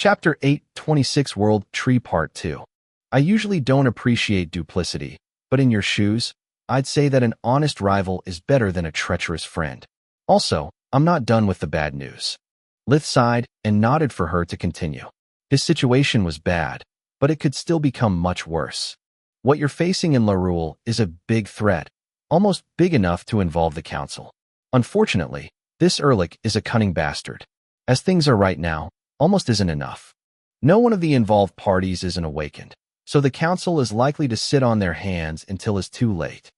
Chapter 8, 26 World Tree Part 2. I usually don't appreciate duplicity, but in your shoes, I'd say that an honest rival is better than a treacherous friend. Also, I'm not done with the bad news. Lith sighed and nodded for her to continue. His situation was bad, but it could still become much worse. What you're facing in Lorule is a big threat, almost big enough to involve the Council. Unfortunately, this Erlich is a cunning bastard. As things are right now, almost isn't enough. No one of the involved parties isn't awakened, so the Council is likely to sit on their hands until it's too late.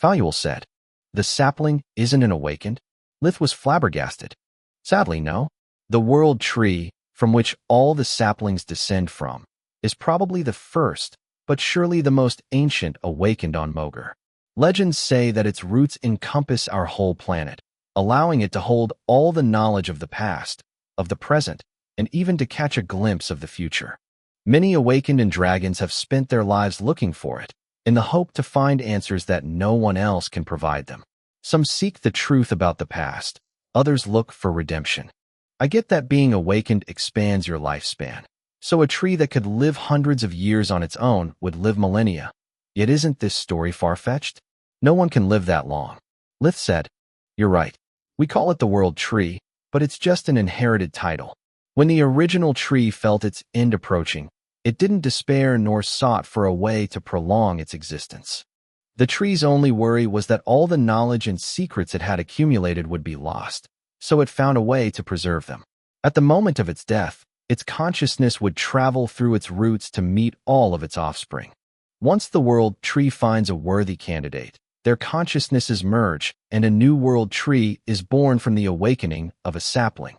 Faluel said. The sapling isn't an awakened? Lith was flabbergasted. Sadly, no. The world tree, from which all the saplings descend from, is probably the first, but surely the most ancient awakened on Mogar. Legends say that its roots encompass our whole planet, allowing it to hold all the knowledge of the past, of the present, and even to catch a glimpse of the future. Many awakened and dragons have spent their lives looking for it, in the hope to find answers that no one else can provide them. Some seek the truth about the past, others look for redemption. I get that being awakened expands your lifespan, so a tree that could live hundreds of years on its own would live millennia. Yet isn't this story far-fetched? No one can live that long. Lith said, You're right. We call it the World Tree, but it's just an inherited title. When the original tree felt its end approaching, it didn't despair nor sought for a way to prolong its existence. The tree's only worry was that all the knowledge and secrets it had accumulated would be lost, so it found a way to preserve them. At the moment of its death, its consciousness would travel through its roots to meet all of its offspring. Once the world tree finds a worthy candidate, their consciousnesses merge, and a new world tree is born from the awakening of a sapling.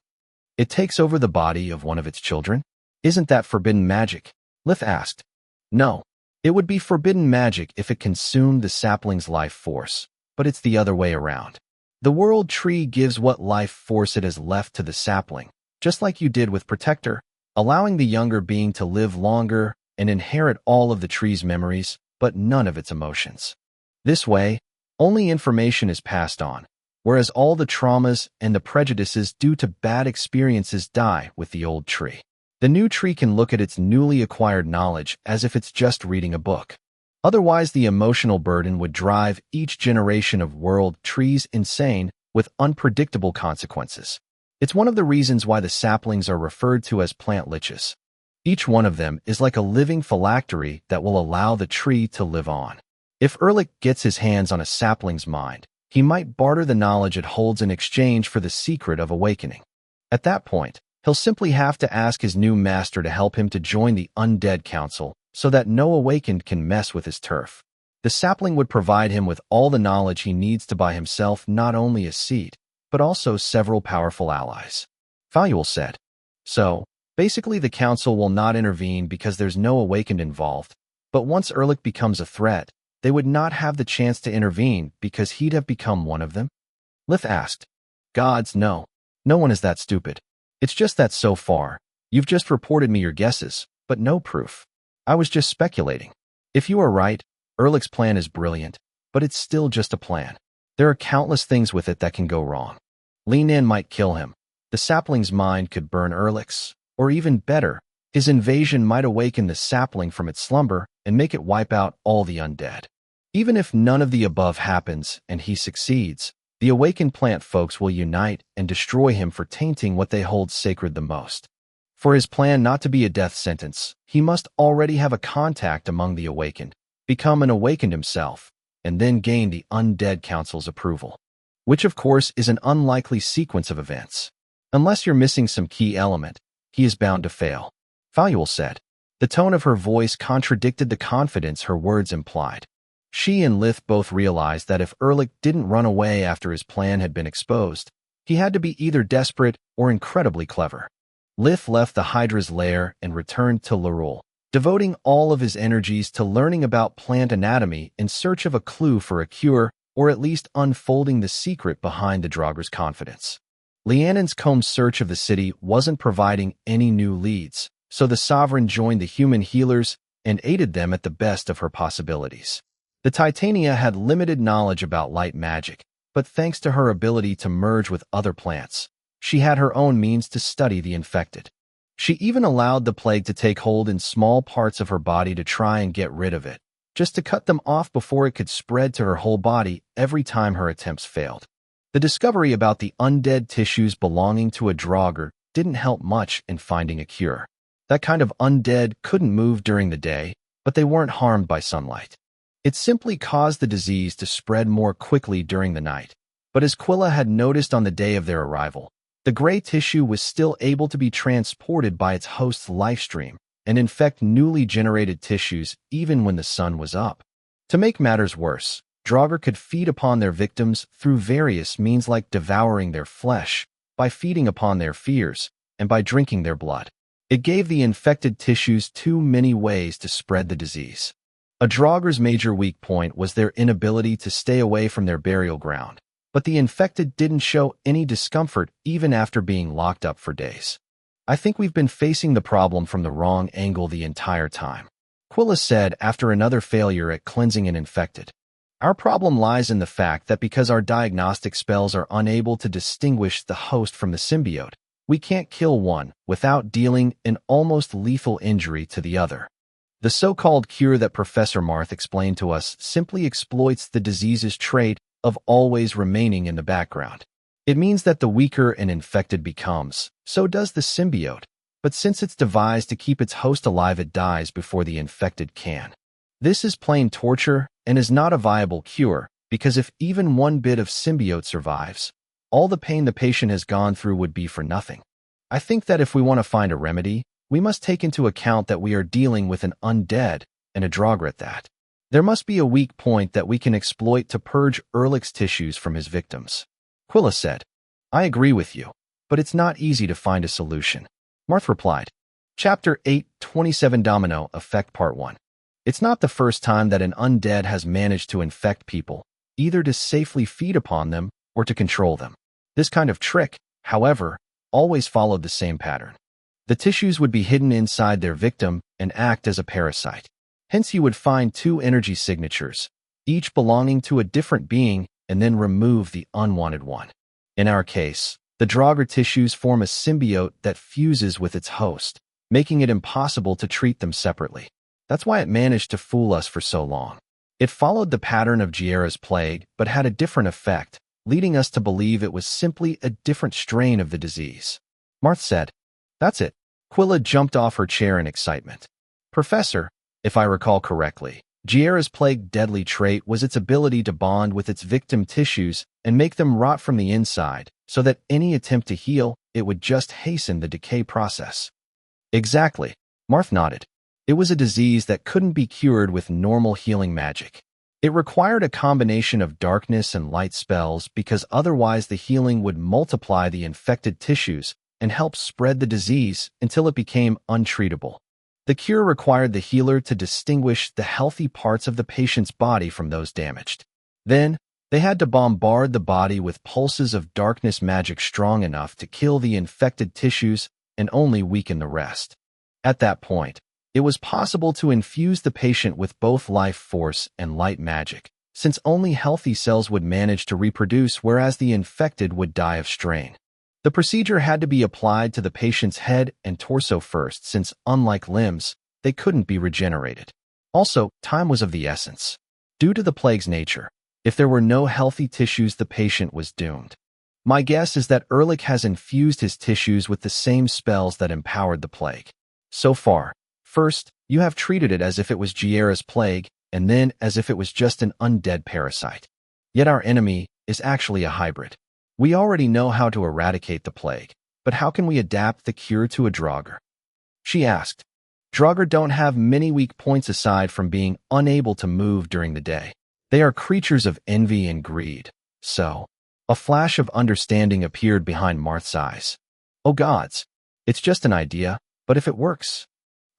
It takes over the body of one of its children? Isn't that forbidden magic? Lith asked. No. It would be forbidden magic if it consumed the sapling's life force, but it's the other way around. The world tree gives what life force it has left to the sapling, just like you did with Protector, allowing the younger being to live longer and inherit all of the tree's memories, but none of its emotions. This way, only information is passed on, whereas all the traumas and the prejudices due to bad experiences die with the old tree. The new tree can look at its newly acquired knowledge as if it's just reading a book. Otherwise, the emotional burden would drive each generation of world trees insane with unpredictable consequences. It's one of the reasons why the saplings are referred to as plant liches. Each one of them is like a living phylactery that will allow the tree to live on. If Erlich gets his hands on a sapling's mind, he might barter the knowledge it holds in exchange for the secret of awakening. At that point, he'll simply have to ask his new master to help him to join the Undead Council so that no awakened can mess with his turf. The sapling would provide him with all the knowledge he needs to buy himself not only a seat, but also several powerful allies. Faluel said. So, basically the Council will not intervene because there's no awakened involved, but once Erlich becomes a threat, they would not have the chance to intervene because he'd have become one of them? Lith asked. Gods, no. No one is that stupid. It's just that so far, you've just reported me your guesses, but no proof. I was just speculating. If you are right, Erlich's plan is brilliant, but it's still just a plan. There are countless things with it that can go wrong. Lean in might kill him. The sapling's mind could burn Erlich's, or even better, his invasion might awaken the sapling from its slumber and make it wipe out all the undead. Even if none of the above happens and he succeeds, the awakened plant folks will unite and destroy him for tainting what they hold sacred the most. For his plan not to be a death sentence, he must already have a contact among the awakened, become an awakened himself, and then gain the Undead Council's approval. Which of course is an unlikely sequence of events. Unless you're missing some key element, he is bound to fail. Faluel said. The tone of her voice contradicted the confidence her words implied. She and Lith both realized that if Erlich didn't run away after his plan had been exposed, he had to be either desperate or incredibly clever. Lith left the Hydra's lair and returned to Lorule, devoting all of his energies to learning about plant anatomy in search of a clue for a cure, or at least unfolding the secret behind the Drauggr's confidence. Lianon's combed search of the city wasn't providing any new leads, so the Sovereign joined the human healers and aided them at the best of her possibilities. The Titania had limited knowledge about light magic, but thanks to her ability to merge with other plants, she had her own means to study the infected. She even allowed the plague to take hold in small parts of her body to try and get rid of it, just to cut them off before it could spread to her whole body every time her attempts failed. The discovery about the undead tissues belonging to a draugr didn't help much in finding a cure. That kind of undead couldn't move during the day, but they weren't harmed by sunlight. It simply caused the disease to spread more quickly during the night. But as Quilla had noticed on the day of their arrival, the gray tissue was still able to be transported by its host's lifestream and infect newly generated tissues even when the sun was up. To make matters worse, draugr could feed upon their victims through various means like devouring their flesh, by feeding upon their fears, and by drinking their blood. It gave the infected tissues too many ways to spread the disease. A draugr's major weak point was their inability to stay away from their burial ground, but the infected didn't show any discomfort even after being locked up for days. I think we've been facing the problem from the wrong angle the entire time, Quilla said after another failure at cleansing an infected. Our problem lies in the fact that because our diagnostic spells are unable to distinguish the host from the symbiote, we can't kill one without dealing an almost lethal injury to the other. The so-called cure that Professor Marth explained to us simply exploits the disease's trait of always remaining in the background. It means that the weaker an infected becomes, so does the symbiote, but since it's devised to keep its host alive, it dies before the infected can. This is plain torture and is not a viable cure, because if even one bit of symbiote survives, all the pain the patient has gone through would be for nothing. I think that if we want to find a remedy, we must take into account that we are dealing with an undead, and a draugr at that. There must be a weak point that we can exploit to purge Erlich's tissues from his victims. Quilla said, I agree with you, but it's not easy to find a solution. Marth replied. Chapter 8, 27 Domino Effect Part 1. It's not the first time that an undead has managed to infect people, either to safely feed upon them or to control them. This kind of trick, however, always followed the same pattern. The tissues would be hidden inside their victim and act as a parasite. Hence you would find two energy signatures, each belonging to a different being, and then remove the unwanted one. In our case, the draugr tissues form a symbiote that fuses with its host, making it impossible to treat them separately. That's why it managed to fool us for so long. It followed the pattern of Giera's plague, but had a different effect, leading us to believe it was simply a different strain of the disease. Marth said, That's it. Quilla jumped off her chair in excitement. Professor, if I recall correctly, Giera's plague deadly trait was its ability to bond with its victim tissues and make them rot from the inside, so that any attempt to heal it would just hasten the decay process. Exactly, Marth nodded. It was a disease that couldn't be cured with normal healing magic. It required a combination of darkness and light spells because otherwise the healing would multiply the infected tissues and help spread the disease until it became untreatable. The cure required the healer to distinguish the healthy parts of the patient's body from those damaged. Then, they had to bombard the body with pulses of darkness magic strong enough to kill the infected tissues and only weaken the rest. At that point, it was possible to infuse the patient with both life force and light magic, since only healthy cells would manage to reproduce whereas the infected would die of strain. The procedure had to be applied to the patient's head and torso first since, unlike limbs, they couldn't be regenerated. Also, time was of the essence. Due to the plague's nature, if there were no healthy tissues, the patient was doomed. My guess is that Erlich has infused his tissues with the same spells that empowered the plague. So far, first, you have treated it as if it was Giera's plague, and then as if it was just an undead parasite. Yet our enemy is actually a hybrid. We already know how to eradicate the plague, but how can we adapt the cure to a draugr? She asked. Draugr don't have many weak points aside from being unable to move during the day. They are creatures of envy and greed. So, a flash of understanding appeared behind Marth's eyes. Oh gods, it's just an idea, but if it works.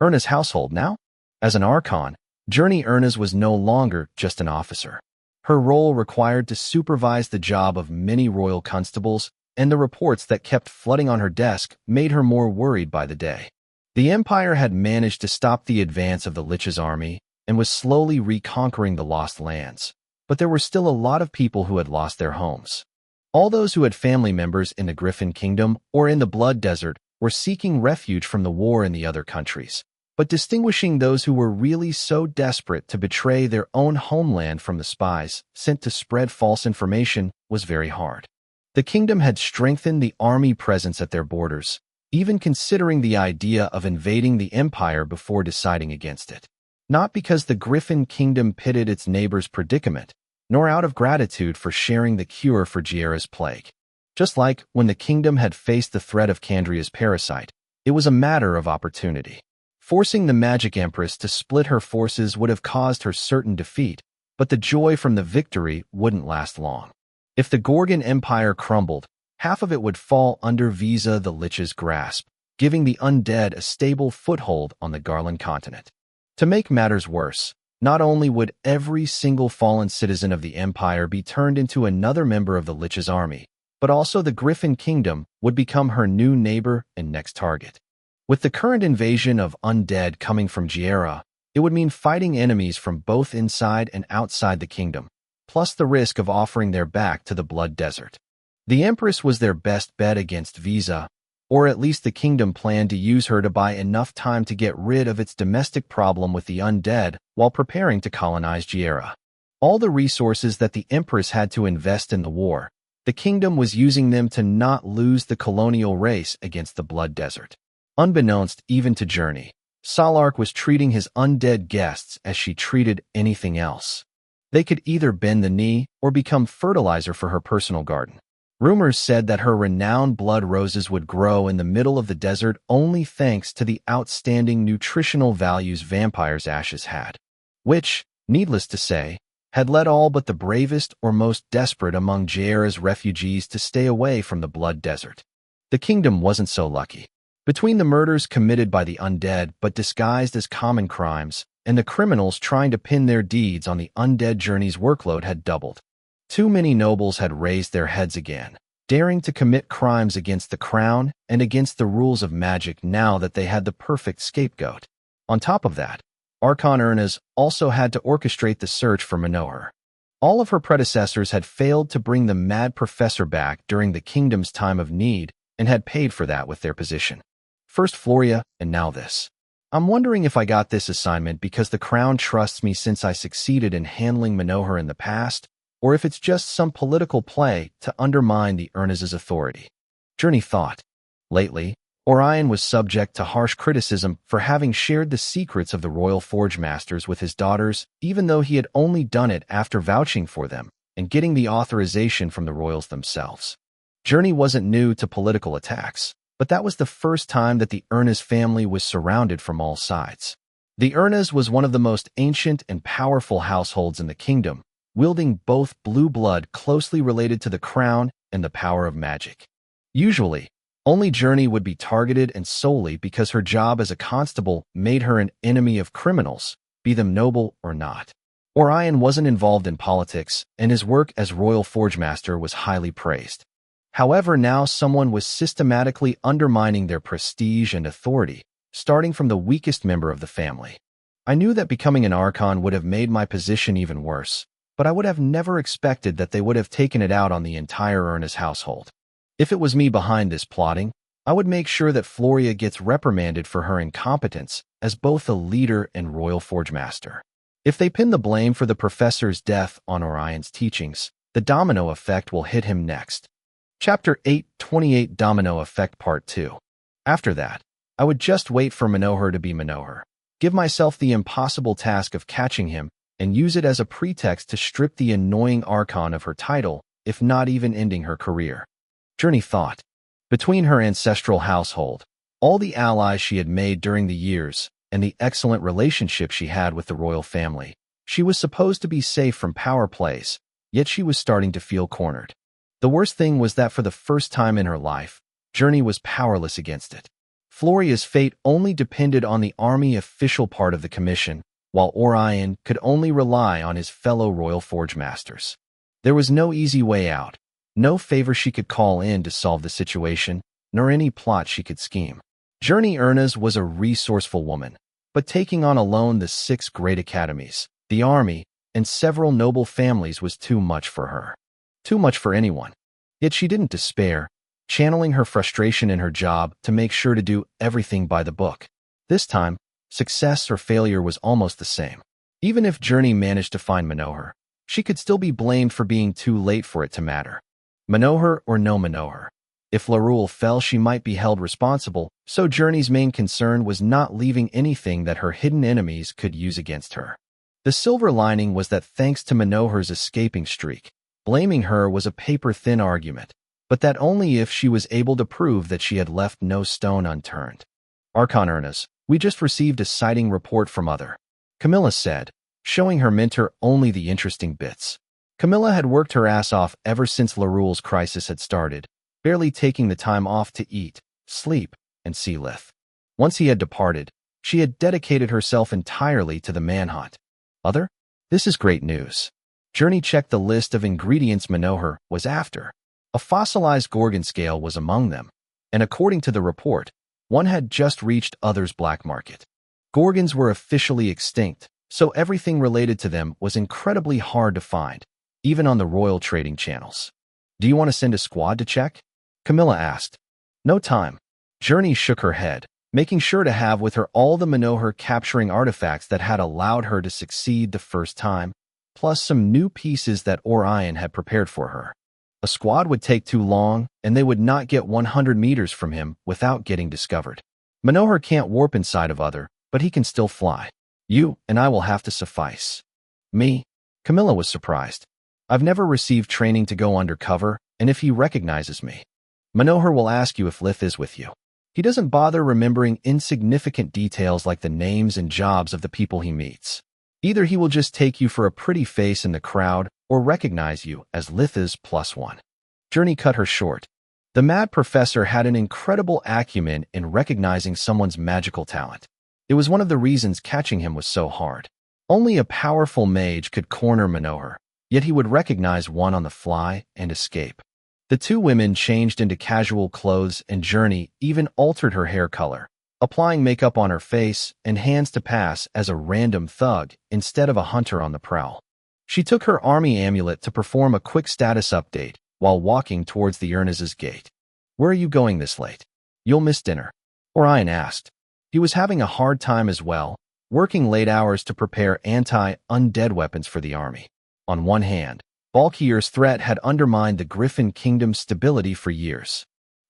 Erna's household now? As an Archon, Journey Erna's was no longer just an officer. Her role required to supervise the job of many royal constables, and the reports that kept flooding on her desk made her more worried by the day. The Empire had managed to stop the advance of the Lich's army and was slowly reconquering the lost lands, but there were still a lot of people who had lost their homes. All those who had family members in the Griffin Kingdom or in the Blood Desert were seeking refuge from the war in the other countries. But distinguishing those who were really so desperate to betray their own homeland from the spies sent to spread false information was very hard. The kingdom had strengthened the army presence at their borders, even considering the idea of invading the empire before deciding against it. Not because the Griffin kingdom pitied its neighbor's predicament, nor out of gratitude for sharing the cure for Giera's plague. Just like when the kingdom had faced the threat of Candria's parasite, it was a matter of opportunity. Forcing the Magic Empress to split her forces would have caused her certain defeat, but the joy from the victory wouldn't last long. If the Gorgon Empire crumbled, half of it would fall under Visa the Lich's grasp, giving the undead a stable foothold on the Garland continent. To make matters worse, not only would every single fallen citizen of the Empire be turned into another member of the Lich's army, but also the Griffin Kingdom would become her new neighbor and next target. With the current invasion of undead coming from Giera, it would mean fighting enemies from both inside and outside the kingdom, plus the risk of offering their back to the Blood Desert. The Empress was their best bet against Visa, or at least the kingdom planned to use her to buy enough time to get rid of its domestic problem with the undead while preparing to colonize Giera. All the resources that the Empress had to invest in the war, the kingdom was using them to not lose the colonial race against the Blood Desert. Unbeknownst even to Journey, Salark was treating his undead guests as she treated anything else. They could either bend the knee or become fertilizer for her personal garden. Rumors said that her renowned blood roses would grow in the middle of the desert only thanks to the outstanding nutritional values vampires' ashes had, which, needless to say, had led all but the bravest or most desperate among Giera's refugees to stay away from the Blood Desert. The kingdom wasn't so lucky. Between the murders committed by the undead but disguised as common crimes, and the criminals trying to pin their deeds on the undead Journey's workload had doubled. Too many nobles had raised their heads again, daring to commit crimes against the crown and against the rules of magic now that they had the perfect scapegoat. On top of that, Archon Ernas also had to orchestrate the search for Manohar. All of her predecessors had failed to bring the Mad Professor back during the kingdom's time of need and had paid for that with their position. First Floria, and now this. I'm wondering if I got this assignment because the crown trusts me since I succeeded in handling Manohar in the past, or if it's just some political play to undermine the Ernaz's authority. Journey thought. Lately, Orion was subject to harsh criticism for having shared the secrets of the Royal Forge Masters with his daughters, even though he had only done it after vouching for them and getting the authorization from the royals themselves. Journey wasn't new to political attacks, but that was the first time that the Ernaz family was surrounded from all sides. The Ernaz was one of the most ancient and powerful households in the kingdom, wielding both blue blood closely related to the crown and the power of magic. Usually, only Journey would be targeted and solely because her job as a constable made her an enemy of criminals, be them noble or not. Orion wasn't involved in politics, and his work as Royal Forge Master was highly praised. However, now someone was systematically undermining their prestige and authority, starting from the weakest member of the family. I knew that becoming an Archon would have made my position even worse, but I would have never expected that they would have taken it out on the entire Ernest household. If it was me behind this plotting, I would make sure that Floria gets reprimanded for her incompetence as both a leader and Royal Forge Master. If they pin the blame for the professor's death on Orion's teachings, the domino effect will hit him next. Chapter 828 Domino Effect Part 2. After that, I would just wait for Manohar to be Manohar, give myself the impossible task of catching him, and use it as a pretext to strip the annoying Archon of her title, if not even ending her career. Journey thought. Between her ancestral household, all the allies she had made during the years, and the excellent relationship she had with the royal family, she was supposed to be safe from power plays, yet she was starting to feel cornered. The worst thing was that for the first time in her life, Journey was powerless against it. Floria's fate only depended on the army official part of the commission, while Orion could only rely on his fellow Royal Forge Masters. There was no easy way out, no favor she could call in to solve the situation, nor any plot she could scheme. Journey Ernaz was a resourceful woman, but taking on alone the 6 great academies, the army, and several noble families was too much for her. Too much for anyone. Yet she didn't despair, channeling her frustration in her job to make sure to do everything by the book. This time, success or failure was almost the same. Even if Journey managed to find Manohar, she could still be blamed for being too late for it to matter. Manohar or no Manohar. If Larul fell, she might be held responsible, so Journey's main concern was not leaving anything that her hidden enemies could use against her. The silver lining was that thanks to Manohar's escaping streak, blaming her was a paper-thin argument, but that only if she was able to prove that she had left no stone unturned. Archon, we just received a sighting report from Other, Camilla said, showing her mentor only the interesting bits. Camilla had worked her ass off ever since Larul's crisis had started, barely taking the time off to eat, sleep, and see Lith. Once he had departed, she had dedicated herself entirely to the manhunt. Other? This is great news. Journey checked the list of ingredients Manohar was after. A fossilized Gorgon scale was among them, and according to the report, one had just reached Other's black market. Gorgons were officially extinct, so everything related to them was incredibly hard to find, even on the royal trading channels. Do you want to send a squad to check? Camilla asked. No time. Journey shook her head, making sure to have with her all the Manohar capturing artifacts that had allowed her to succeed the first time, plus some new pieces that Orion had prepared for her. A squad would take too long, and they would not get 100 meters from him without getting discovered. Manohar can't warp inside of Other, but he can still fly. You and I will have to suffice. Me? Camilla was surprised. I've never received training to go undercover, and if he recognizes me, Manohar will ask you if Lith is with you. He doesn't bother remembering insignificant details like the names and jobs of the people he meets. Either he will just take you for a pretty face in the crowd or recognize you as Lith's +1. Journey cut her short. The mad professor had an incredible acumen in recognizing someone's magical talent. It was one of the reasons catching him was so hard. Only a powerful mage could corner Manohar, yet he would recognize one on the fly and escape. The two women changed into casual clothes, and Journey even altered her hair color, applying makeup on her face and hands to pass as a random thug instead of a hunter on the prowl. She took her army amulet to perform a quick status update while walking towards the Ernaz's gate. Where are you going this late? You'll miss dinner, Orion asked. He was having a hard time as well, working late hours to prepare anti-undead weapons for the army. On one hand, Balkir's threat had undermined the Griffin Kingdom's stability for years.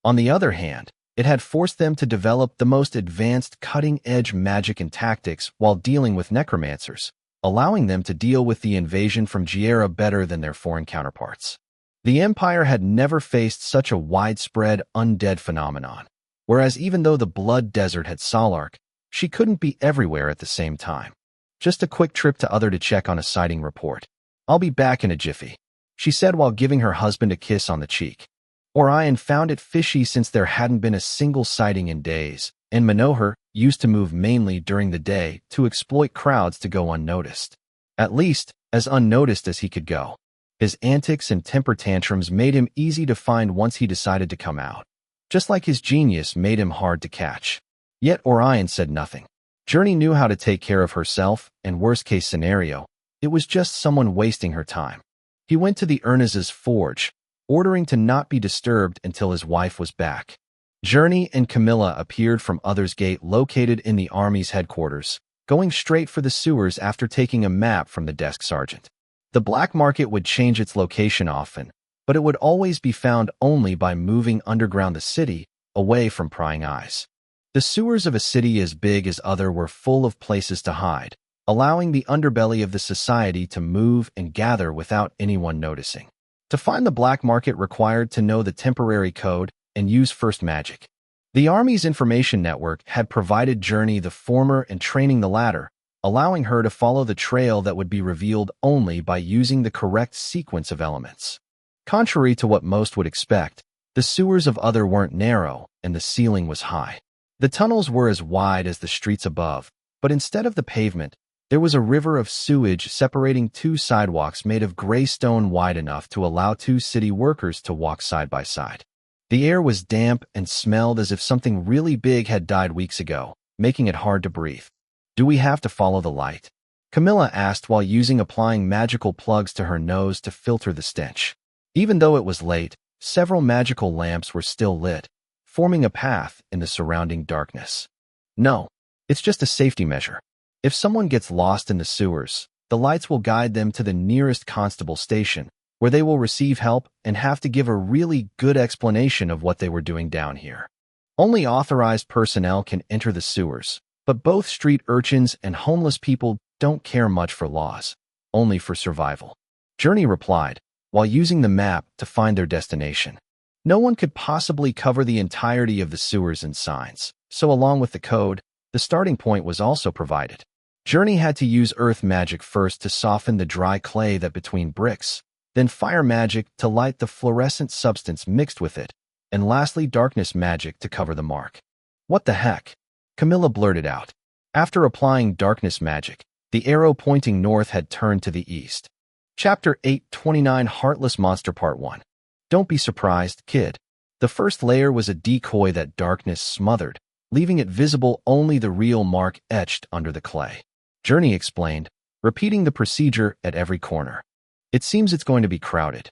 On the other hand, it had forced them to develop the most advanced cutting-edge magic and tactics while dealing with necromancers, allowing them to deal with the invasion from Giera better than their foreign counterparts. The Empire had never faced such a widespread undead phenomenon, whereas even though the Blood Desert had Solark, she couldn't be everywhere at the same time. Just a quick trip to Other to check on a sighting report. I'll be back in a jiffy, she said while giving her husband a kiss on the cheek. Orion found it fishy since there hadn't been a single sighting in days, and Manohar used to move mainly during the day to exploit crowds to go unnoticed. At least, as unnoticed as he could go. His antics and temper tantrums made him easy to find once he decided to come out. Just like his genius made him hard to catch. Yet Orion said nothing. Journey knew how to take care of herself, and worst-case scenario, it was just someone wasting her time. He went to the Ernaz's forge, ordering to not be disturbed until his wife was back. Journey and Camilla appeared from Other's gate located in the army's headquarters, going straight for the sewers after taking a map from the desk sergeant. The black market would change its location often, but it would always be found only by moving underground the city, away from prying eyes. The sewers of a city as big as Other were full of places to hide, allowing the underbelly of the society to move and gather without anyone noticing. To find the black market required to know the temporary code and use first magic. The Army's information network had provided Journey the former and training the latter, allowing her to follow the trail that would be revealed only by using the correct sequence of elements. Contrary to what most would expect, the sewers of Other weren't narrow and the ceiling was high. The tunnels were as wide as the streets above, but instead of the pavement, there was a river of sewage separating two sidewalks made of gray stone wide enough to allow two city workers to walk side by side. The air was damp and smelled as if something really big had died weeks ago, making it hard to breathe. Do we have to follow the light? Camilla asked while applying magical plugs to her nose to filter the stench. Even though it was late, Several magical lamps were still lit, forming a path in the surrounding darkness. No, it's just a safety measure. If someone gets lost in the sewers, the lights will guide them to the nearest constable station, where they will receive help and have to give a really good explanation of what they were doing down here. Only authorized personnel can enter the sewers, but both street urchins and homeless people don't care much for laws, only for survival. Journey replied, while using the map to find their destination. No one could possibly cover the entirety of the sewers and signs, so along with the code, the starting point was also provided. Journey had to use earth magic first to soften the dry clay that between bricks, then fire magic to light the fluorescent substance mixed with it, and lastly darkness magic to cover the mark. What the heck? Camilla blurted out. After applying darkness magic, the arrow pointing north had turned to the east. Chapter 829 Heartless Monster Part 1. Don't be surprised, kid. The first layer was a decoy that darkness smothered, leaving it visible only the real mark etched under the clay. Journey explained, repeating the procedure at every corner. It seems it's going to be crowded,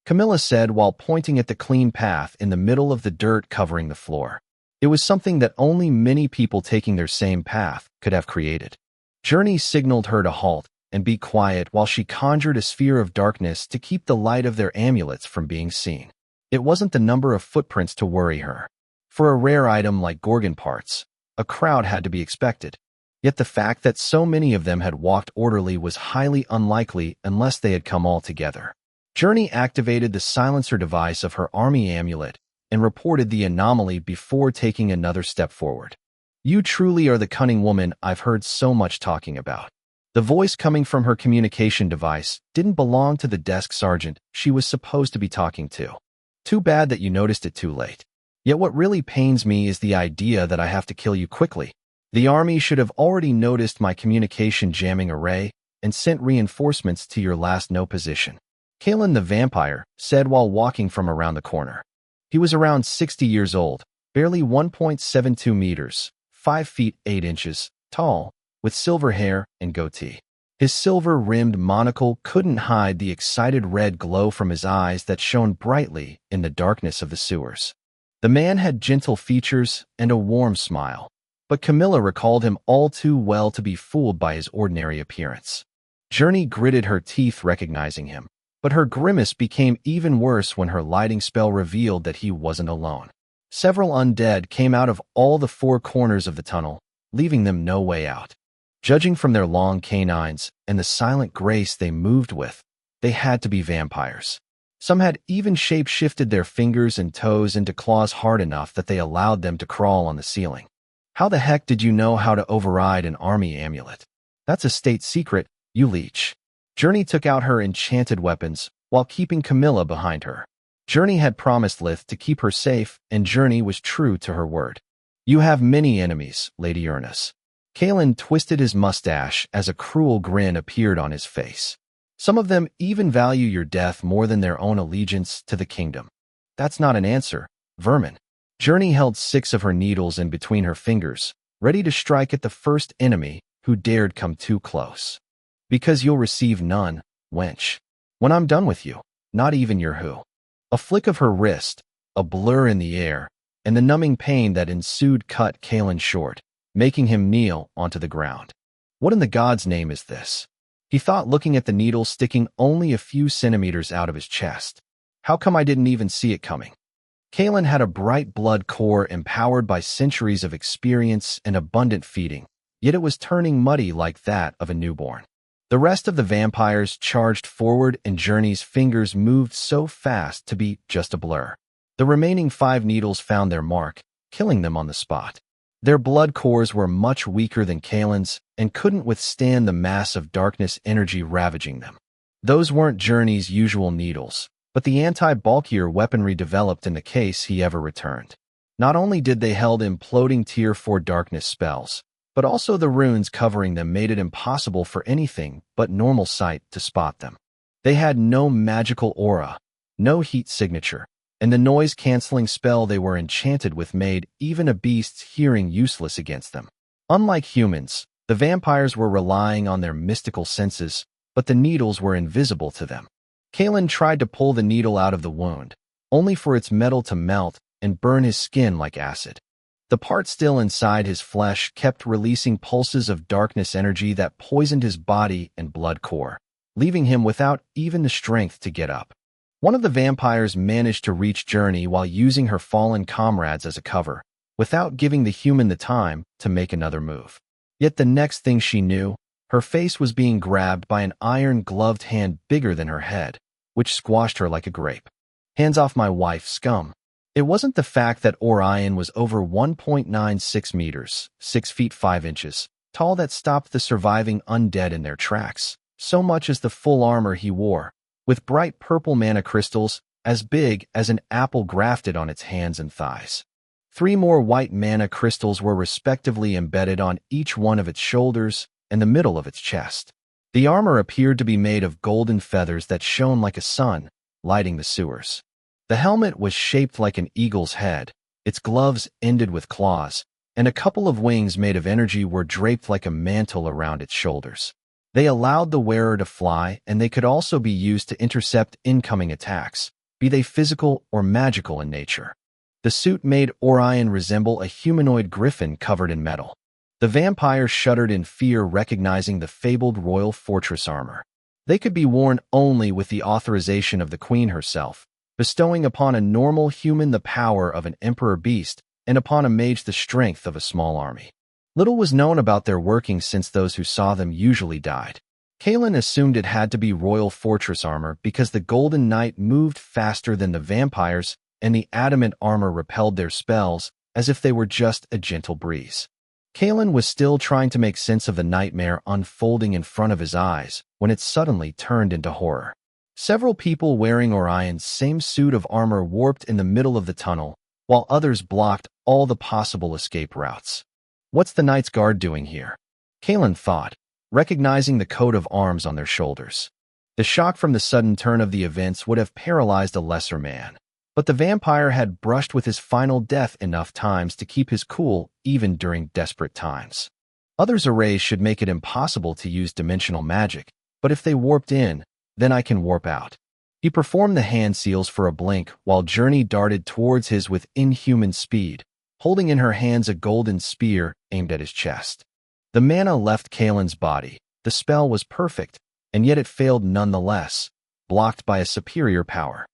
Camilla said while pointing at the clean path in the middle of the dirt covering the floor. It was something that only many people taking their same path could have created. Journey signaled her to halt and be quiet while she conjured a sphere of darkness to keep the light of their amulets from being seen. It wasn't the number of footprints to worry her. For a rare item like Gorgon parts, a crowd had to be expected. Yet the fact that so many of them had walked orderly was highly unlikely unless they had come all together. Journey activated the silencer device of her army amulet and reported the anomaly before taking another step forward. You truly are the cunning woman I've heard so much talking about. The voice coming from her communication device didn't belong to the desk sergeant she was supposed to be talking to. Too bad that you noticed it too late. Yet what really pains me is the idea that I have to kill you quickly. The army should have already noticed my communication jamming array and sent reinforcements to your last no position. Kalen the vampire said while walking from around the corner. He was around 60 years old, barely 1.72 meters, 5 feet 8 inches tall, with silver hair and goatee. His silver-rimmed monocle couldn't hide the excited red glow from his eyes that shone brightly in the darkness of the sewers. The man had gentle features and a warm smile, but Camilla recalled him all too well to be fooled by his ordinary appearance. Journey gritted her teeth recognizing him, but her grimace became even worse when her lighting spell revealed that he wasn't alone. Several undead came out of all the 4 corners of the tunnel, leaving them no way out. Judging from their long canines and the silent grace they moved with, they had to be vampires. Some had even shape-shifted their fingers and toes into claws hard enough that they allowed them to crawl on the ceiling. How the heck did you know how to override an army amulet? That's a state secret, you leech. Journey took out her enchanted weapons while keeping Camilla behind her. Journey had promised Lith to keep her safe, and Journey was true to her word. You have many enemies, Lady Ernest. Kalen twisted his mustache as a cruel grin appeared on his face. Some of them even value your death more than their own allegiance to the kingdom. That's not an answer, vermin. Journey held 6 of her needles in between her fingers, ready to strike at the first enemy who dared come too close. Because you'll receive none, wench. When I'm done with you, not even your who. A flick of her wrist, a blur in the air, and the numbing pain that ensued cut Kalen short, making him kneel onto the ground. What in the God's name is this? He thought, looking at the needle sticking only a few centimeters out of his chest. How come I didn't even see it coming? Kalen had a bright blood core empowered by centuries of experience and abundant feeding, yet it was turning muddy like that of a newborn. The rest of the vampires charged forward and Journey's fingers moved so fast to be just a blur. The remaining 5 needles found their mark, killing them on the spot. Their blood cores were much weaker than Kalen's and couldn't withstand the mass of darkness energy ravaging them. Those weren't Journey's usual needles, but the anti-bulkier weaponry developed in the case he ever returned. Not only did they held imploding Tier 4 darkness spells, but also the runes covering them made it impossible for anything but normal sight to spot them. They had no magical aura, no heat signature, and the noise-canceling spell they were enchanted with made even a beast's hearing useless against them. Unlike humans, the vampires were relying on their mystical senses, but the needles were invisible to them. Kalen tried to pull the needle out of the wound, only for its metal to melt and burn his skin like acid. The part still inside his flesh kept releasing pulses of darkness energy that poisoned his body and blood core, leaving him without even the strength to get up. One of the vampires managed to reach Journey while using her fallen comrades as a cover, without giving the human the time to make another move. Yet the next thing she knew, her face was being grabbed by an iron-gloved hand bigger than her head, which squashed her like a grape. "Hands off my wife, scum." It wasn't the fact that Orion was over 1.96 meters, 6 feet 5 inches, tall that stopped the surviving undead in their tracks, so much as the full armor he wore, with bright purple mana crystals as big as an apple grafted on its hands and thighs. 3 more white mana crystals were respectively embedded on each one of its shoulders and the middle of its chest. The armor appeared to be made of golden feathers that shone like a sun, lighting the sewers. The helmet was shaped like an eagle's head, its gloves ended with claws, and a couple of wings made of energy were draped like a mantle around its shoulders. They allowed the wearer to fly, and they could also be used to intercept incoming attacks, be they physical or magical in nature. The suit made Orion resemble a humanoid griffin covered in metal. The vampire shuddered in fear, recognizing the fabled royal fortress armor. They could be worn only with the authorization of the queen herself, bestowing upon a normal human the power of an emperor beast and upon a mage the strength of a small army. Little was known about their workings since those who saw them usually died. Kalen assumed it had to be royal fortress armor because the Golden Knight moved faster than the vampires and the adamant armor repelled their spells as if they were just a gentle breeze. Kalen was still trying to make sense of the nightmare unfolding in front of his eyes when it suddenly turned into horror. Several people wearing Orion's same suit of armor warped in the middle of the tunnel, while others blocked all the possible escape routes. What's the Knight's Guard doing here? Kalen thought, recognizing the coat of arms on their shoulders. The shock from the sudden turn of the events would have paralyzed a lesser man, but the vampire had brushed with his final death enough times to keep his cool even during desperate times. Others' arrays should make it impossible to use dimensional magic, but if they warped in, then I can warp out. He performed the hand seals for a blink while Journey darted towards his with inhuman speed, holding in her hands a golden spear aimed at his chest. The mana left Kalen's body. The spell was perfect, and yet it failed nonetheless, blocked by a superior power.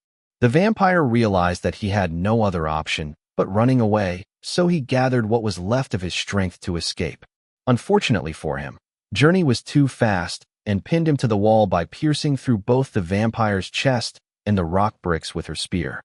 The vampire realized that he had no other option but running away, so he gathered what was left of his strength to escape. Unfortunately for him, Journey was too fast and pinned him to the wall by piercing through both the vampire's chest and the rock bricks with her spear.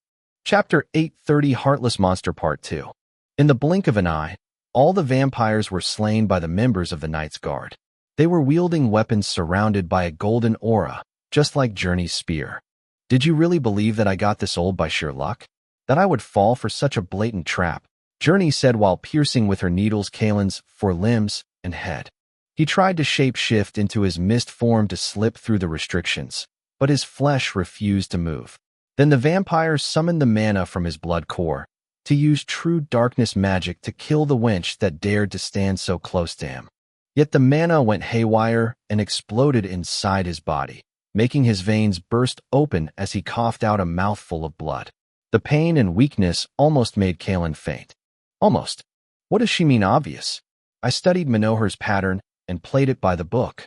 Chapter 830 Heartless Monster Part 2. In the blink of an eye, all the vampires were slain by the members of the Knight's Guard. They were wielding weapons surrounded by a golden aura, just like Journey's spear. Did you really believe that I got this old by sheer luck? That I would fall for such a blatant trap? Journey said while piercing with her needles Kalen's forelimbs and head. He tried to shape-shift into his mist form to slip through the restrictions, but his flesh refused to move. Then the vampire summoned the mana from his blood core to use true darkness magic to kill the wench that dared to stand so close to him. Yet the mana went haywire and exploded inside his body, making his veins burst open as he coughed out a mouthful of blood. The pain and weakness almost made Kalen faint. Almost. What does she mean obvious? I studied Manohar's pattern and played it by the book.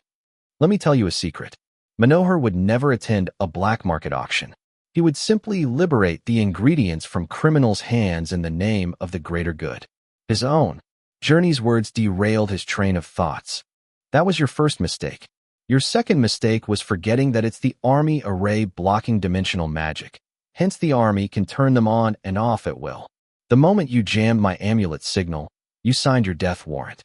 Let me tell you a secret. Manohar would never attend a black market auction. He would simply liberate the ingredients from criminals' hands in the name of the greater good. His own. Journey's words derailed his train of thoughts. That was your first mistake. Your second mistake was forgetting that it's the army array blocking dimensional magic. Hence the army can turn them on and off at will. The moment you jammed my amulet signal, you signed your death warrant.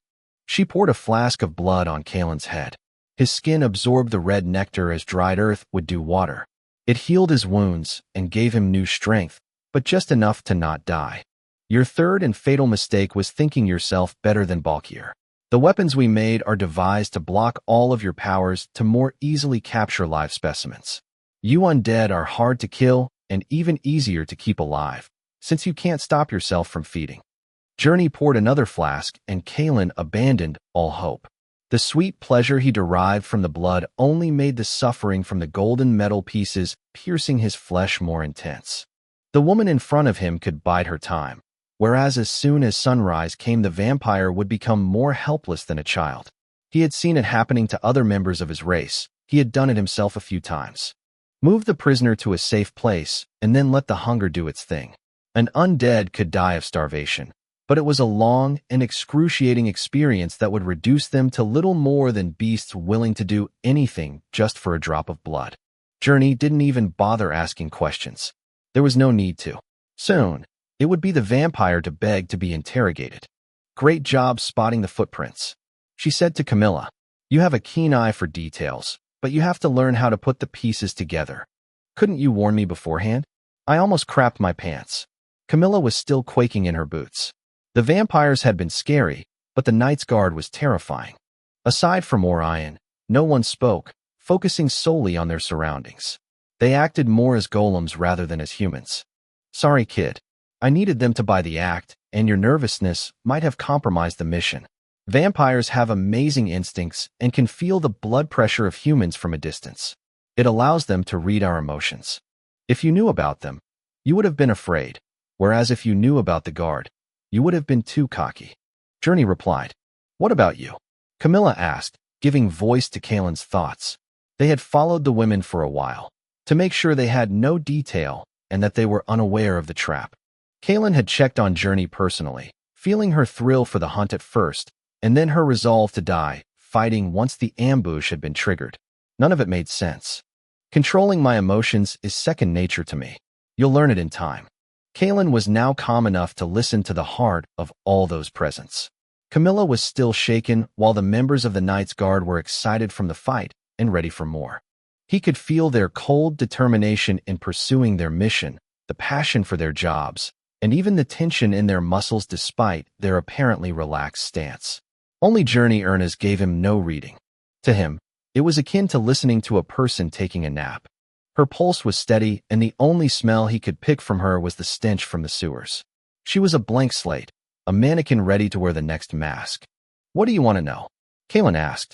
She poured a flask of blood on Kalen's head. His skin absorbed the red nectar as dried earth would do water. It healed his wounds and gave him new strength, but just enough to not die. Your third and fatal mistake was thinking yourself better than bulkier. The weapons we made are devised to block all of your powers to more easily capture live specimens. You undead are hard to kill and even easier to keep alive, since you can't stop yourself from feeding. Journey poured another flask, and Kalen abandoned all hope. The sweet pleasure he derived from the blood only made the suffering from the golden metal pieces piercing his flesh more intense. The woman in front of him could bide her time, whereas as soon as sunrise came, the vampire would become more helpless than a child. He had seen it happening to other members of his race. He had done it himself a few times. Move the prisoner to a safe place, and then let the hunger do its thing. An undead could die of starvation, but it was a long and excruciating experience that would reduce them to little more than beasts willing to do anything just for a drop of blood. Journey didn't even bother asking questions. There was no need to. Soon, it would be the vampire to beg to be interrogated. Great job spotting the footprints, she said to Camilla. You have a keen eye for details, but you have to learn how to put the pieces together. Couldn't you warn me beforehand? I almost crapped my pants. Camilla was still quaking in her boots. The vampires had been scary, but the Knight's Guard was terrifying. Aside from Orion, no one spoke, focusing solely on their surroundings. They acted more as golems rather than as humans. Sorry, kid. I needed them to buy the act, and your nervousness might have compromised the mission. Vampires have amazing instincts and can feel the blood pressure of humans from a distance. It allows them to read our emotions. If you knew about them, you would have been afraid, whereas if you knew about the guard, you would have been too cocky. Journey replied. What about you? Camilla asked, giving voice to Kaelin's thoughts. They had followed the women for a while, to make sure they had no detail and that they were unaware of the trap. Kaelin had checked on Journey personally, feeling her thrill for the hunt at first, and then her resolve to die, fighting once the ambush had been triggered. None of it made sense. Controlling my emotions is second nature to me. You'll learn it in time. Kaelin was now calm enough to listen to the heart of all those presents. Camilla was still shaken, while the members of the Knight's Guard were excited from the fight and ready for more. He could feel their cold determination in pursuing their mission, the passion for their jobs, and even the tension in their muscles despite their apparently relaxed stance. Only Journey Ernest gave him no reading. To him, it was akin to listening to a person taking a nap. Her pulse was steady, and the only smell he could pick from her was the stench from the sewers. She was a blank slate, a mannequin ready to wear the next mask. What do you want to know? Kaelin asked.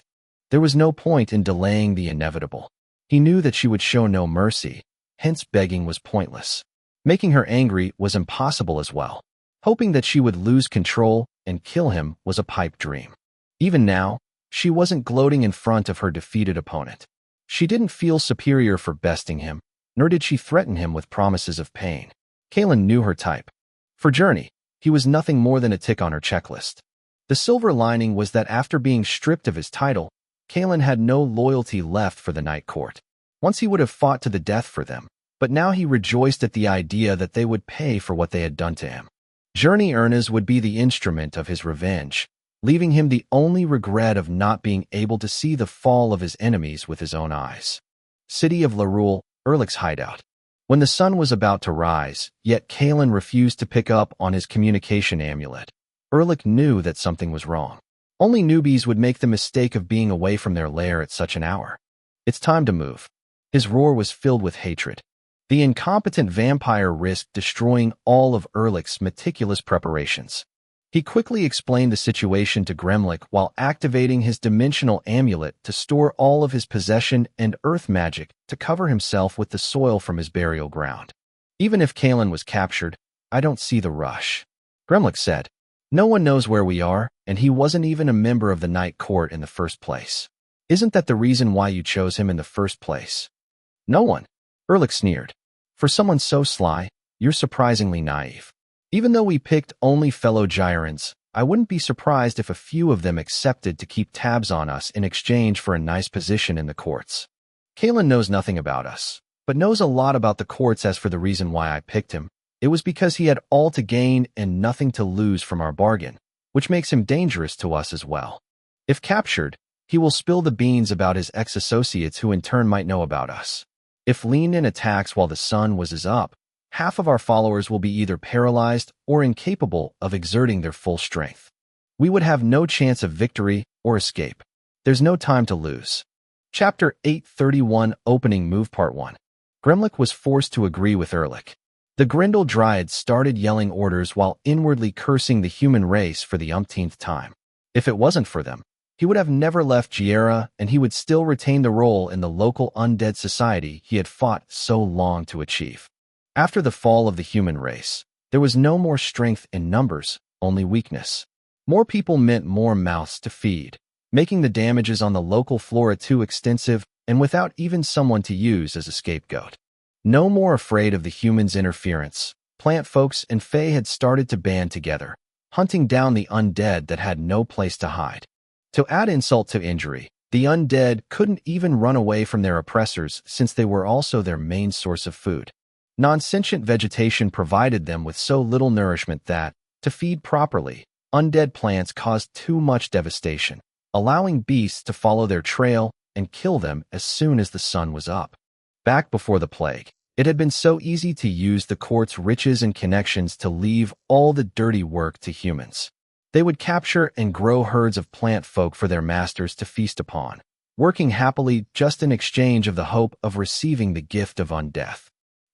There was no point in delaying the inevitable. He knew that she would show no mercy, hence begging was pointless. Making her angry was impossible as well. Hoping that she would lose control and kill him was a pipe dream. Even now, she wasn't gloating in front of her defeated opponent. She didn't feel superior for besting him, nor did she threaten him with promises of pain. Kaelin knew her type. For Journey, he was nothing more than a tick on her checklist. The silver lining was that after being stripped of his title, Kaelin had no loyalty left for the Night Court. Once he would have fought to the death for them, but now he rejoiced at the idea that they would pay for what they had done to him. Journey Ernest would be the instrument of his revenge, leaving him the only regret of not being able to see the fall of his enemies with his own eyes. City of Larule, Erlich's hideout. When the sun was about to rise, yet Kaelin refused to pick up on his communication amulet. Erlich knew that something was wrong. Only newbies would make the mistake of being away from their lair at such an hour. It's time to move. His roar was filled with hatred. The incompetent vampire risked destroying all of Erlich's meticulous preparations. He quickly explained the situation to Gremlich while activating his dimensional amulet to store all of his possession and earth magic to cover himself with the soil from his burial ground. Even if Kaelin was captured, I don't see the rush. Gremlich said, no one knows where we are, and he wasn't even a member of the Night Court in the first place. Isn't that the reason why you chose him in the first place? No one. Erlich sneered. For someone so sly, you're surprisingly naive. Even though we picked only fellow Gyrans, I wouldn't be surprised if a few of them accepted to keep tabs on us in exchange for a nice position in the courts. Kaelin knows nothing about us, but knows a lot about the courts. As for the reason why I picked him, it was because he had all to gain and nothing to lose from our bargain, which makes him dangerous to us as well. If captured, he will spill the beans about his ex-associates who in turn might know about us. If leaned in attacks while the sun was up, half of our followers will be either paralyzed or incapable of exerting their full strength. We would have no chance of victory or escape. There's no time to lose. Chapter 831 Opening Move Part 1. Gremlich was forced to agree with Erlich. The Grendel Dryad started yelling orders while inwardly cursing the human race for the umpteenth time. If it wasn't for them, he would have never left Giera, and he would still retain the role in the local undead society he had fought so long to achieve. After the fall of the human race, there was no more strength in numbers, only weakness. More people meant more mouths to feed, making the damages on the local flora too extensive and without even someone to use as a scapegoat. No more afraid of the humans' interference, plant folks and fae had started to band together, hunting down the undead that had no place to hide. To add insult to injury, the undead couldn't even run away from their oppressors since they were also their main source of food. Non-sentient vegetation provided them with so little nourishment that, to feed properly, undead plants caused too much devastation, allowing beasts to follow their trail and kill them as soon as the sun was up. Back before the plague, it had been so easy to use the court's riches and connections to leave all the dirty work to humans. They would capture and grow herds of plant folk for their masters to feast upon, working happily just in exchange of the hope of receiving the gift of undeath.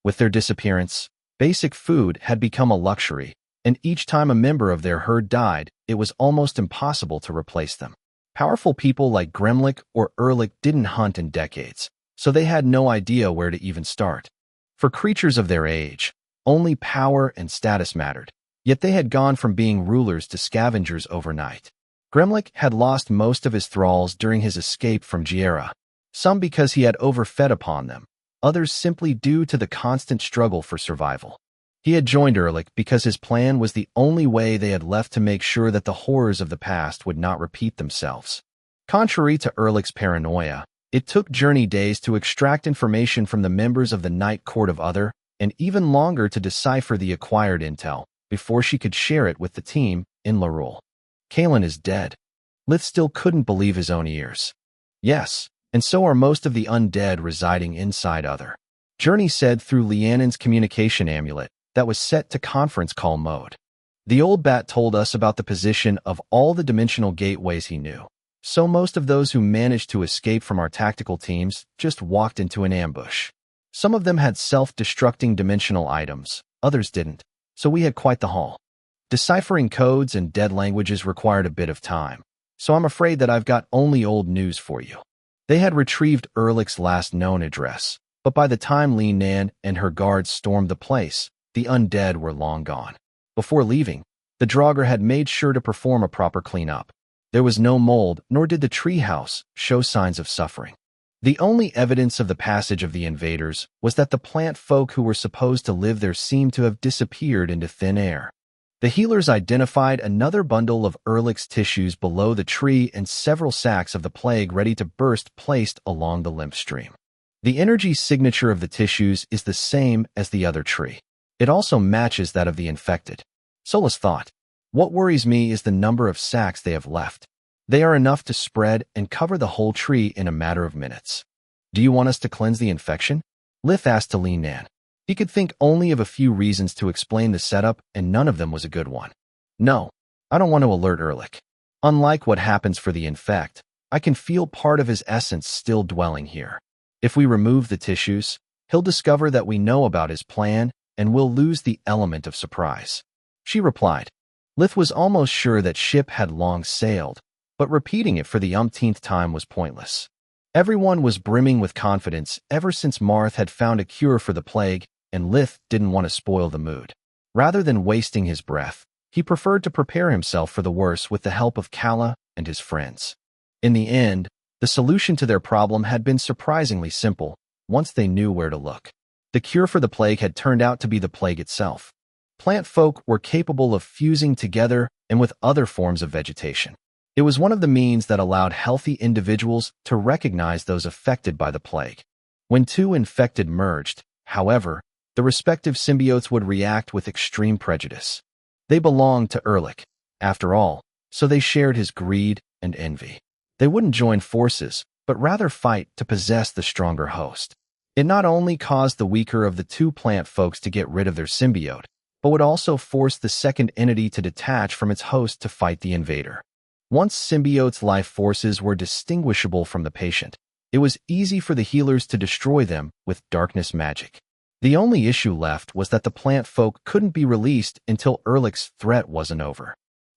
With their disappearance, basic food had become a luxury, and each time a member of their herd died, it was almost impossible to replace them. Powerful people like Gremlick or Erlich didn't hunt in decades, so they had no idea where to even start. For creatures of their age, only power and status mattered, yet they had gone from being rulers to scavengers overnight. Gremlick had lost most of his thralls during his escape from Giera, some because he had overfed upon them, others simply due to the constant struggle for survival. He had joined Erlich because his plan was the only way they had left to make sure that the horrors of the past would not repeat themselves. Contrary to Erlich's paranoia, it took Journey days to extract information from the members of the Night Court of Other, and even longer to decipher the acquired intel, before she could share it with the team in Lorule. Kalen is dead. Lith still couldn't believe his own ears. Yes, and so are most of the undead residing inside Other. Journey said through Lianon's communication amulet that was set to conference call mode. The old bat told us about the position of all the dimensional gateways he knew, so most of those who managed to escape from our tactical teams just walked into an ambush. Some of them had self-destructing dimensional items, others didn't, so we had quite the haul. Deciphering codes and dead languages required a bit of time, so I'm afraid that I've got only old news for you. They had retrieved Erlich's last known address, but by the time Li Nan and her guards stormed the place, the undead were long gone. Before leaving, the Draugr had made sure to perform a proper cleanup. There was no mold, nor did the treehouse show signs of suffering. The only evidence of the passage of the invaders was that the plant folk who were supposed to live there seemed to have disappeared into thin air. The healers identified another bundle of Erlich's tissues below the tree and several sacks of the plague ready to burst placed along the lymph stream. The energy signature of the tissues is the same as the other tree. It also matches that of the infected. Solus thought, what worries me is the number of sacks they have left. They are enough to spread and cover the whole tree in a matter of minutes. Do you want us to cleanse the infection? Lith asked to Li Nan. He could think only of a few reasons to explain the setup, and none of them was a good one. No, I don't want to alert Erlich. Unlike what happens for the infect, I can feel part of his essence still dwelling here. If we remove the tissues, he'll discover that we know about his plan, and we'll lose the element of surprise. She replied. Lith was almost sure that ship had long sailed, but repeating it for the umpteenth time was pointless. Everyone was brimming with confidence ever since Marth had found a cure for the plague, and Lith didn't want to spoil the mood. Rather than wasting his breath, he preferred to prepare himself for the worst with the help of Kala and his friends. In the end, the solution to their problem had been surprisingly simple, once they knew where to look. The cure for the plague had turned out to be the plague itself. Plant folk were capable of fusing together and with other forms of vegetation. It was one of the means that allowed healthy individuals to recognize those affected by the plague. When two infected merged, however, the respective symbiotes would react with extreme prejudice. They belonged to Erlich, after all, so they shared his greed and envy. They wouldn't join forces, but rather fight to possess the stronger host. It not only caused the weaker of the two plant folks to get rid of their symbiote, but would also force the second entity to detach from its host to fight the invader. Once symbiotes' life forces were distinguishable from the patient, it was easy for the healers to destroy them with darkness magic. The only issue left was that the plant folk couldn't be released until Erlich's threat wasn't over.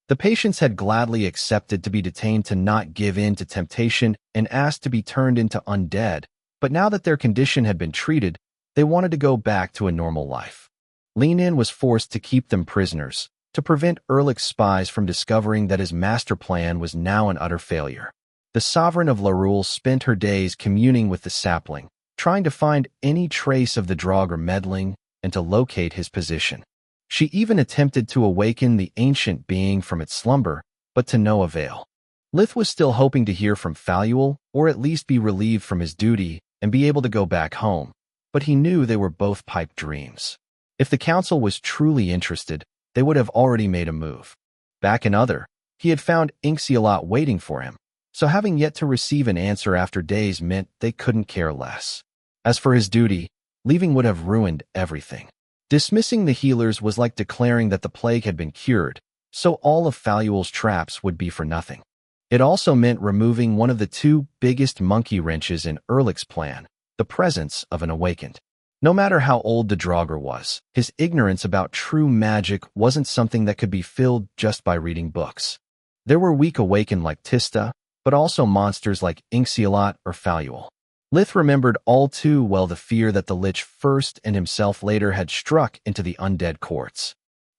The patients had gladly accepted to be detained to not give in to temptation and asked to be turned into undead, but now that their condition had been treated, They wanted to go back to a normal life. Lean-In was forced to keep them prisoners, to prevent Erlich's spies from discovering that his master plan was now an utter failure. The sovereign of Lorule spent her days communing with the sapling, trying to find any trace of the Draugr meddling and to locate his position. She even attempted to awaken the ancient being from its slumber, but to no avail. Lith was still hoping to hear from Faluel, or at least be relieved from his duty and be able to go back home, but he knew they were both pipe dreams. If the council was truly interested, they would have already made a move. Back in Other, he had found Inxialot waiting for him, so having yet to receive an answer after days meant they couldn't care less. As for his duty, leaving would have ruined everything. Dismissing the healers was like declaring that the plague had been cured, so all of Faluel's traps would be for nothing. It also meant removing one of the two biggest monkey wrenches in Erlich's plan, the presence of an awakened. No matter how old the Draugr was, his ignorance about true magic wasn't something that could be filled just by reading books. There were weak awakened like Tista, but also monsters like Inxialot or Faluel. Lith remembered all too well the fear that the Lich first and himself later had struck into the undead courts.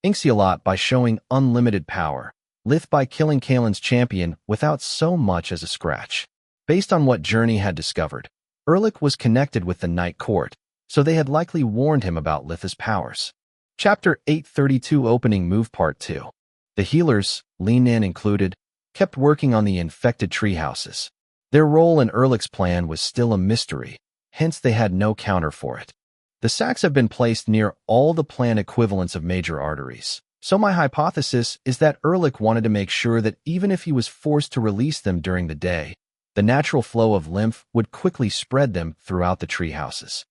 Inxialot by showing unlimited power, Lith by killing Kaelin's champion without so much as a scratch. Based on what Journey had discovered, Erlich was connected with the Night Court, so they had likely warned him about Lith's powers. Chapter 832 Opening Move Part 2. The healers, Lean-In included, kept working on the infected treehouses. Their role in Erlich's plan was still a mystery, hence they had no counter for it. The sacks have been placed near all the plan equivalents of major arteries, so my hypothesis is that Erlich wanted to make sure that even if he was forced to release them during the day, the natural flow of lymph would quickly spread them throughout the treehouses.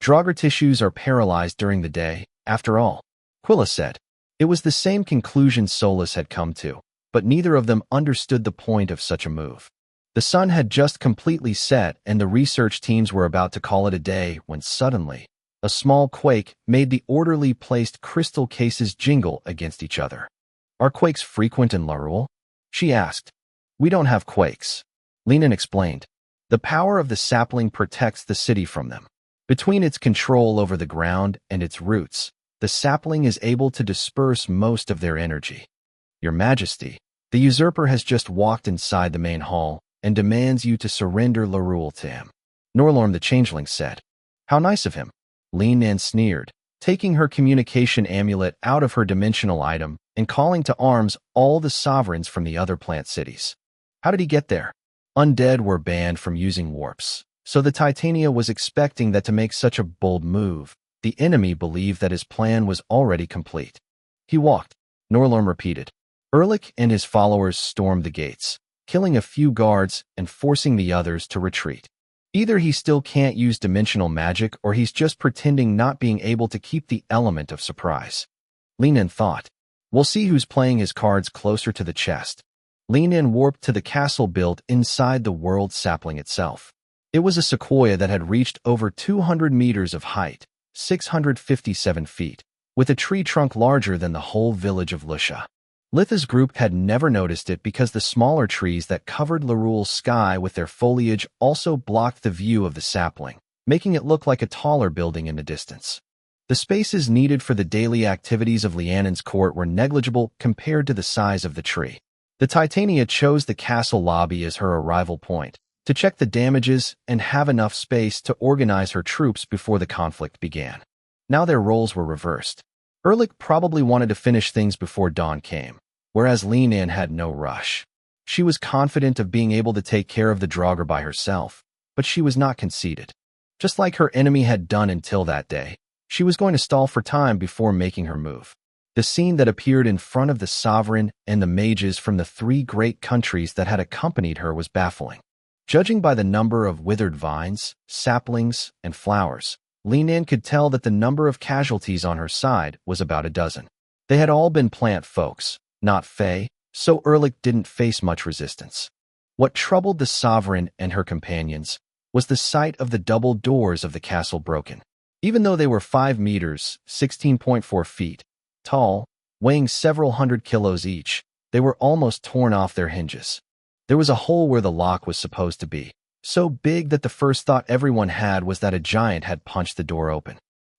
Draugr tissues are paralyzed during the day, after all, Quilla said. It was the same conclusion Solus had come to, but neither of them understood the point of such a move. The sun had just completely set and the research teams were about to call it a day when suddenly, a small quake made the orderly placed crystal cases jingle against each other. Are quakes frequent in Lorule? She asked. We don't have quakes. Lean-In explained. The power of the sapling protects the city from them. Between its control over the ground and its roots, the sapling is able to disperse most of their energy. Your Majesty, the usurper has just walked inside the main hall and demands you to surrender Lorule to him. Norlorm the Changeling said. How nice of him. Lean-In sneered, taking her communication amulet out of her dimensional item and calling to arms all the sovereigns from the other plant cities. How did he get there? Undead were banned from using warps, so the Titania was expecting that to make such a bold move, the enemy believed that his plan was already complete. He walked, Norlorm repeated. Erlich and his followers stormed the gates, killing a few guards and forcing the others to retreat. Either he still can't use dimensional magic or he's just pretending not being able to keep the element of surprise. Lean-In thought. We'll see who's playing his cards closer to the chest. Lean-In warped to the castle built inside the world sapling itself. It was a sequoia that had reached over 200 meters of height, 657 feet, with a tree trunk larger than the whole village of Lucia. Litha's group had never noticed it because the smaller trees that covered Lorule's sky with their foliage also blocked the view of the sapling, making it look like a taller building in the distance. The spaces needed for the daily activities of Lianon's court were negligible compared to the size of the tree. The Titania chose the castle lobby as her arrival point, to check the damages and have enough space to organize her troops before the conflict began. Now their roles were reversed. Erlich probably wanted to finish things before dawn came, whereas Lean-In had no rush. She was confident of being able to take care of the Draugr by herself, but she was not conceited. Just like her enemy had done until that day, she was going to stall for time before making her move. The scene that appeared in front of the sovereign and the mages from the three great countries that had accompanied her was baffling. Judging by the number of withered vines, saplings, and flowers, Lean-In could tell that the number of casualties on her side was about a dozen. They had all been plant folks, not fae, so Erlich didn't face much resistance. What troubled the sovereign and her companions was the sight of the double doors of the castle broken. Even though they were 5 meters, 16.4 feet, tall, weighing several hundred kilos each, they were almost torn off their hinges. There was a hole where the lock was supposed to be, so big that the first thought everyone had was that a giant had punched the door open.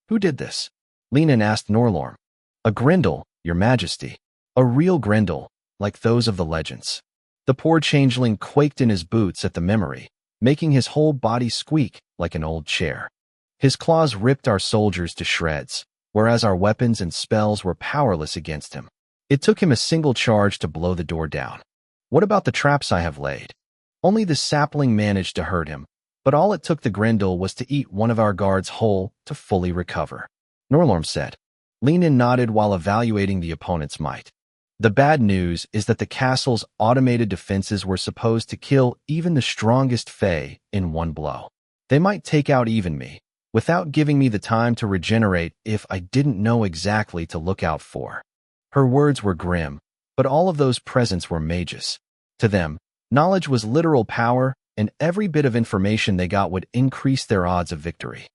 "Who did this?" Lenin asked Norlorm. "A Grendel, your majesty. A real Grendel, like those of the legends." The poor changeling quaked in his boots at the memory, making his whole body squeak like an old chair. His claws ripped our soldiers to shreds, whereas our weapons and spells were powerless against him. It took him a single charge to blow the door down. "What about the traps I have laid?" "Only the sapling managed to hurt him, but all it took the Grendel was to eat one of our guards whole to fully recover," Norlorm said. Lenin nodded while evaluating the opponent's might. "The bad news is that the castle's automated defenses were supposed to kill even the strongest Fae in one blow. They might take out even me, without giving me the time to regenerate if I didn't know exactly to look out for." Her words were grim, but all of those presents were mages. To them, knowledge was literal power, and every bit of information they got would increase their odds of victory.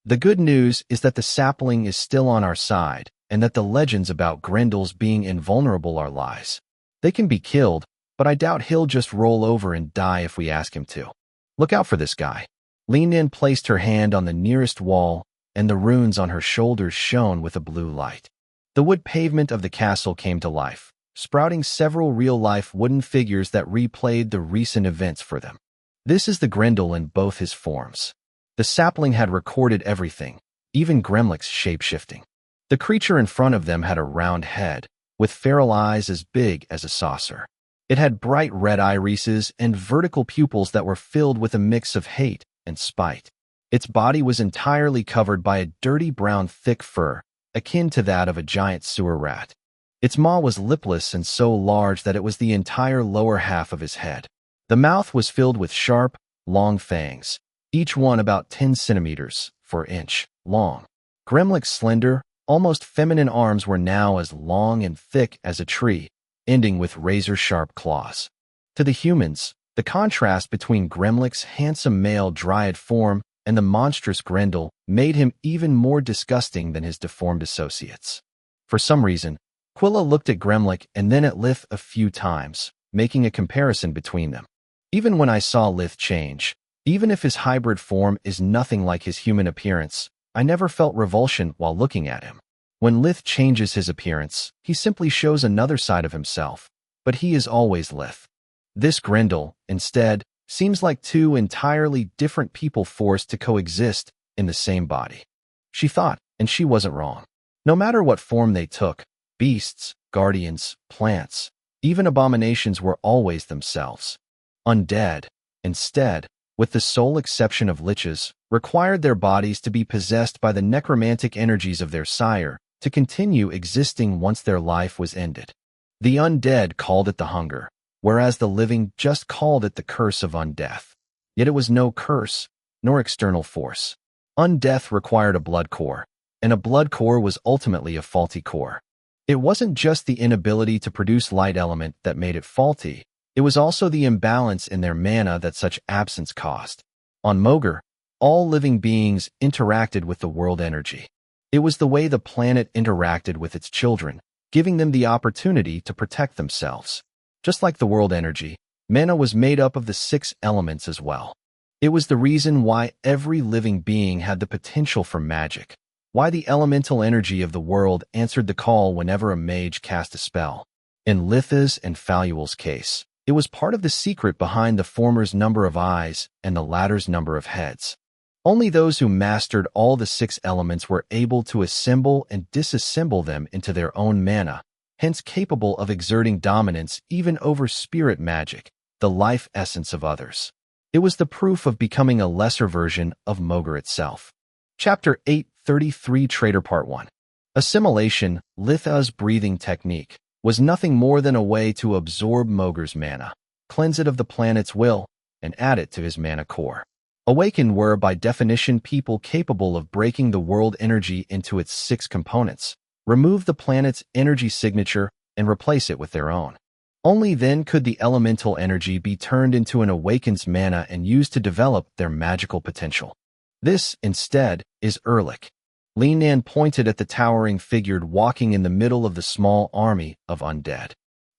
"The good news is that the sapling is still on our side, and that the legends about Grendels being invulnerable are lies. They can be killed, but I doubt he'll just roll over and die if we ask him to. Look out for this guy." Lenin placed her hand on the nearest wall, and the runes on her shoulders shone with a blue light. The wood pavement of the castle came to life, sprouting several real-life wooden figures that replayed the recent events for them. "This is the Grendel in both his forms." The sapling had recorded everything, even Gremlick's shape-shifting. The creature in front of them had a round head, with feral eyes as big as a saucer. It had bright red irises and vertical pupils that were filled with a mix of hate and spite. Its body was entirely covered by a dirty brown thick fur, akin to that of a giant sewer rat. Its maw was lipless and so large that it was the entire lower half of his head. The mouth was filled with sharp, long fangs, each one about 10 centimeters, 4 inch, long. Gremlick's slender, almost feminine arms were now as long and thick as a tree, ending with razor-sharp claws. To the humans, the contrast between Gremlick's handsome male dryad form and the monstrous Grendel made him even more disgusting than his deformed associates. For some reason, Quilla looked at Gremlick and then at Lith a few times, making a comparison between them. Even when I saw Lith change, even if his hybrid form is nothing like his human appearance, I never felt revulsion while looking at him. When Lith changes his appearance, he simply shows another side of himself, but he is always Lith. This Grendel, instead, seems like two entirely different people forced to coexist in the same body. She thought, and she wasn't wrong. No matter what form they took, beasts, guardians, plants, even abominations were always themselves. Undead, instead, with the sole exception of liches, required their bodies to be possessed by the necromantic energies of their sire to continue existing once their life was ended. The undead called it the hunger, whereas the living just called it the curse of undeath. Yet it was no curse, nor external force. Undeath required a blood core, and a blood core was ultimately a faulty core. It wasn't just the inability to produce light element that made it faulty, it was also the imbalance in their mana that such absence caused. On Mogar, all living beings interacted with the world energy. It was the way the planet interacted with its children, giving them the opportunity to protect themselves. Just like the world energy, mana was made up of the 6 elements as well. It was the reason why every living being had the potential for magic, why the elemental energy of the world answered the call whenever a mage cast a spell. In Litha's and Faluel's case, it was part of the secret behind the former's number of eyes and the latter's number of heads. Only those who mastered all the 6 elements were able to assemble and disassemble them into their own mana, hence capable of exerting dominance even over spirit magic, the life essence of others. It was the proof of becoming a lesser version of Mogar itself. Chapter 833 Trader Part 1. Assimilation, Litha's breathing technique, was nothing more than a way to absorb Mogar's mana, cleanse it of the planet's will, and add it to his mana core. Awakened were, by definition, people capable of breaking the world energy into its 6 components, remove the planet's energy signature, and replace it with their own. Only then could the elemental energy be turned into an awakened's mana and used to develop their magical potential. This, instead, is Erlich. Lenan pointed at the towering figure walking in the middle of the small army of undead.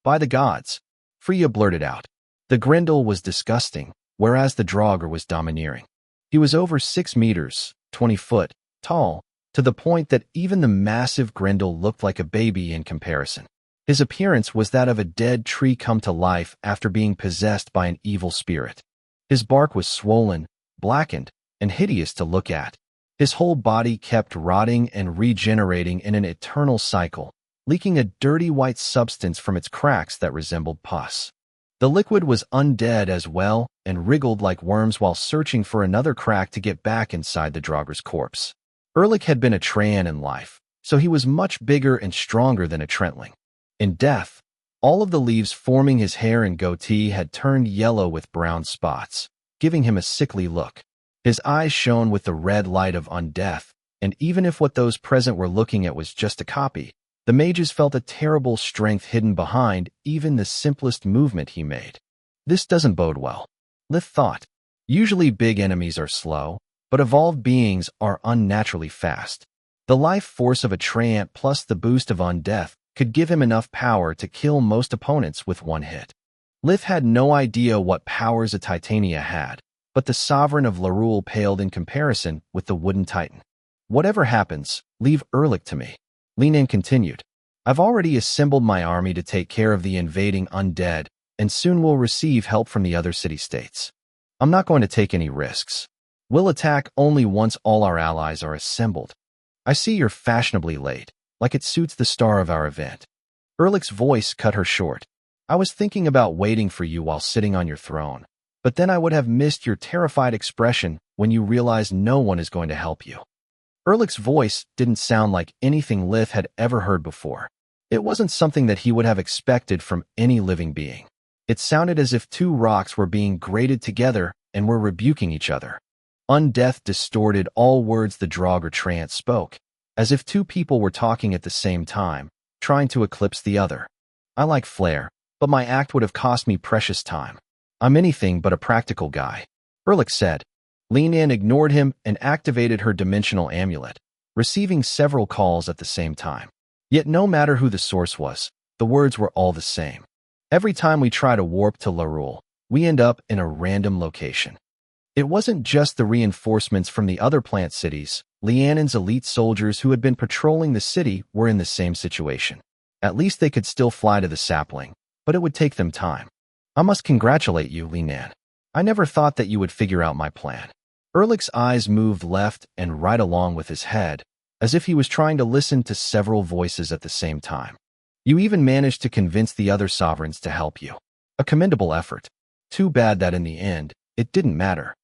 "By the gods," Freya blurted out. The Grendel was disgusting, whereas the Draugr was domineering. He was over 6 meters, 20 foot, tall, to the point that even the massive Grendel looked like a baby in comparison. His appearance was that of a dead tree come to life after being possessed by an evil spirit. His bark was swollen, blackened, and hideous to look at. His whole body kept rotting and regenerating in an eternal cycle, leaking a dirty white substance from its cracks that resembled pus. The liquid was undead as well and wriggled like worms while searching for another crack to get back inside the Draugr's corpse. Erlich had been a Treant in life, so he was much bigger and stronger than a Trentling. In death, all of the leaves forming his hair and goatee had turned yellow with brown spots, giving him a sickly look. His eyes shone with the red light of undeath, and even if what those present were looking at was just a copy, the mages felt a terrible strength hidden behind even the simplest movement he made. This doesn't bode well. Lith thought. Usually big enemies are slow, but evolved beings are unnaturally fast. The life force of a Treant plus the boost of undeath could give him enough power to kill most opponents with one hit. Lith had no idea what powers a Titania had, but the sovereign of Lorule paled in comparison with the wooden titan. Whatever happens, leave Erlich to me. Linan continued. I've already assembled my army to take care of the invading undead, and soon will receive help from the other city-states. I'm not going to take any risks. We'll attack only once all our allies are assembled. I see you're fashionably late, like it suits the star of our event. Erlich's voice cut her short. I was thinking about waiting for you while sitting on your throne, but then I would have missed your terrified expression when you realize no one is going to help you. Erlich's voice didn't sound like anything Lith had ever heard before. It wasn't something that he would have expected from any living being. It sounded as if two rocks were being grated together and were rebuking each other. Undeath distorted all words the Draugr Treant spoke, as if two people were talking at the same time, trying to eclipse the other. I like flair, but my act would have cost me precious time. I'm anything but a practical guy, Erlich said. Linan ignored him and activated her dimensional amulet, receiving several calls at the same time. Yet no matter who the source was, the words were all the same. Every time we try to warp to Lorule, we end up in a random location. It wasn't just the reinforcements from the other plant cities. Lianon's elite soldiers who had been patrolling the city were in the same situation. At least they could still fly to the sapling, but it would take them time. I must congratulate you, Linan. I never thought that you would figure out my plan. Erlich's eyes moved left and right along with his head, as if he was trying to listen to several voices at the same time. You even managed to convince the other sovereigns to help you. A commendable effort. Too bad that in the end, it didn't matter.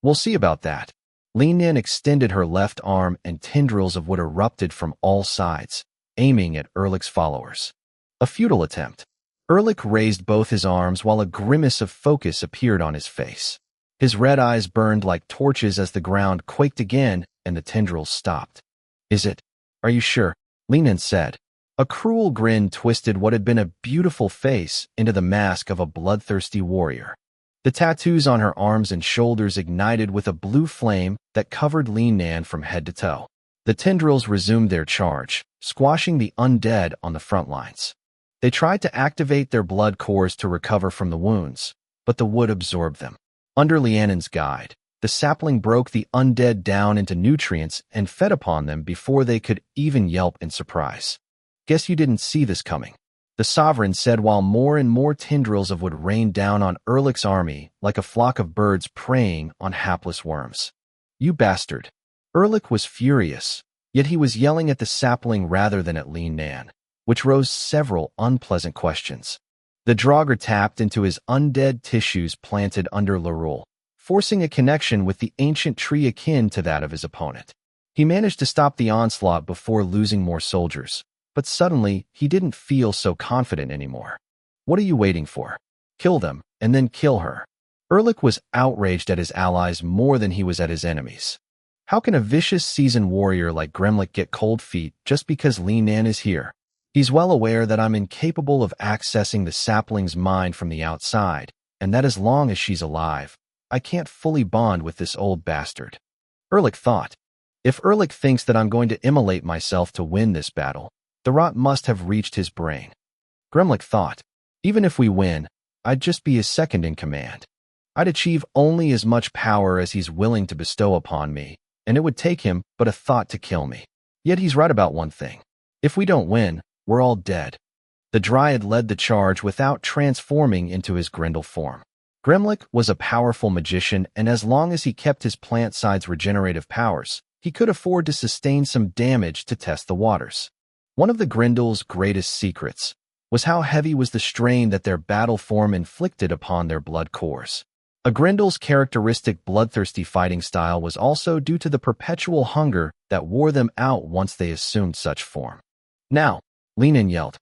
We'll see about that. Linan extended her left arm and tendrils of wood erupted from all sides, aiming at Erlich's followers. A futile attempt. Erlich raised both his arms while a grimace of focus appeared on his face. His red eyes burned like torches as the ground quaked again and the tendrils stopped. Is it? Are you sure? Linan said. A cruel grin twisted what had been a beautiful face into the mask of a bloodthirsty warrior. The tattoos on her arms and shoulders ignited with a blue flame that covered Linan from head to toe. The tendrils resumed their charge, squashing the undead on the front lines. They tried to activate their blood cores to recover from the wounds, but the wood absorbed them. Under Lianon's guide, the sapling broke the undead down into nutrients and fed upon them before they could even yelp in surprise. Guess you didn't see this coming, the sovereign said while more and more tendrils of wood rained down on Erlich's army like a flock of birds preying on hapless worms. You bastard. Erlich was furious, yet he was yelling at the sapling rather than at Linan, which rose several unpleasant questions. The Draugr tapped into his undead tissues planted under Lorule, forcing a connection with the ancient tree akin to that of his opponent. He managed to stop the onslaught before losing more soldiers, but suddenly he didn't feel so confident anymore. What are you waiting for? Kill them, and then kill her. Erlich was outraged at his allies more than he was at his enemies. How can a vicious seasoned warrior like Gremlich get cold feet just because Linan is here? He's well aware that I'm incapable of accessing the sapling's mind from the outside, and that as long as she's alive, I can't fully bond with this old bastard. Erlich thought. If Erlich thinks that I'm going to immolate myself to win this battle, the rot must have reached his brain. Gremlich thought. Even if we win, I'd just be his second in command. I'd achieve only as much power as he's willing to bestow upon me, and it would take him but a thought to kill me. Yet he's right about one thing. If we don't win, we're all dead. The Dryad led the charge without transforming into his Grendel form. Gremlik was a powerful magician, and as long as he kept his plant side's regenerative powers, he could afford to sustain some damage to test the waters. One of the Grendel's greatest secrets was how heavy was the strain that their battle form inflicted upon their blood cores. A Grendel's characteristic bloodthirsty fighting style was also due to the perpetual hunger that wore them out once they assumed such form. Now, Linen yelled.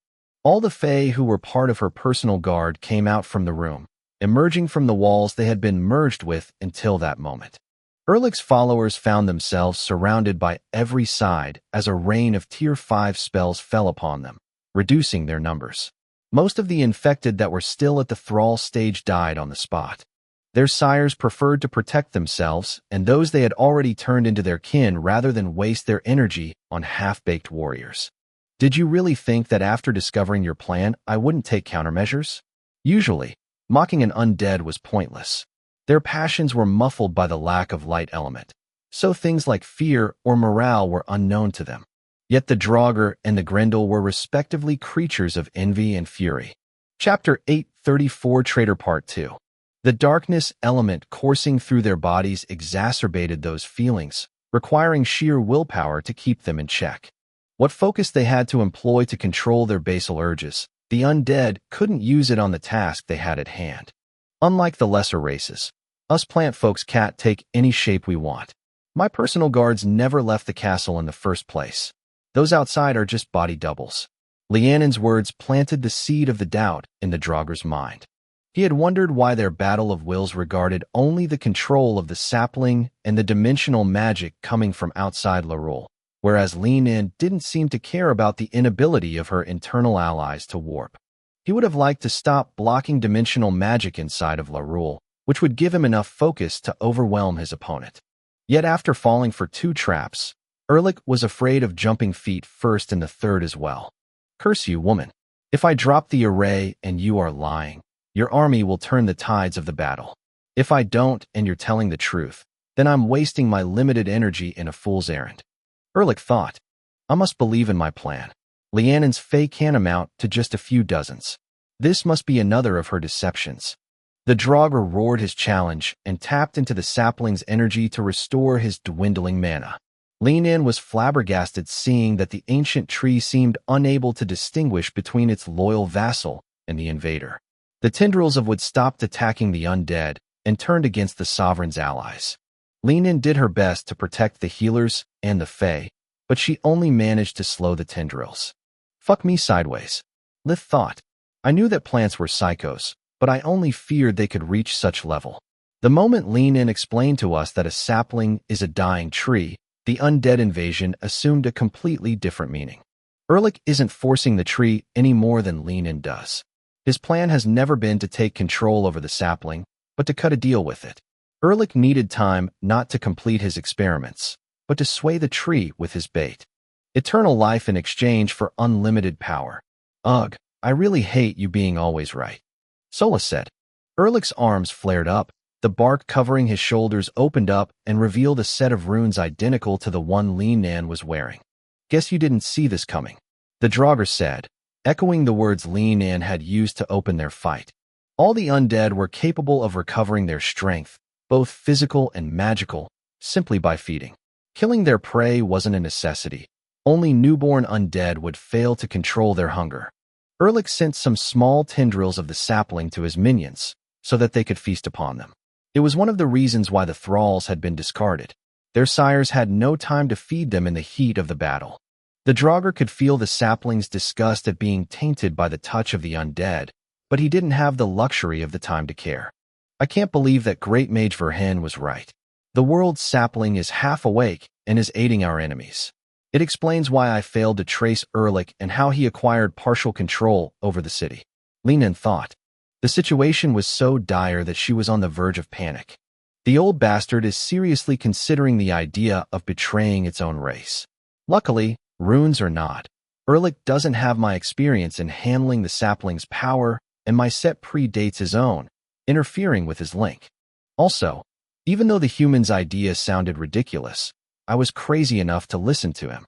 All the Fae who were part of her personal guard came out from the room, emerging from the walls they had been merged with until that moment. Erlic's followers found themselves surrounded by every side as a rain of Tier 5 spells fell upon them, reducing their numbers. Most of the infected that were still at the thrall stage died on the spot. Their sires preferred to protect themselves and those they had already turned into their kin rather than waste their energy on half-baked warriors. Did you really think that after discovering your plan, I wouldn't take countermeasures? Usually, mocking an undead was pointless. Their passions were muffled by the lack of light element, so things like fear or morale were unknown to them. Yet the Draugr and the Grendel were respectively creatures of envy and fury. Chapter 834 Traitor Part 2. The darkness element coursing through their bodies exacerbated those feelings, requiring sheer willpower to keep them in check. What focus they had to employ to control their basal urges, the undead couldn't use it on the task they had at hand. Unlike the lesser races, us plant folks can't take any shape we want. My personal guards never left the castle in the first place. Those outside are just body doubles. Lianon's words planted the seed of the doubt in the Draugr's mind. He had wondered why their battle of wills regarded only the control of the sapling and the dimensional magic coming from outside Larul, whereas Lianon didn't seem to care about the inability of her internal allies to warp. He would have liked to stop blocking dimensional magic inside of Larul, which would give him enough focus to overwhelm his opponent. Yet after falling for 2 traps, Erlich was afraid of jumping feet first and the third as well. Curse you, woman. If I drop the array and you are lying, your army will turn the tides of the battle. If I don't and you're telling the truth, then I'm wasting my limited energy in a fool's errand. Erlich thought, I must believe in my plan. Lianon's Fae can amount to just a few dozens. This must be another of her deceptions. The Draugr roared his challenge and tapped into the sapling's energy to restore his dwindling mana. Lianon was flabbergasted seeing that the ancient tree seemed unable to distinguish between its loyal vassal and the invader. The tendrils of wood stopped attacking the undead and turned against the sovereign's allies. Lianon did her best to protect the healers and the Fae, but she only managed to slow the tendrils. Fuck me sideways. Lith thought. I knew that plants were psychos, but I only feared they could reach such level. The moment Lianon explained to us that a sapling is a dying tree, the undead invasion assumed a completely different meaning. Erlich isn't forcing the tree any more than Lianon does. His plan has never been to take control over the sapling, but to cut a deal with it. Erlich needed time not to complete his experiments, but to sway the tree with his bait. Eternal life in exchange for unlimited power. Ugh, I really hate you being always right. Sola said. Erlich's arms flared up, the bark covering his shoulders opened up and revealed a set of runes identical to the one Lianon was wearing. Guess you didn't see this coming, the Draugr said, echoing the words Lianon had used to open their fight. All the undead were capable of recovering their strength, both physical and magical, simply by feeding. Killing their prey wasn't a necessity. Only newborn undead would fail to control their hunger. Erlich sent some small tendrils of the sapling to his minions, so that they could feast upon them. It was one of the reasons why the thralls had been discarded. Their sires had no time to feed them in the heat of the battle. The Draugr could feel the sapling's disgust at being tainted by the touch of the undead, but he didn't have the luxury of the time to care. I can't believe that Great Mage Verhen was right. The world's sapling is half awake and is aiding our enemies. It explains why I failed to trace Erlich and how he acquired partial control over the city. Lianon thought. The situation was so dire that she was on the verge of panic. The old bastard is seriously considering the idea of betraying its own race. Luckily, runes or not, Erlich doesn't have my experience in handling the sapling's power, and my set predates his own, interfering with his link. Also, even though the human's idea sounded ridiculous, I was crazy enough to listen to him.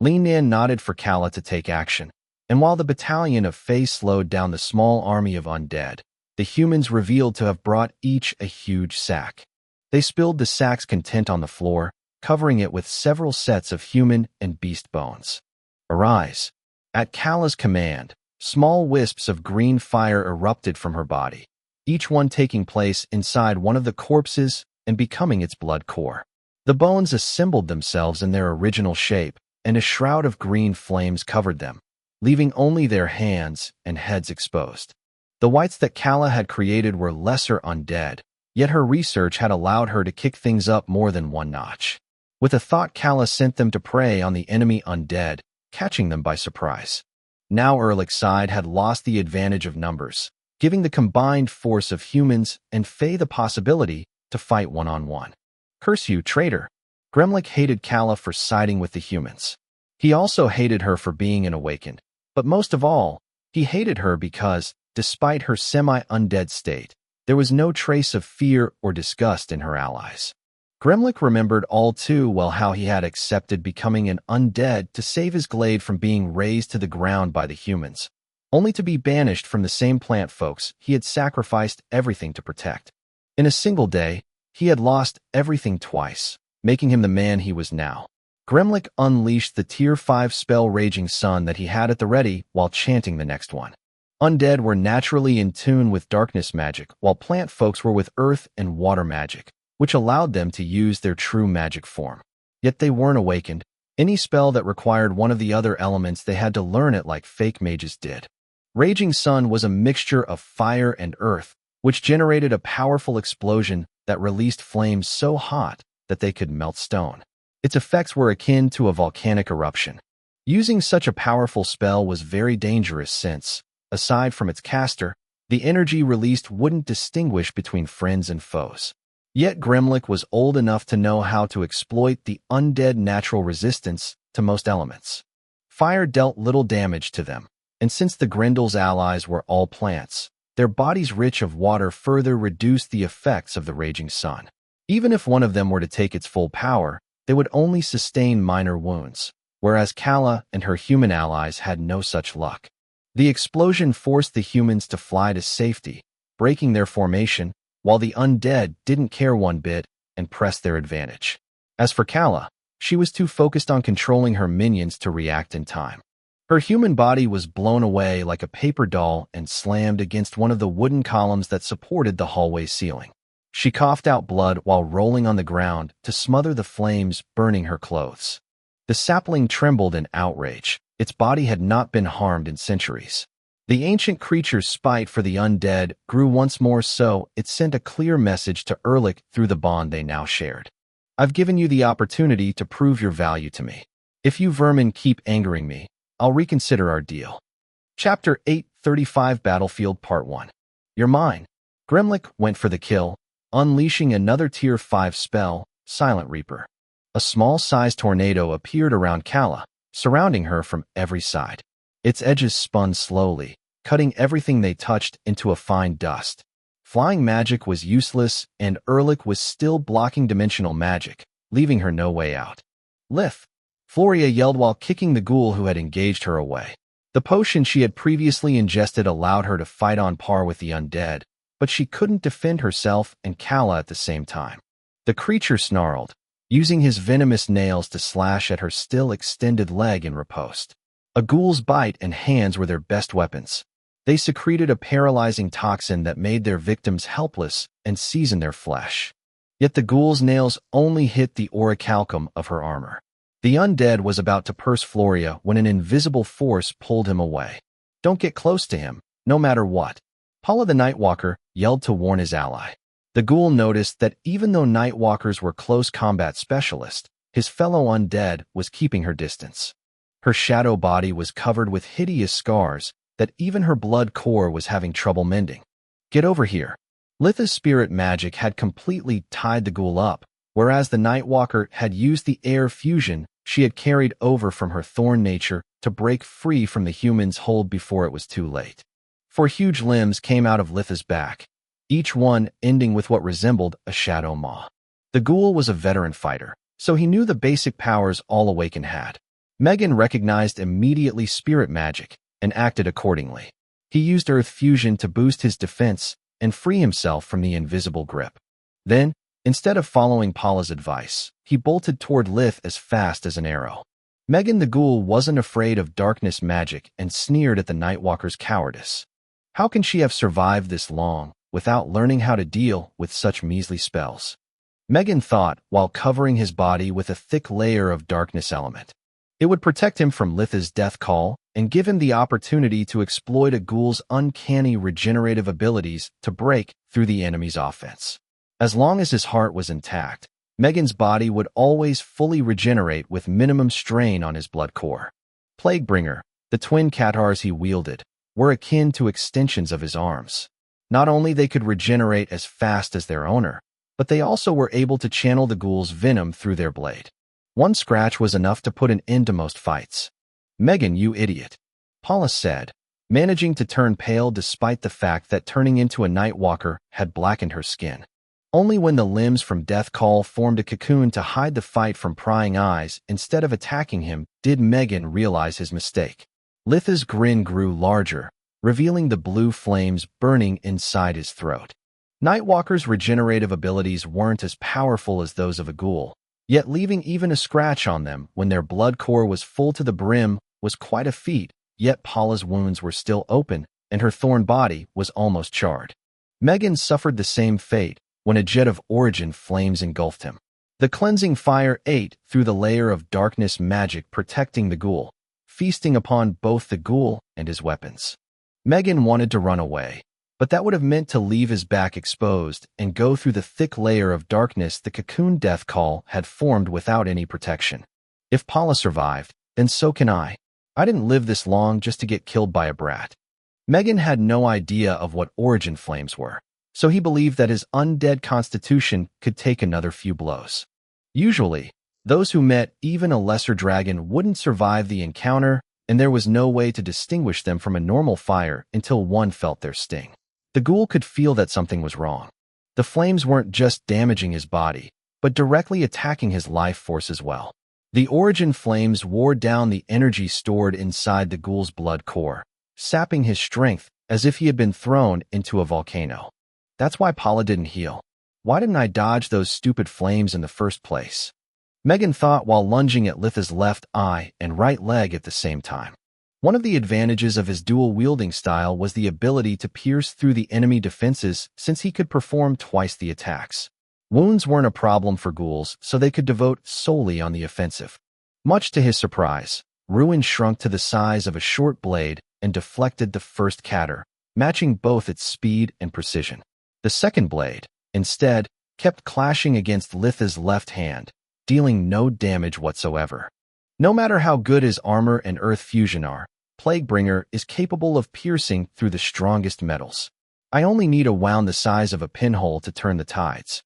Lin Nan nodded for Kala to take action, and while the battalion of Fae slowed down the small army of undead, the humans revealed to have brought each a huge sack. They spilled the sack's content on the floor, covering it with several sets of human and beast bones. Arise. At Kala's command, small wisps of green fire erupted from her body, each one taking place inside one of the corpses and becoming its blood core. The bones assembled themselves in their original shape, and a shroud of green flames covered them, leaving only their hands and heads exposed. The whites that Kala had created were lesser undead, yet her research had allowed her to kick things up more than one notch. With a thought, Kala sent them to prey on the enemy undead, catching them by surprise. Now Erlich's side had lost the advantage of numbers, giving the combined force of humans and Fae the possibility to fight one-on-one. Curse you, traitor! Gremlik hated Kala for siding with the humans. He also hated her for being an awakened, but most of all, he hated her because, despite her semi-undead state, there was no trace of fear or disgust in her allies. Gremlik remembered all too well how he had accepted becoming an undead to save his glade from being razed to the ground by the humans, only to be banished from the same plant folks he had sacrificed everything to protect. In a single day, he had lost everything twice, making him the man he was now. Gremlik unleashed the Tier 5 spell Raging Sun that he had at the ready while chanting the next one. Undead were naturally in tune with darkness magic, while plant folks were with earth and water magic, which allowed them to use their true magic form. Yet they weren't awakened. Any spell that required one of the other elements, they had to learn it like fake mages did. Raging Sun was a mixture of fire and earth, which generated a powerful explosion that released flames so hot that they could melt stone. Its effects were akin to a volcanic eruption. Using such a powerful spell was very dangerous since, aside from its caster, the energy released wouldn't distinguish between friends and foes. Yet Gremlik was old enough to know how to exploit the undead natural resistance to most elements. Fire dealt little damage to them, and since the Grendel's allies were all plants, their bodies rich of water further reduced the effects of the Raging Sun. Even if one of them were to take its full power, they would only sustain minor wounds, whereas Kala and her human allies had no such luck. The explosion forced the humans to fly to safety, breaking their formation, while the undead didn't care one bit and pressed their advantage. As for Kala, she was too focused on controlling her minions to react in time. Her human body was blown away like a paper doll and slammed against one of the wooden columns that supported the hallway ceiling. She coughed out blood while rolling on the ground to smother the flames burning her clothes. The sapling trembled in outrage. Its body had not been harmed in centuries. The ancient creature's spite for the undead grew once more, so it sent a clear message to Erlich through the bond they now shared. I've given you the opportunity to prove your value to me. If you vermin keep angering me, I'll reconsider our deal. Chapter 835 Battlefield Part 1. You're mine. Gremlik went for the kill, unleashing another Tier 5 spell, Silent Reaper. A small-sized tornado appeared around Kala, surrounding her from every side. Its edges spun slowly, cutting everything they touched into a fine dust. Flying magic was useless, and Erlich was still blocking dimensional magic, leaving her no way out. Lith! Floria yelled while kicking the ghoul who had engaged her away. The potion she had previously ingested allowed her to fight on par with the undead, but she couldn't defend herself and Kala at the same time. The creature snarled, using his venomous nails to slash at her still extended leg in riposte. A ghoul's bite and hands were their best weapons. They secreted a paralyzing toxin that made their victims helpless and seasoned their flesh. Yet the ghoul's nails only hit the orichalcum of her armor. The undead was about to curse Floria when an invisible force pulled him away. Don't get close to him, no matter what. Paula the Nightwalker yelled to warn his ally. The ghoul noticed that even though Nightwalkers were close combat specialists, his fellow undead was keeping her distance. Her shadow body was covered with hideous scars that even her blood core was having trouble mending. Get over here. Litha's spirit magic had completely tied the ghoul up, whereas the Nightwalker had used the air fusion she had carried over from her thorn nature to break free from the human's hold before it was too late. 4 huge limbs came out of Litha's back. each one ending with what resembled a shadow maw. The ghoul was a veteran fighter, so he knew the basic powers all Awakened had. Megan recognized immediately spirit magic and acted accordingly. He used earth fusion to boost his defense and free himself from the invisible grip. Then, instead of following Paula's advice, he bolted toward Lith as fast as an arrow. Megan the ghoul wasn't afraid of darkness magic and sneered at the Nightwalker's cowardice. How can she have survived this long without learning how to deal with such measly spells? Megan thought while covering his body with a thick layer of darkness element. It would protect him from Lith's death call and give him the opportunity to exploit a ghoul's uncanny regenerative abilities to break through the enemy's offense. As long as his heart was intact, Megan's body would always fully regenerate with minimum strain on his blood core. Plaguebringer, the twin Katars he wielded, were akin to extensions of his arms. Not only they could regenerate as fast as their owner, but they also were able to channel the ghoul's venom through their blade. One scratch was enough to put an end to most fights. "Megan, you idiot," Paula said, managing to turn pale despite the fact that turning into a Nightwalker had blackened her skin. Only when the limbs from Death Call formed a cocoon to hide the fight from prying eyes instead of attacking him did Megan realize his mistake. Litha's grin grew larger, revealing the blue flames burning inside his throat. Nightwalker's regenerative abilities weren't as powerful as those of a ghoul, yet leaving even a scratch on them when their blood core was full to the brim was quite a feat, yet Paula's wounds were still open and her thorn body was almost charred. Megan suffered the same fate when a jet of origin flames engulfed him. The cleansing fire ate through the layer of darkness magic protecting the ghoul, feasting upon both the ghoul and his weapons. Megan wanted to run away, but that would have meant to leave his back exposed and go through the thick layer of darkness the cocoon death call had formed without any protection. If Paula survived, then so can I. I didn't live this long just to get killed by a brat. Megan had no idea of what origin flames were, so he believed that his undead constitution could take another few blows. Usually, those who met even a lesser dragon wouldn't survive the encounter, and there was no way to distinguish them from a normal fire until one felt their sting. The ghoul could feel that something was wrong. The flames weren't just damaging his body, but directly attacking his life force as well. The origin flames wore down the energy stored inside the ghoul's blood core, sapping his strength as if he had been thrown into a volcano. That's why Paula didn't heal. Why didn't I dodge those stupid flames in the first place? Megan thought while lunging at Litha's left eye and right leg at the same time. One of the advantages of his dual-wielding style was the ability to pierce through the enemy defenses since he could perform twice the attacks. Wounds weren't a problem for ghouls, so they could devote solely on the offensive. Much to his surprise, Ruin shrunk to the size of a short blade and deflected the first catter, matching both its speed and precision. The second blade, instead, kept clashing against Litha's left hand, dealing no damage whatsoever. No matter how good his armor and earth fusion are, Plaguebringer is capable of piercing through the strongest metals. I only need a wound the size of a pinhole to turn the tides,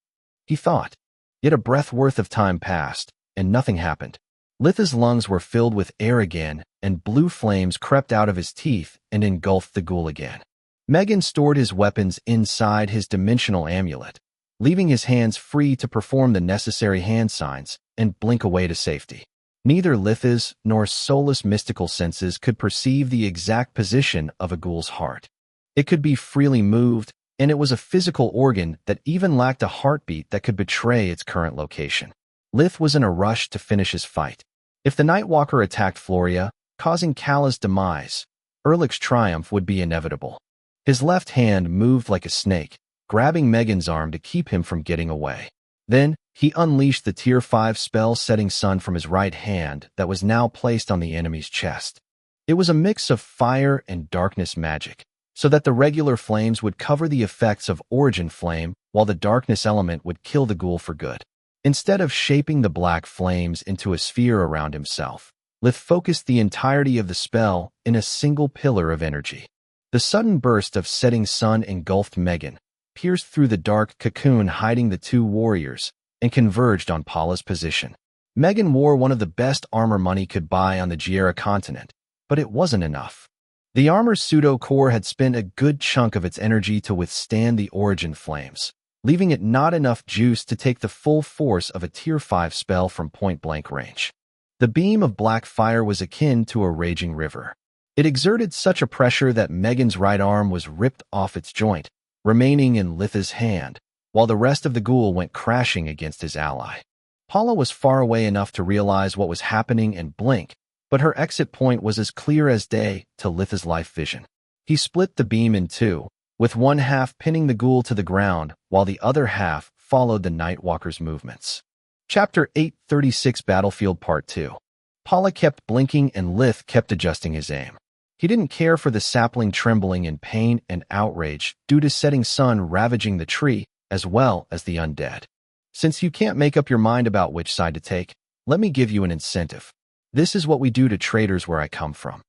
he thought. Yet a breath worth of time passed, and nothing happened. Litha's lungs were filled with air again, and blue flames crept out of his teeth and engulfed the ghoul again. Megan stored his weapons inside his dimensional amulet, leaving his hands free to perform the necessary hand signs and blink away to safety. Neither Litha's nor Solus' mystical senses could perceive the exact position of a ghoul's heart. It could be freely moved, and it was a physical organ that even lacked a heartbeat that could betray its current location. Lith was in a rush to finish his fight. If the Nightwalker attacked Floria, causing Kala's demise, Erlich's triumph would be inevitable. His left hand moved like a snake, grabbing Megan's arm to keep him from getting away. Then, he unleashed the Tier 5 spell Setting Sun from his right hand that was now placed on the enemy's chest. It was a mix of fire and darkness magic, so that the regular flames would cover the effects of Origin Flame while the darkness element would kill the ghoul for good. Instead of shaping the black flames into a sphere around himself, Lith focused the entirety of the spell in a single pillar of energy. The sudden burst of Setting Sun engulfed Megan, pierced through the dark cocoon hiding the two warriors, and converged on Paula's position. Megan wore one of the best armor money could buy on the Giera continent, but it wasn't enough. The armor's pseudo-core had spent a good chunk of its energy to withstand the origin flames, leaving it not enough juice to take the full force of a Tier 5 spell from point-blank range. The beam of black fire was akin to a raging river. It exerted such a pressure that Megan's right arm was ripped off its joint, remaining in Litha's hand, while the rest of the ghoul went crashing against his ally. Paula was far away enough to realize what was happening and blink, but her exit point was as clear as day to Litha's life vision. He split the beam in two, with one half pinning the ghoul to the ground, while the other half followed the Nightwalker's movements. Chapter 836 Battlefield Part 2. Paula kept blinking and Lith kept adjusting his aim. He didn't care for the sapling trembling in pain and outrage due to setting sun ravaging the tree, as well as the undead. Since you can't make up your mind about which side to take, let me give you an incentive. This is what we do to traitors where I come from.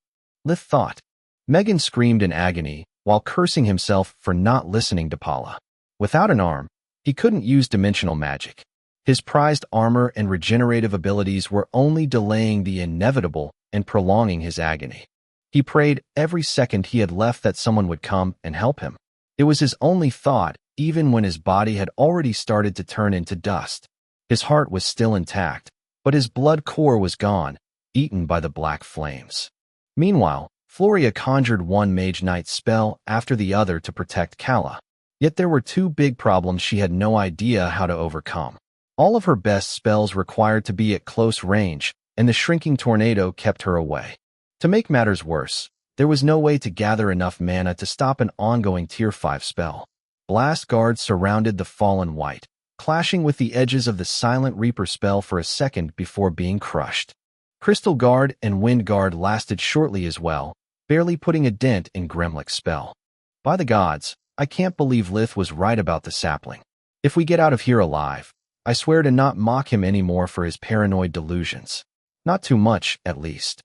Lith thought. Megan screamed in agony, while cursing himself for not listening to Paula. Without an arm, he couldn't use dimensional magic. His prized armor and regenerative abilities were only delaying the inevitable and prolonging his agony. He prayed every second he had left that someone would come and help him. It was his only thought, even when his body had already started to turn into dust. His heart was still intact, but his blood core was gone, eaten by the black flames. Meanwhile, Floria conjured one Mage Knight spell after the other to protect Kala. Yet there were two big problems she had no idea how to overcome. All of her best spells required to be at close range, and the shrinking tornado kept her away. To make matters worse, there was no way to gather enough mana to stop an ongoing Tier 5 spell. Blast guards surrounded the fallen wight, clashing with the edges of the Silent Reaper spell for a second before being crushed. Crystal Guard and Wind Guard lasted shortly as well, barely putting a dent in Gremlick's spell. By the gods, I can't believe Lith was right about the sapling. If we get out of here alive, I swear to not mock him anymore for his paranoid delusions. Not too much, at least.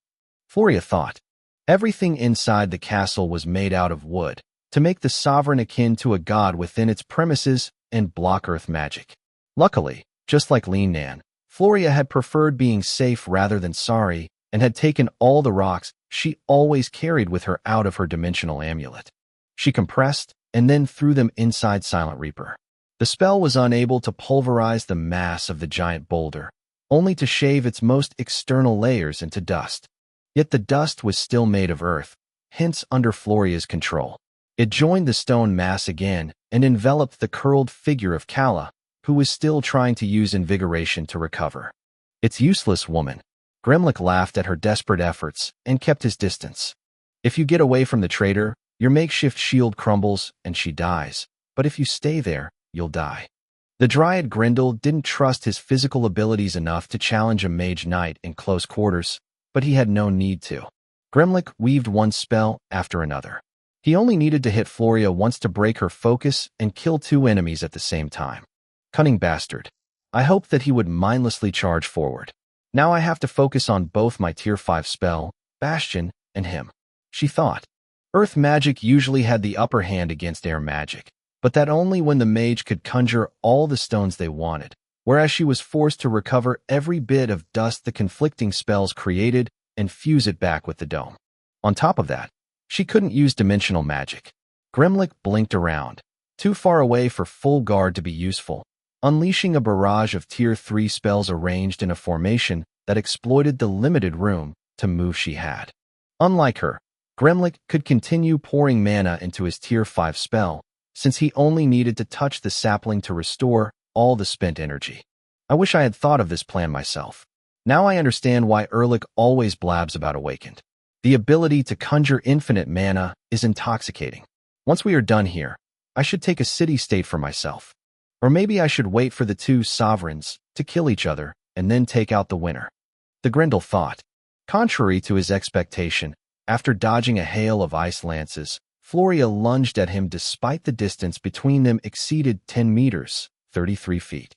Floria thought. Everything inside the castle was made out of wood, to make the sovereign akin to a god within its premises and block earth magic. Luckily, just like Lean Nan, Floria had preferred being safe rather than sorry, and had taken all the rocks she always carried with her out of her dimensional amulet. She compressed and then threw them inside Silent Reaper. The spell was unable to pulverize the mass of the giant boulder, only to shave its most external layers into dust. Yet the dust was still made of earth, hence under Floria's control. It joined the stone mass again and enveloped the curled figure of Kala, who was still trying to use invigoration to recover. It's useless, woman. Gremlick laughed at her desperate efforts and kept his distance. If you get away from the traitor, your makeshift shield crumbles and she dies, but if you stay there, you'll die. The Dryad Grendel didn't trust his physical abilities enough to challenge a Mage Knight in close quarters, but he had no need to. Gremlick weaved one spell after another. He only needed to hit Floria once to break her focus and kill two enemies at the same time. Cunning bastard. I hoped that he would mindlessly charge forward. Now I have to focus on both my Tier 5 spell, Bastion, and him. She thought. Earth magic usually had the upper hand against air magic, but that only when the mage could conjure all the stones they wanted, whereas she was forced to recover every bit of dust the conflicting spells created and fuse it back with the dome. On top of that, she couldn't use dimensional magic. Gremlick blinked around, too far away for full guard to be useful, unleashing a barrage of Tier 3 spells arranged in a formation that exploited the limited room to move she had. Unlike her, Gremlick could continue pouring mana into his Tier 5 spell, since he only needed to touch the sapling to restore all the spent energy. I wish I had thought of this plan myself. Now I understand why Erlich always blabs about Awakened. The ability to conjure infinite mana is intoxicating. Once we are done here, I should take a city-state for myself. Or maybe I should wait for the two sovereigns to kill each other and then take out the winner. The Grendel thought. Contrary to his expectation, after dodging a hail of ice lances, Floria lunged at him despite the distance between them exceeded 10 meters, 33 feet.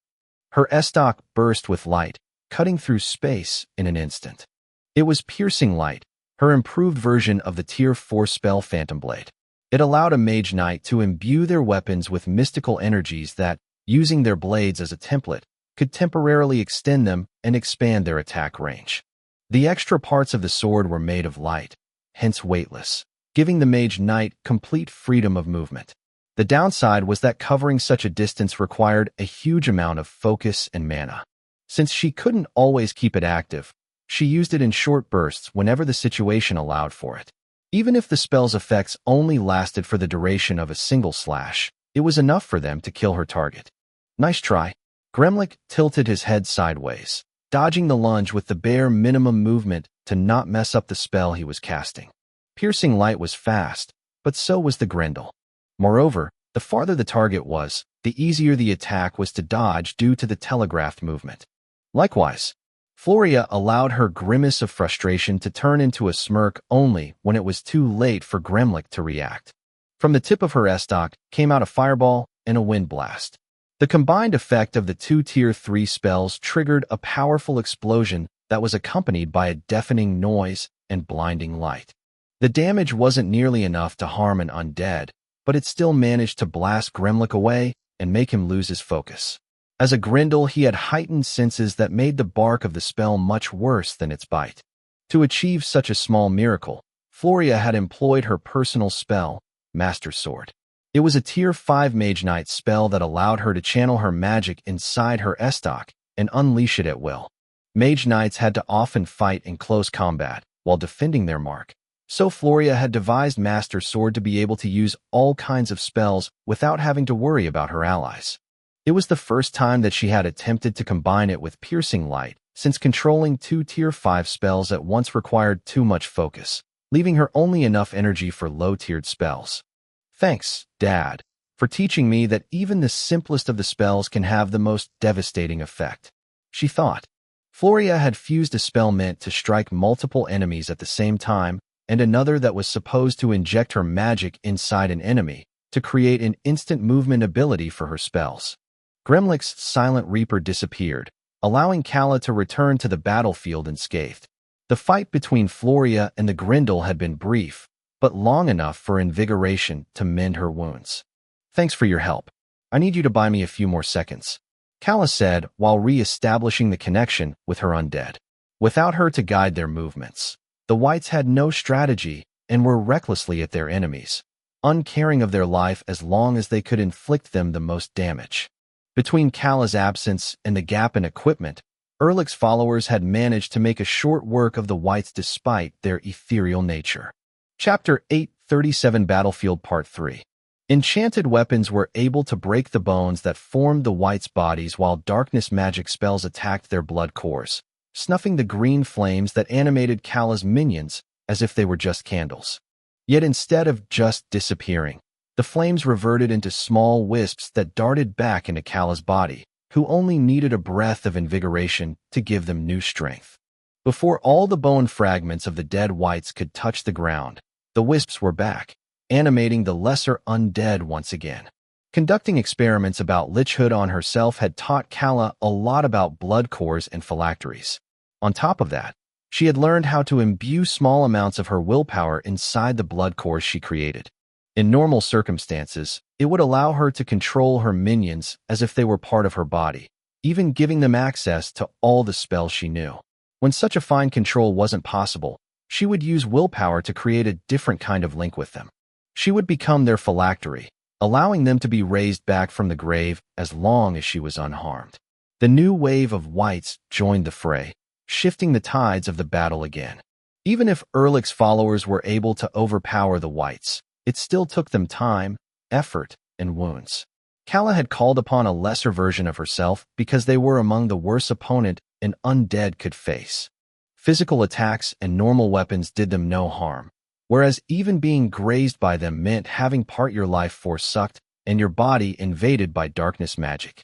Her estoc burst with light, cutting through space in an instant. It was piercing light, her improved version of the Tier 4 spell Phantom Blade. It allowed a Mage Knight to imbue their weapons with mystical energies that, using their blades as a template, could temporarily extend them and expand their attack range. The extra parts of the sword were made of light, hence weightless. giving the Mage Knight complete freedom of movement. The downside was that covering such a distance required a huge amount of focus and mana. Since she couldn't always keep it active, she used it in short bursts whenever the situation allowed for it. Even if the spell's effects only lasted for the duration of a single slash, it was enough for them to kill her target. Nice try. Gremlik tilted his head sideways, dodging the lunge with the bare minimum movement to not mess up the spell he was casting. Piercing Light was fast, but so was the Grendel. Moreover, the farther the target was, the easier the attack was to dodge due to the telegraphed movement. Likewise, Floria allowed her grimace of frustration to turn into a smirk only when it was too late for Gremlik to react. From the tip of her estoc came out a fireball and a wind blast. The combined effect of the two Tier 3 spells triggered a powerful explosion that was accompanied by a deafening noise and blinding light. The damage wasn't nearly enough to harm an undead, but it still managed to blast Gremlik away and make him lose his focus. As a Grendel, he had heightened senses that made the bark of the spell much worse than its bite. To achieve such a small miracle, Floria had employed her personal spell, Master Sword. It was a Tier 5 Mage Knight spell that allowed her to channel her magic inside her estoc and unleash it at will. Mage Knights had to often fight in close combat while defending their mark, so Floria had devised Master Sword to be able to use all kinds of spells without having to worry about her allies. It was the first time that she had attempted to combine it with Piercing Light, since controlling two Tier 5 spells at once required too much focus, leaving her only enough energy for low-tiered spells. Thanks, Dad, for teaching me that even the simplest of the spells can have the most devastating effect, she thought. Floria had fused a spell meant to strike multiple enemies at the same time, and another that was supposed to inject her magic inside an enemy to create an instant movement ability for her spells. Gremlik's Silent Reaper disappeared, allowing Kala to return to the battlefield unscathed. The fight between Floria and the Grendel had been brief, but long enough for Invigoration to mend her wounds. Thanks for your help. I need you to buy me a few more seconds, Kala said while re-establishing the connection with her undead. Without her to guide their movements, the Whites had no strategy and were recklessly at their enemies, uncaring of their life as long as they could inflict them the most damage. Between Kala's absence and the gap in equipment, Erlich's followers had managed to make a short work of the Whites despite their ethereal nature. Chapter 837 Battlefield Part 3. Enchanted weapons were able to break the bones that formed the Whites' bodies while darkness magic spells attacked their blood cores, snuffing the green flames that animated Kala's minions as if they were just candles. Yet instead of just disappearing, the flames reverted into small wisps that darted back into Kala's body, who only needed a breath of invigoration to give them new strength. Before all the bone fragments of the dead Whites could touch the ground, the wisps were back, animating the lesser undead once again. Conducting experiments about Lichhood on herself had taught Kala a lot about blood cores and phylacteries. On top of that, she had learned how to imbue small amounts of her willpower inside the blood cores she created. In normal circumstances, it would allow her to control her minions as if they were part of her body, even giving them access to all the spells she knew. When such a fine control wasn't possible, she would use willpower to create a different kind of link with them. She would become their phylactery, allowing them to be raised back from the grave as long as she was unharmed. The new wave of Whites joined the fray, shifting the tides of the battle again. Even if Erlich's followers were able to overpower the Whites, it still took them time, effort, and wounds. Kala had called upon a lesser version of herself because they were among the worst opponent an undead could face. Physical attacks and normal weapons did them no harm, whereas even being grazed by them meant having part your life force sucked and your body invaded by darkness magic.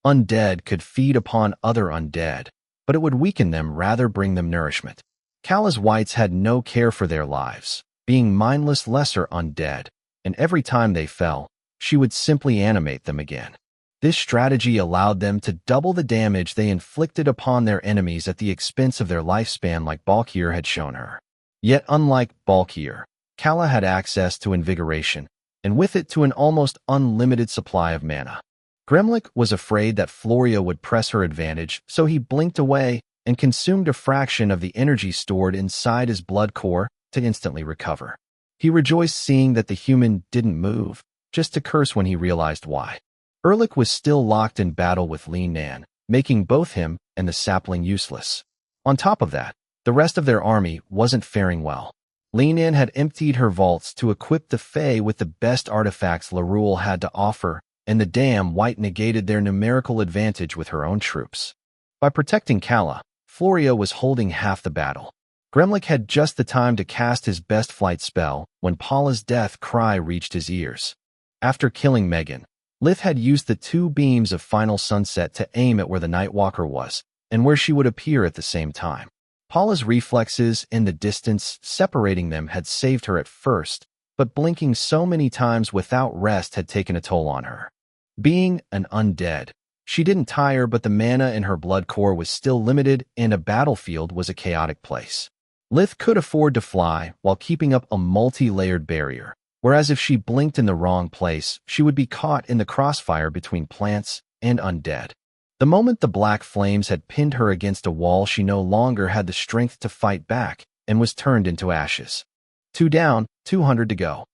Undead could feed upon other undead, but it would weaken them rather bring them nourishment. Kala's Whites had no care for their lives, being mindless lesser undead, and every time they fell, she would simply animate them again. This strategy allowed them to double the damage they inflicted upon their enemies at the expense of their lifespan like Balkir had shown her. Yet unlike Balkir, Kala had access to Invigoration, and with it to an almost unlimited supply of mana. Gremlik was afraid that Floria would press her advantage, so he blinked away and consumed a fraction of the energy stored inside his blood core to instantly recover. He rejoiced seeing that the human didn't move, just to curse when he realized why. Erlich was still locked in battle with Li Nan, making both him and the sapling useless. On top of that, the rest of their army wasn't faring well. Li Nan had emptied her vaults to equip the Fae with the best artifacts Lorule had to offer, and the damn White negated their numerical advantage with her own troops. By protecting Kala, Floria was holding half the battle. Gremlik had just the time to cast his best flight spell when Paula's death cry reached his ears. After killing Megan, Lith had used the 2 beams of Final Sunset to aim at where the Nightwalker was, and where she would appear at the same time. Paula's reflexes in the distance separating them had saved her at first, but blinking so many times without rest had taken a toll on her. Being an undead, she didn't tire, but the mana in her blood core was still limited, and a battlefield was a chaotic place. Lith could afford to fly while keeping up a multi-layered barrier, whereas if she blinked in the wrong place, she would be caught in the crossfire between plants and undead. The moment the black flames had pinned her against a wall, she no longer had the strength to fight back and was turned into ashes. 2 down, 200 to go.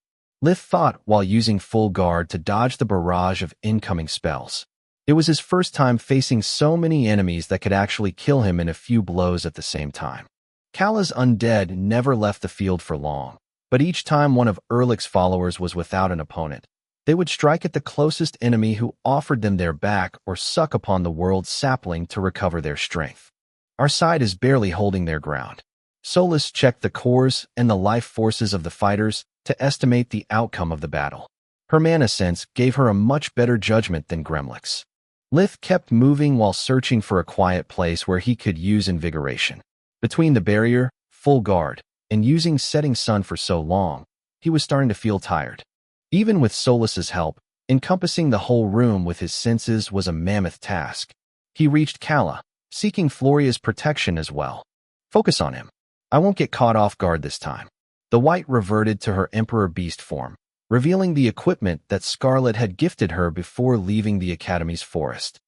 Lith thought while using full guard to dodge the barrage of incoming spells. It was his first time facing so many enemies that could actually kill him in a few blows at the same time. Kala's undead never left the field for long, but each time one of Erlich's followers was without an opponent, they would strike at the closest enemy who offered them their back or suck upon the world's sapling to recover their strength. Our side is barely holding their ground. Solus checked the cores and the life forces of the fighters to estimate the outcome of the battle. Her mana sense gave her a much better judgment than Gremlik's. Lith kept moving while searching for a quiet place where he could use invigoration. Between the barrier, full guard, and using setting sun for so long, he was starting to feel tired. Even with Solus's help, encompassing the whole room with his senses was a mammoth task. He reached Kala, seeking Floria's protection as well. Focus on him. I won't get caught off guard this time. The White reverted to her Emperor Beast form, revealing the equipment that Scarlet had gifted her before leaving the Academy's forest.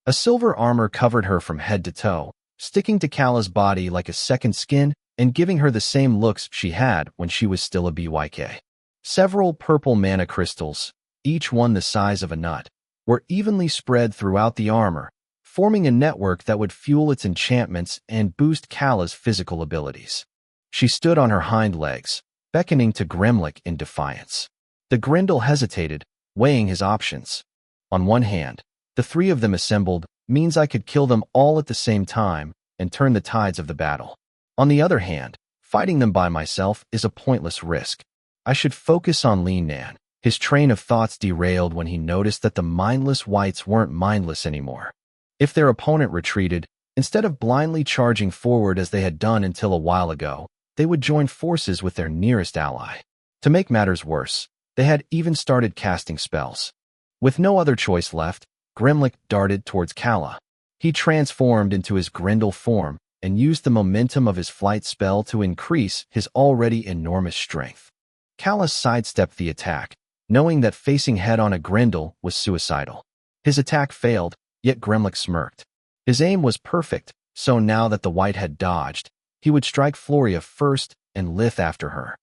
A silver armor covered her from head to toe, sticking to Kala's body like a second skin and giving her the same looks she had when she was still a BYK. Several purple mana crystals, each one the size of a nut, were evenly spread throughout the armor, forming a network that would fuel its enchantments and boost Kala's physical abilities. She stood on her hind legs, beckoning to Gremlik in defiance. The Grendel hesitated, weighing his options. On one hand, the 3 of them assembled means I could kill them all at the same time and turn the tides of the battle. On the other hand, fighting them by myself is a pointless risk. I should focus on Li Nan. His train of thoughts derailed when he noticed that the mindless Whites weren't mindless anymore. If their opponent retreated, instead of blindly charging forward as they had done until a while ago, they would join forces with their nearest ally. To make matters worse, they had even started casting spells. With no other choice left, Gremlik darted towards Kala. He transformed into his Grendel form and used the momentum of his flight spell to increase his already enormous strength. Kala sidestepped the attack, knowing that facing head-on a Grendel was suicidal. His attack failed, yet Gremlik smirked. His aim was perfect, so now that the White had dodged, he would strike Floria first and Lith after her.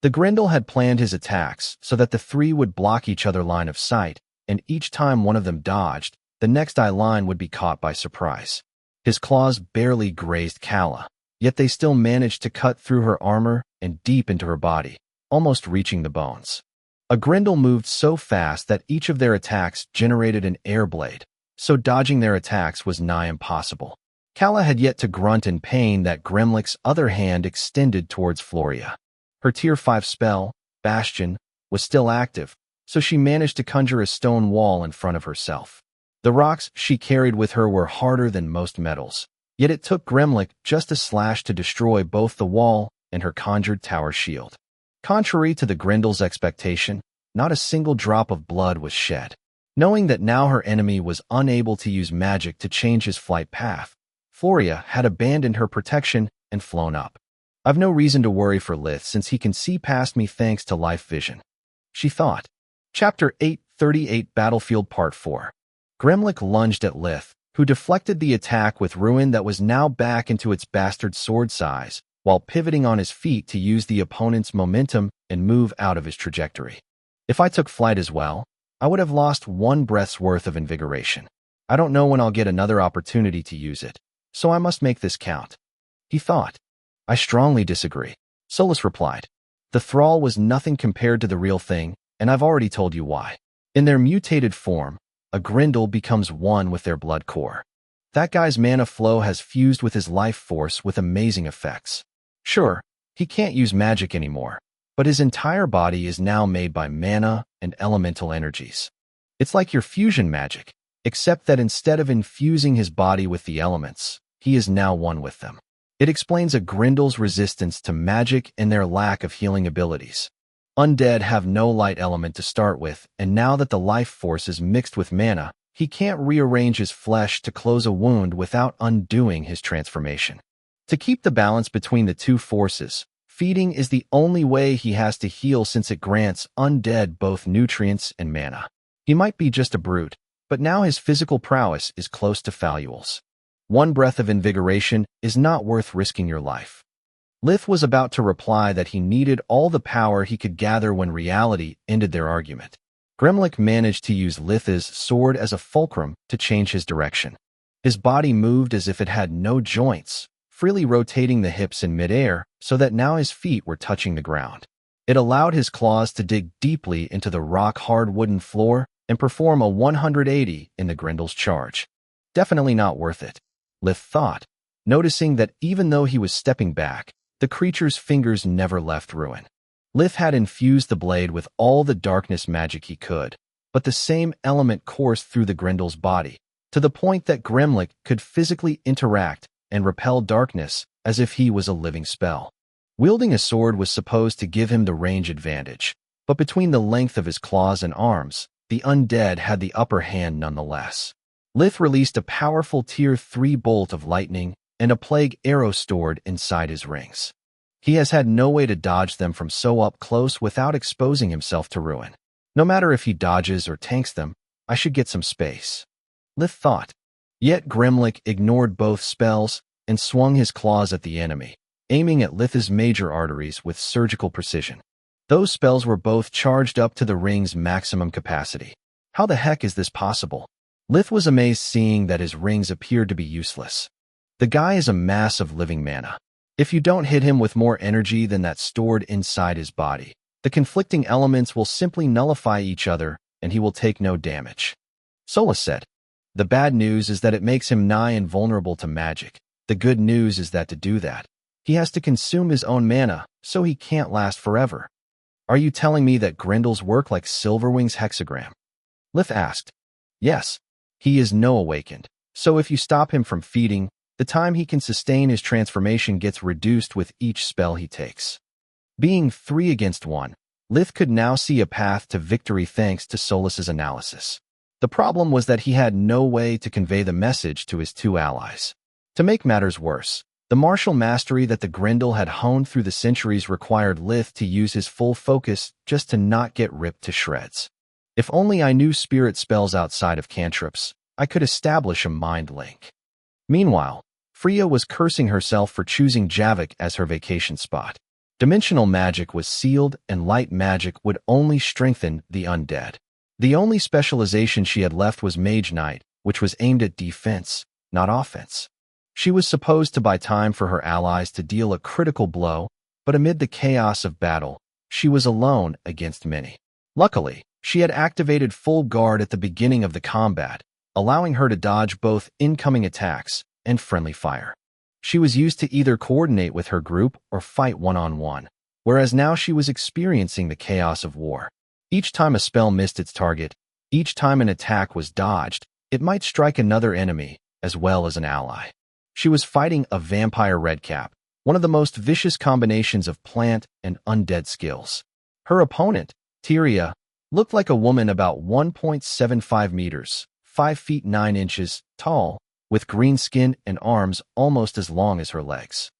The Grendel had planned his attacks so that the 3 would block each other line of sight, and each time one of them dodged, the next eye line would be caught by surprise. His claws barely grazed Kala, yet they still managed to cut through her armor and deep into her body, almost reaching the bones. A Grendel moved so fast that each of their attacks generated an air blade, so dodging their attacks was nigh impossible. Kala had yet to grunt in pain that Gremlik's other hand extended towards Floria. Her Tier 5 spell, Bastion, was still active, so she managed to conjure a stone wall in front of herself. The rocks she carried with her were harder than most metals, yet it took Gremlik just a slash to destroy both the wall and her conjured tower shield. Contrary to the Grendel's expectation, not a single drop of blood was shed. Knowing that now her enemy was unable to use magic to change his flight path, Floria had abandoned her protection and flown up. I've no reason to worry for Lith since he can see past me thanks to life vision, she thought. Chapter 838 Battlefield Part 4. Gremlik lunged at Lith, who deflected the attack with ruin that was now back into its bastard sword size, while pivoting on his feet to use the opponent's momentum and move out of his trajectory. If I took flight as well, I would have lost 1 breath's worth of invigoration. I don't know when I'll get another opportunity to use it, so I must make this count. He thought. I strongly disagree. Solus replied. The thrall was nothing compared to the real thing, and I've already told you why. In their mutated form, a Grendel becomes one with their blood core. That guy's mana flow has fused with his life force with amazing effects. Sure, he can't use magic anymore, but his entire body is now made by mana and elemental energies. It's like your fusion magic, except that instead of infusing his body with the elements, he is now one with them. It explains a Grendel's resistance to magic and their lack of healing abilities. Undead have no light element to start with, and now that the life force is mixed with mana, he can't rearrange his flesh to close a wound without undoing his transformation. To keep the balance between the two forces, feeding is the only way he has to heal since it grants undead both nutrients and mana. He might be just a brute, but now his physical prowess is close to Faluel's. 1 breath of invigoration is not worth risking your life. Lith was about to reply that he needed all the power he could gather when reality ended their argument. Gremlik managed to use Lith's sword as a fulcrum to change his direction. His body moved as if it had no joints, freely rotating the hips in midair so that now his feet were touching the ground. It allowed his claws to dig deeply into the rock-hard wooden floor and perform a 180 in the Grendel's charge. Definitely not worth it, Lith thought, noticing that even though he was stepping back, the creature's fingers never left ruin. Lith had infused the blade with all the darkness magic he could, but the same element coursed through the Grendel's body, to the point that Gremlik could physically interact and repel darkness as if he was a living spell. Wielding a sword was supposed to give him the range advantage, but between the length of his claws and arms, the undead had the upper hand nonetheless. Lith released a powerful Tier 3 bolt of lightning and a plague arrow stored inside his rings. He has had no way to dodge them from so up close without exposing himself to ruin. No matter if he dodges or tanks them, I should get some space, Lith thought. Yet Gremlik ignored both spells and swung his claws at the enemy, aiming at Lith's major arteries with surgical precision. Those spells were both charged up to the ring's maximum capacity. How the heck is this possible? Lith was amazed seeing that his rings appeared to be useless. The guy is a mass of living mana. If you don't hit him with more energy than that stored inside his body, the conflicting elements will simply nullify each other and he will take no damage. Solus said. The bad news is that it makes him nigh invulnerable to magic. The good news is that to do that, he has to consume his own mana, so he can't last forever. Are you telling me that Grendel's work like Silverwing's hexagram? Lith asked. Yes. He is no awakened, so if you stop him from feeding, the time he can sustain his transformation gets reduced with each spell he takes. Being 3 against 1, Lith could now see a path to victory thanks to Solus's analysis. The problem was that he had no way to convey the message to his 2 allies. To make matters worse, the martial mastery that the Grendel had honed through the centuries required Lith to use his full focus just to not get ripped to shreds. If only I knew spirit spells outside of cantrips, I could establish a mind link. Meanwhile, Freya was cursing herself for choosing Javik as her vacation spot. Dimensional magic was sealed and light magic would only strengthen the undead. The only specialization she had left was Mage Knight, which was aimed at defense, not offense. She was supposed to buy time for her allies to deal a critical blow, but amid the chaos of battle, she was alone against many. Luckily, she had activated full guard at the beginning of the combat, allowing her to dodge both incoming attacks and friendly fire. She was used to either coordinate with her group or fight one-on-one, whereas now she was experiencing the chaos of war. Each time a spell missed its target, each time an attack was dodged, it might strike another enemy as well as an ally. She was fighting a vampire redcap, one of the most vicious combinations of plant and undead skills. Her opponent, Tyria, looked like a woman about 1.75 meters, 5 feet 9 inches tall, with green skin and arms almost as long as her legs.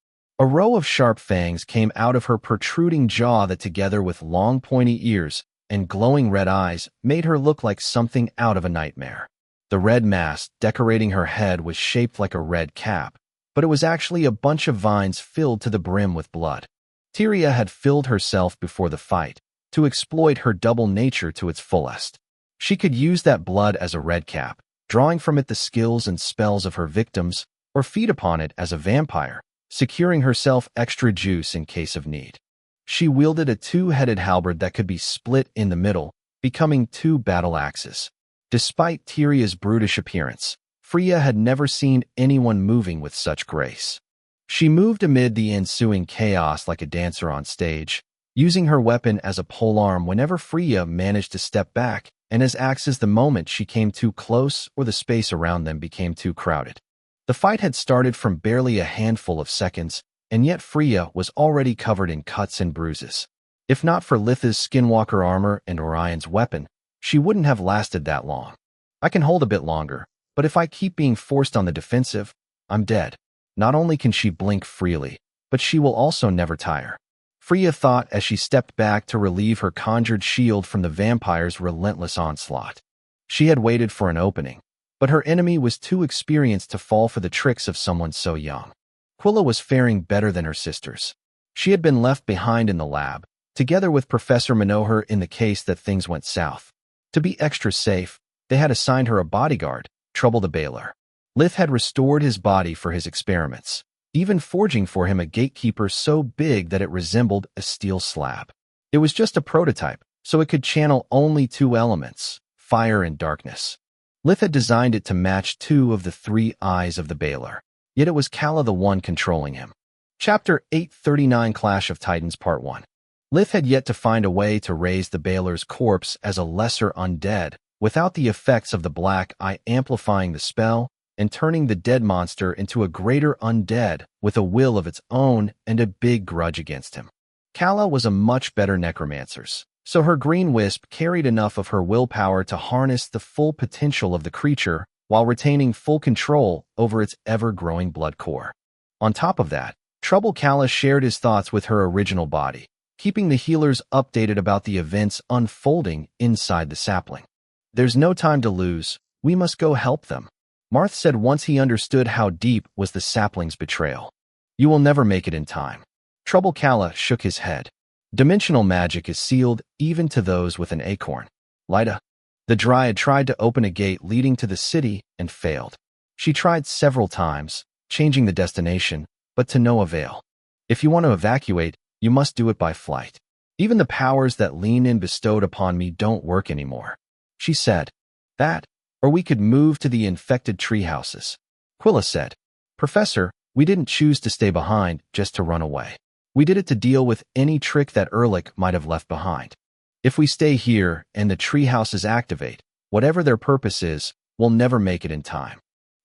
A row of sharp fangs came out of her protruding jaw that, together with long pointy ears and glowing red eyes, made her look like something out of a nightmare. The red mask decorating her head was shaped like a red cap, but it was actually a bunch of vines filled to the brim with blood. Tyria had filled herself before the fight to exploit her double nature to its fullest. She could use that blood as a redcap, drawing from it the skills and spells of her victims, or feed upon it as a vampire, securing herself extra juice in case of need. She wielded a two-headed halberd that could be split in the middle, becoming two battle axes. Despite Tyria's brutish appearance, Freya had never seen anyone moving with such grace. She moved amid the ensuing chaos like a dancer on stage, using her weapon as a polearm whenever Freya managed to step back, and as axes the moment she came too close or the space around them became too crowded. The fight had started from barely a handful of seconds, and yet Freya was already covered in cuts and bruises. If not for Litha's skinwalker armor and Orion's weapon, she wouldn't have lasted that long. I can hold a bit longer, but if I keep being forced on the defensive, I'm dead. Not only can she blink freely, but she will also never tire. Freya thought as she stepped back to relieve her conjured shield from the vampire's relentless onslaught. She had waited for an opening, but her enemy was too experienced to fall for the tricks of someone so young. Quilla was faring better than her sisters. She had been left behind in the lab, together with Professor Manohar in the case that things went south. To be extra safe, they had assigned her a bodyguard, Trouble the Bailor. Lith had restored his body for his experiments, even forging for him a gatekeeper so big that it resembled a steel slab. It was just a prototype, so it could channel only two elements, fire and darkness. Lith had designed it to match two of the three eyes of the Bailor, yet it was Kala the one controlling him. Chapter 839 Clash of Titans Part 1. Lith had yet to find a way to raise the Bailor's corpse as a lesser undead, without the effects of the black eye amplifying the spell and turning the dead monster into a greater undead with a will of its own and a big grudge against him. Kala was a much better necromancer, so her green wisp carried enough of her willpower to harness the full potential of the creature while retaining full control over its ever-growing blood core. On top of that, Trouble Kala shared his thoughts with her original body, keeping the healers updated about the events unfolding inside the sapling. "There's no time to lose. We must go help them," Marth said once he understood how deep was the sapling's betrayal. "You will never make it in time." Trouble Kala shook his head. "Dimensional magic is sealed even to those with an acorn." Lyda, the dryad, tried to open a gate leading to the city and failed. She tried several times, changing the destination, but to no avail. "If you want to evacuate, you must do it by flight. Even the powers that Lean-In bestowed upon me don't work anymore," she said. "That, or we could move to the infected treehouses." Quilla said, "Professor, we didn't choose to stay behind just to run away. We did it to deal with any trick that Erlich might have left behind. If we stay here and the treehouses activate, whatever their purpose is, we'll never make it in time."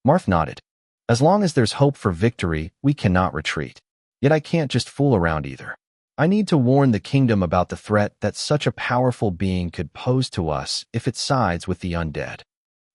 Marth nodded. "As long as there's hope for victory, we cannot retreat. Yet I can't just fool around either. I need to warn the kingdom about the threat that such a powerful being could pose to us if it sides with the undead."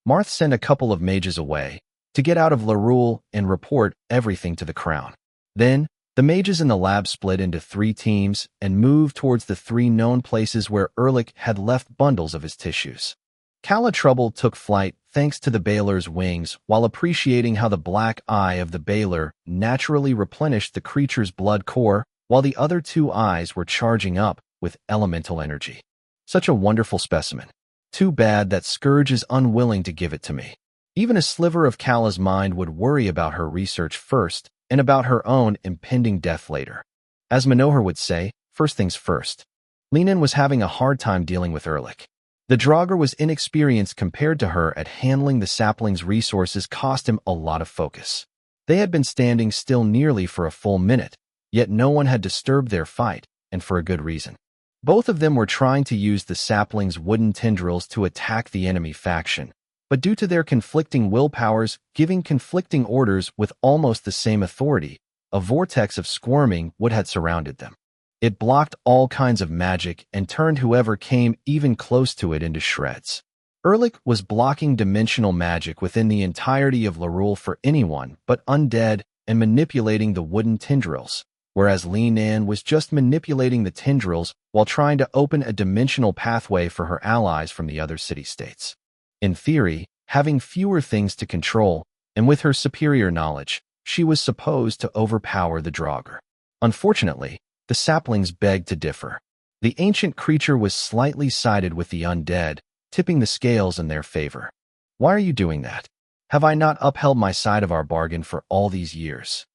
Marth sent a couple of mages away to get out of Larul and report everything to the crown. Then, the mages in the lab split into 3 teams and moved towards the 3 known places where Erlich had left bundles of his tissues. Kala Trouble took flight thanks to the Bailor's wings while appreciating how the black eye of the Bailor naturally replenished the creature's blood core while the other 2 eyes were charging up with elemental energy. Such a wonderful specimen. Too bad that Scourge is unwilling to give it to me. Even a sliver of Kala's mind would worry about her research first and about her own impending death later. As Manohar would say, first things first. Lean-In was having a hard time dealing with Erlich. The Draugr was inexperienced compared to her at handling the sapling's resources cost him a lot of focus. They had been standing still nearly for a full minute, yet no one had disturbed their fight, and for a good reason. Both of them were trying to use the sapling's wooden tendrils to attack the enemy faction, but due to their conflicting willpowers giving conflicting orders with almost the same authority, a vortex of squirming would have surrounded them. It blocked all kinds of magic and turned whoever came even close to it into shreds. Erlich was blocking dimensional magic within the entirety of Larul for anyone but undead and manipulating the wooden tendrils, whereas Lean-In was just manipulating the tendrils while trying to open a dimensional pathway for her allies from the other city-states. In theory, having fewer things to control, and with her superior knowledge, She was supposed to overpower the Draugr. Unfortunately, the saplings begged to differ. The ancient creature was slightly sided with the undead, tipping the scales in their favor. Why are you doing that? Have I not upheld my side of our bargain for all these years?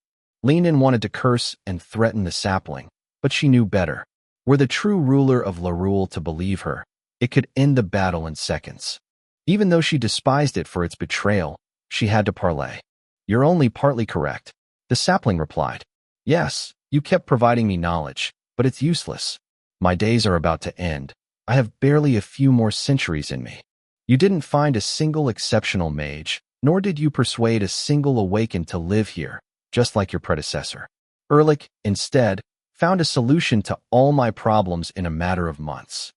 Lin wanted to curse and threaten the sapling, but she knew better. Were the true ruler of Lorule to believe her, it could end the battle in seconds. Even though she despised it for its betrayal, she had to parley. You're only partly correct, the sapling replied. Yes, you kept providing me knowledge, but it's useless. My days are about to end. I have barely a few more centuries in me. You didn't find a single exceptional mage, nor did you persuade a single awakened to live here, just like your predecessor. Erlich, instead, found a solution to all my problems in a matter of months.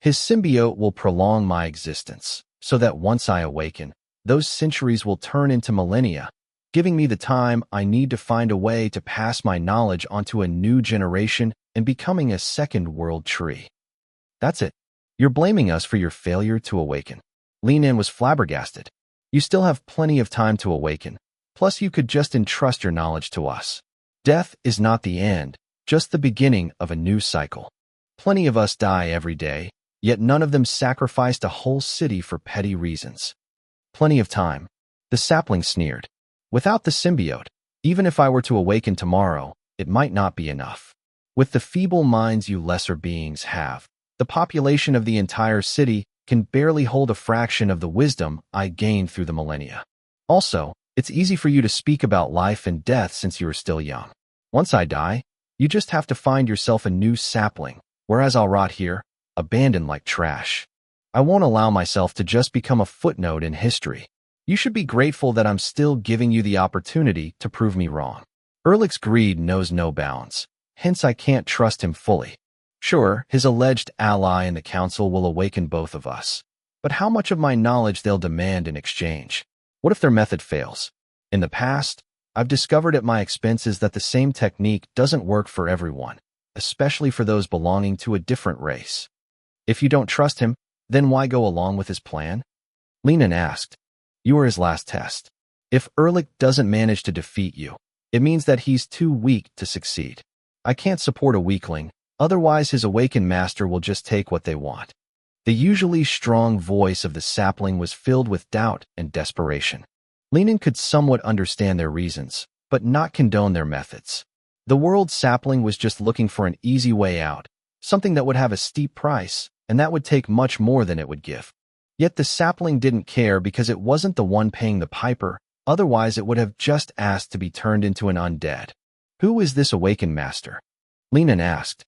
His symbiote will prolong my existence, so that once I awaken, those centuries will turn into millennia, giving me the time I need to find a way to pass my knowledge onto a new generation and becoming a second world tree. That's it. You're blaming us for your failure to awaken. Lin was flabbergasted. You still have plenty of time to awaken. Plus, you could just entrust your knowledge to us. Death is not the end, just the beginning of a new cycle. Plenty of us die every day, yet none of them sacrificed a whole city for petty reasons. Plenty of time. The sapling sneered. Without the symbiote, even if I were to awaken tomorrow, it might not be enough. With the feeble minds you lesser beings have, the population of the entire city can barely hold a fraction of the wisdom I gained through the millennia. Also, it's easy for you to speak about life and death since you are still young. Once I die, you just have to find yourself a new sapling, whereas I'll rot here, abandoned like trash. I won't allow myself to just become a footnote in history. You should be grateful that I'm still giving you the opportunity to prove me wrong. Erlich's greed knows no bounds, hence I can't trust him fully. Sure, his alleged ally in the council will awaken both of us. But how much of my knowledge they'll demand in exchange? What if their method fails? In the past, I've discovered at my expenses that the same technique doesn't work for everyone, especially for those belonging to a different race. If you don't trust him, then why go along with his plan? Lin asked. You are his last test. If Erlich doesn't manage to defeat you, it means that he's too weak to succeed. I can't support a weakling, otherwise his awakened master will just take what they want. The usually strong voice of the sapling was filled with doubt and desperation. Lin could somewhat understand their reasons, but not condone their methods. The world sapling was just looking for an easy way out, something that would have a steep price, and that would take much more than it would give. Yet the sapling didn't care because it wasn't the one paying the piper, otherwise it would have just asked to be turned into an undead. Who is this awakened master? Lin asked.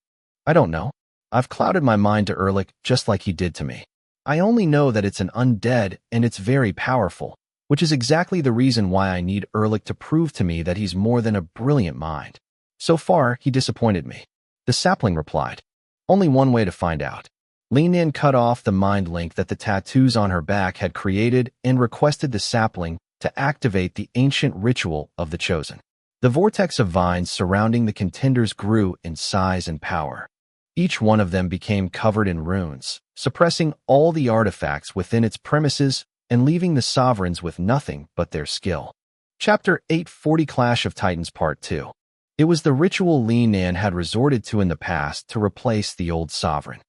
I don't know. I've clouded my mind to Erlich just like he did to me. I only know that it's an undead and it's very powerful, which is exactly the reason why I need Erlich to prove to me that he's more than a brilliant mind. So far, he disappointed me. The sapling replied. Only one way to find out. Lin cut off the mind link that the tattoos on her back had created and requested the sapling to activate the ancient ritual of the chosen. The vortex of vines surrounding the contenders grew in size and power. Each one of them became covered in runes, suppressing all the artifacts within its premises and leaving the sovereigns with nothing but their skill. Chapter 840 Clash of Titans Part 2. It was the ritual Lin had resorted to in the past to replace the old sovereign.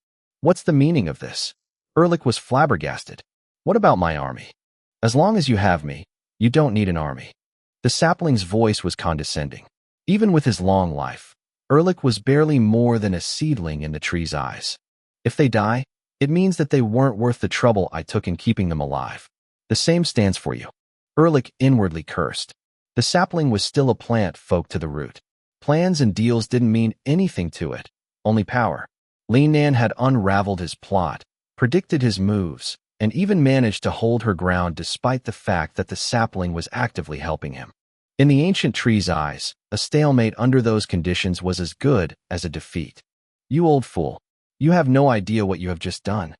What's the meaning of this? Erlich was flabbergasted. What about my army? As long as you have me, you don't need an army. The sapling's voice was condescending. Even with his long life, Erlich was barely more than a seedling in the tree's eyes. If they die, it means that they weren't worth the trouble I took in keeping them alive. The same stands for you. Erlich inwardly cursed. The sapling was still a plant folk to the root. Plans and deals didn't mean anything to it, only power. Lin had unraveled his plot, predicted his moves, and even managed to hold her ground despite the fact that the sapling was actively helping him. In the ancient tree's eyes, a stalemate under those conditions was as good as a defeat. You old fool, you have no idea what you have just done.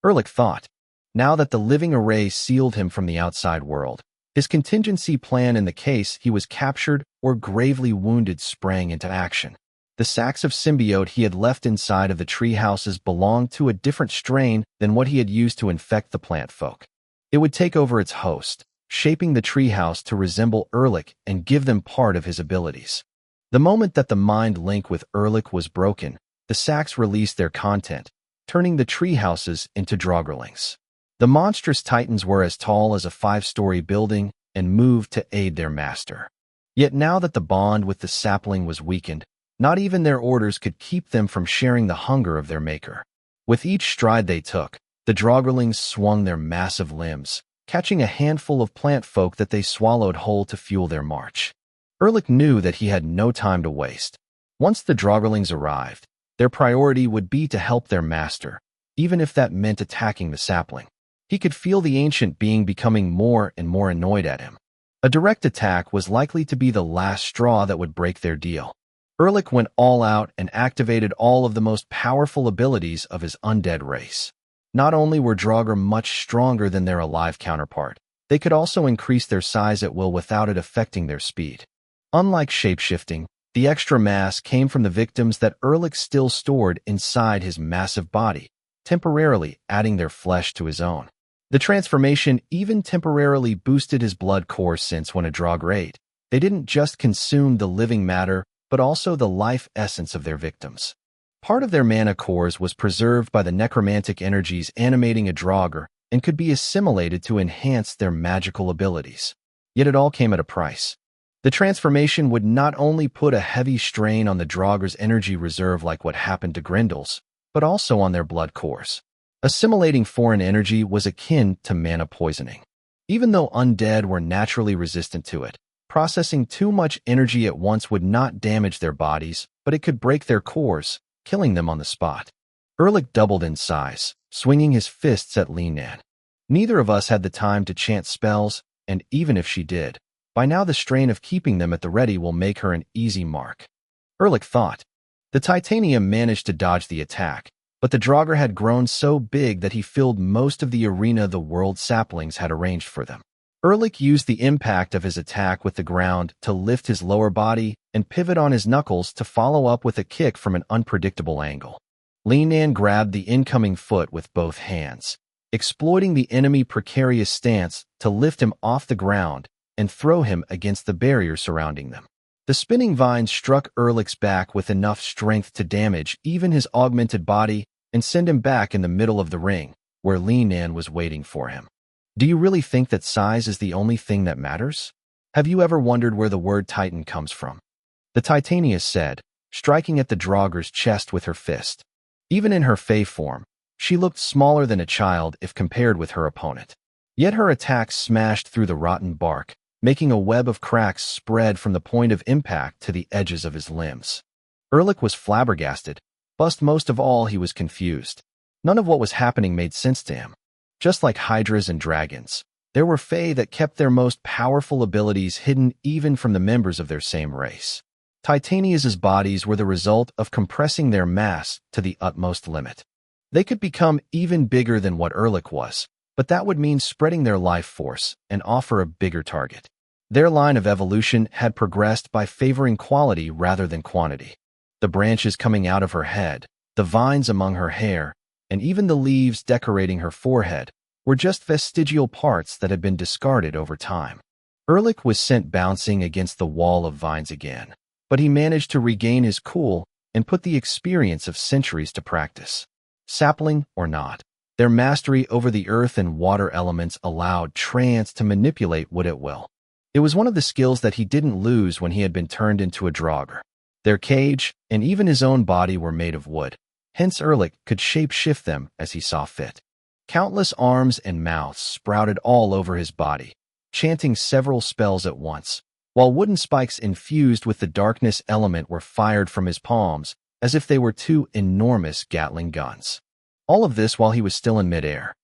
Erlich thought. Now that the living array sealed him from the outside world, his contingency plan in the case he was captured or gravely wounded sprang into action. The sacks of symbiote he had left inside of the tree houses belonged to a different strain than what he had used to infect the plant folk. It would take over its host, shaping the treehouse to resemble Erlich and give them part of his abilities. The moment that the mind link with Erlich was broken, the sacks released their content, turning the treehouses into Draugr. The monstrous titans were as tall as a 5-story building and moved to aid their master. Yet now that the bond with the sapling was weakened, not even their orders could keep them from sharing the hunger of their maker. With each stride they took, the Draugr swung their massive limbs, catching a handful of plant folk that they swallowed whole to fuel their march. Erlich knew that he had no time to waste. Once the Draugr arrived, their priority would be to help their master, even if that meant attacking the sapling. He could feel the ancient being becoming more and more annoyed at him. A direct attack was likely to be the last straw that would break their deal. Erlich went all out and activated all of the most powerful abilities of his undead race. Not only were Draugr much stronger than their alive counterpart, they could also increase their size at will without it affecting their speed. Unlike shapeshifting, the extra mass came from the victims that Erlich still stored inside his massive body, temporarily adding their flesh to his own. The transformation even temporarily boosted his blood core, since when a Draugr ate, they didn't just consume the living matter, but also the life essence of their victims. Part of their mana cores was preserved by the necromantic energies animating a Draugr and could be assimilated to enhance their magical abilities. Yet it all came at a price. The transformation would not only put a heavy strain on the Draugr's energy reserve like what happened to Grindel's, but also on their blood cores. Assimilating foreign energy was akin to mana poisoning. Even though undead were naturally resistant to it, processing too much energy at once would not damage their bodies, but it could break their cores, killing them on the spot. Erlich doubled in size, swinging his fists at Linan. Neither of us had the time to chant spells, and even if she did, by now the strain of keeping them at the ready will make her an easy mark. Erlich thought. The titanium managed to dodge the attack, but the Draugr had grown so big that he filled most of the arena the world saplings had arranged for them. Erlich used the impact of his attack with the ground to lift his lower body and pivot on his knuckles to follow up with a kick from an unpredictable angle. Linan grabbed the incoming foot with both hands, exploiting the enemy precarious stance to lift him off the ground and throw him against the barrier surrounding them. The spinning vine struck Erlich's back with enough strength to damage even his augmented body and send him back in the middle of the ring, where Linan was waiting for him. Do you really think that size is the only thing that matters? Have you ever wondered where the word Titan comes from? The Titania said, striking at the Draugr's chest with her fist. Even in her Fey form, she looked smaller than a child if compared with her opponent. Yet her attacks smashed through the rotten bark, making a web of cracks spread from the point of impact to the edges of his limbs. Erlich was flabbergasted, but most of all he was confused. None of what was happening made sense to him. Just like hydras and dragons, there were Fae that kept their most powerful abilities hidden even from the members of their same race. Titania's bodies were the result of compressing their mass to the utmost limit. They could become even bigger than what Erlich was, but that would mean spreading their life force and offer a bigger target. Their line of evolution had progressed by favoring quality rather than quantity. The branches coming out of her head, the vines among her hair, and even the leaves decorating her forehead were just vestigial parts that had been discarded over time. Erlich was sent bouncing against the wall of vines again, but he managed to regain his cool and put the experience of centuries to practice. Sapling or not, their mastery over the earth and water elements allowed Trance to manipulate wood at will. It was one of the skills that he didn't lose when he had been turned into a Draugr. Their cage and even his own body were made of wood. Hence Erlich could shape-shift them as he saw fit. Countless arms and mouths sprouted all over his body, chanting several spells at once, while wooden spikes infused with the darkness element were fired from his palms as if they were two enormous Gatling guns. All of this while he was still in midair.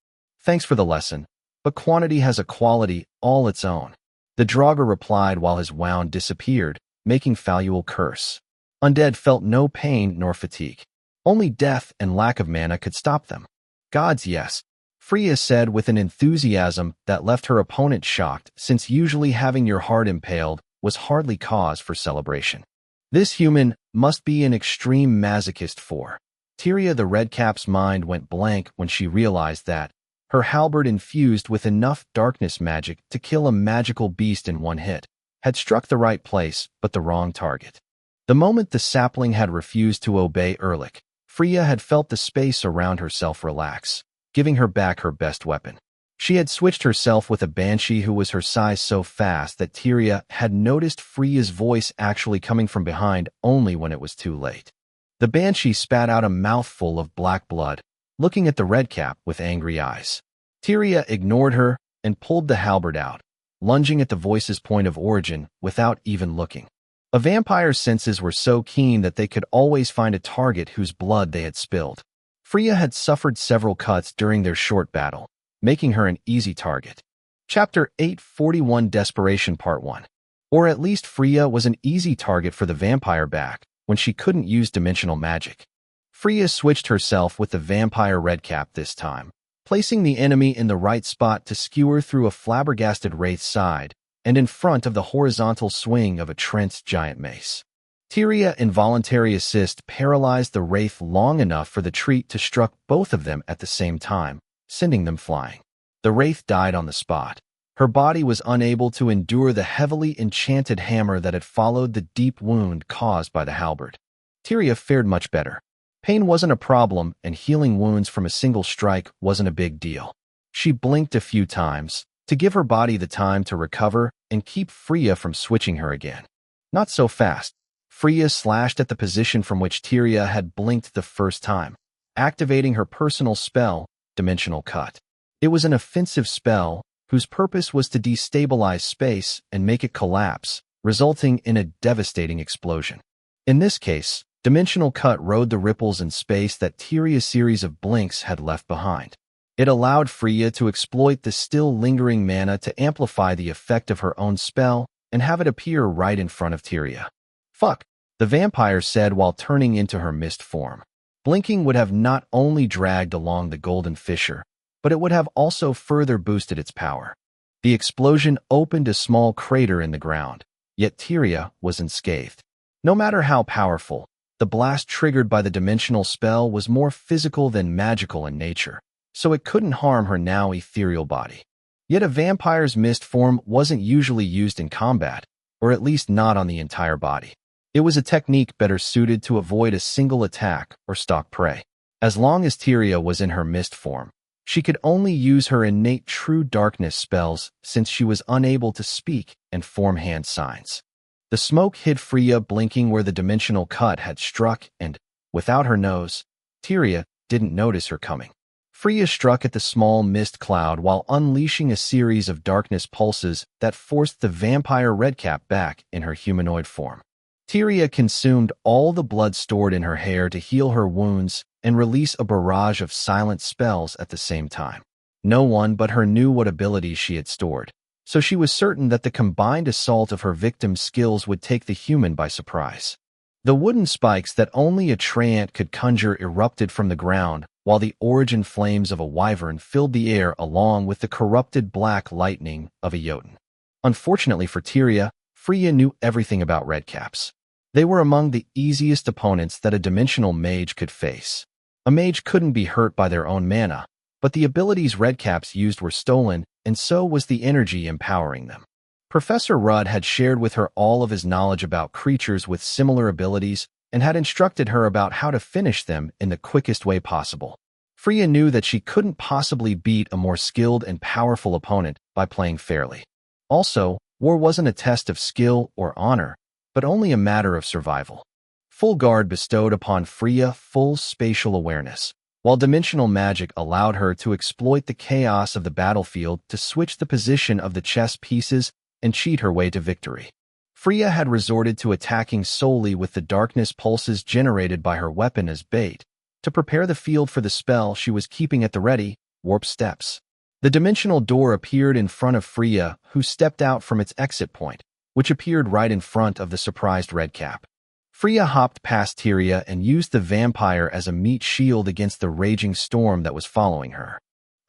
Thanks for the lesson, but quantity has a quality all its own. The Draugr replied while his wound disappeared, making Faluel curse. Undead felt no pain nor fatigue. Only death and lack of mana could stop them. Gods, yes, Freya said with an enthusiasm that left her opponent shocked, since usually having your heart impaled was hardly cause for celebration. This human must be an extreme masochist for. Tyria the Redcap's mind went blank when she realized that, her halberd infused with enough darkness magic to kill a magical beast in one hit, had struck the right place but the wrong target. The moment the sapling had refused to obey Erlich, Freya had felt the space around herself relax, giving her back her best weapon. She had switched herself with a banshee who was her size so fast that Tyria had noticed Freya's voice actually coming from behind only when it was too late. The banshee spat out a mouthful of black blood, looking at the redcap with angry eyes. Tyria ignored her and pulled the halberd out, lunging at the voice's point of origin without even looking. A vampire's senses were so keen that they could always find a target whose blood they had spilled. Freya had suffered several cuts during their short battle, making her an easy target. Chapter 841 Desperation Part 1. Or at least Freya was an easy target for the vampire back when she couldn't use dimensional magic. Freya switched herself with the vampire redcap this time, placing the enemy in the right spot to skewer through a flabbergasted wraith's side and in front of the horizontal swing of a trenched giant mace. Tyria involuntary assist paralyzed the wraith long enough for the treat to struck both of them at the same time, sending them flying. The wraith died on the spot. Her body was unable to endure the heavily enchanted hammer that had followed the deep wound caused by the halberd. Tyria fared much better. Pain wasn't a problem, and healing wounds from a single strike wasn't a big deal. She blinked a few times to give her body the time to recover and keep Freya from switching her again. Not so fast. Freya slashed at the position from which Tyria had blinked the first time, activating her personal spell, Dimensional Cut. It was an offensive spell whose purpose was to destabilize space and make it collapse, resulting in a devastating explosion. In this case, Dimensional Cut rode the ripples in space that Tyria's series of blinks had left behind. It allowed Freya to exploit the still lingering mana to amplify the effect of her own spell and have it appear right in front of Tyria. Fuck, the vampire said while turning into her mist form. Blinking would have not only dragged along the golden fissure, but it would have also further boosted its power. The explosion opened a small crater in the ground, yet Tyria was unscathed. No matter how powerful, the blast triggered by the dimensional spell was more physical than magical in nature, so it couldn't harm her now ethereal body. Yet a vampire's mist form wasn't usually used in combat, or at least not on the entire body. It was a technique better suited to avoid a single attack or stalk prey. As long as Tyria was in her mist form, she could only use her innate true darkness spells since she was unable to speak and form hand signs. The smoke hid Freya blinking where the dimensional cut had struck and, without her nose, Tyria didn't notice her coming. Freya struck at the small mist cloud while unleashing a series of darkness pulses that forced the vampire redcap back in her humanoid form. Tyria consumed all the blood stored in her hair to heal her wounds and release a barrage of silent spells at the same time. No one but her knew what abilities she had stored, so she was certain that the combined assault of her victim's skills would take the human by surprise. The wooden spikes that only a treant could conjure erupted from the ground, while the origin flames of a wyvern filled the air along with the corrupted black lightning of a Jotun. Unfortunately for Tyria, Freya knew everything about redcaps. They were among the easiest opponents that a dimensional mage could face. A mage couldn't be hurt by their own mana, but the abilities redcaps used were stolen, and so was the energy empowering them. Professor Rudd had shared with her all of his knowledge about creatures with similar abilities and had instructed her about how to finish them in the quickest way possible. Freya knew that she couldn't possibly beat a more skilled and powerful opponent by playing fairly. Also, war wasn't a test of skill or honor, but only a matter of survival. Full Guard bestowed upon Freya full spatial awareness, while dimensional magic allowed her to exploit the chaos of the battlefield to switch the position of the chess pieces and cheat her way to victory. Freya had resorted to attacking solely with the darkness pulses generated by her weapon as bait, to prepare the field for the spell she was keeping at the ready, Warp Steps. The dimensional door appeared in front of Freya, who stepped out from its exit point, which appeared right in front of the surprised redcap. Freya hopped past Tyria and used the vampire as a meat shield against the raging storm that was following her.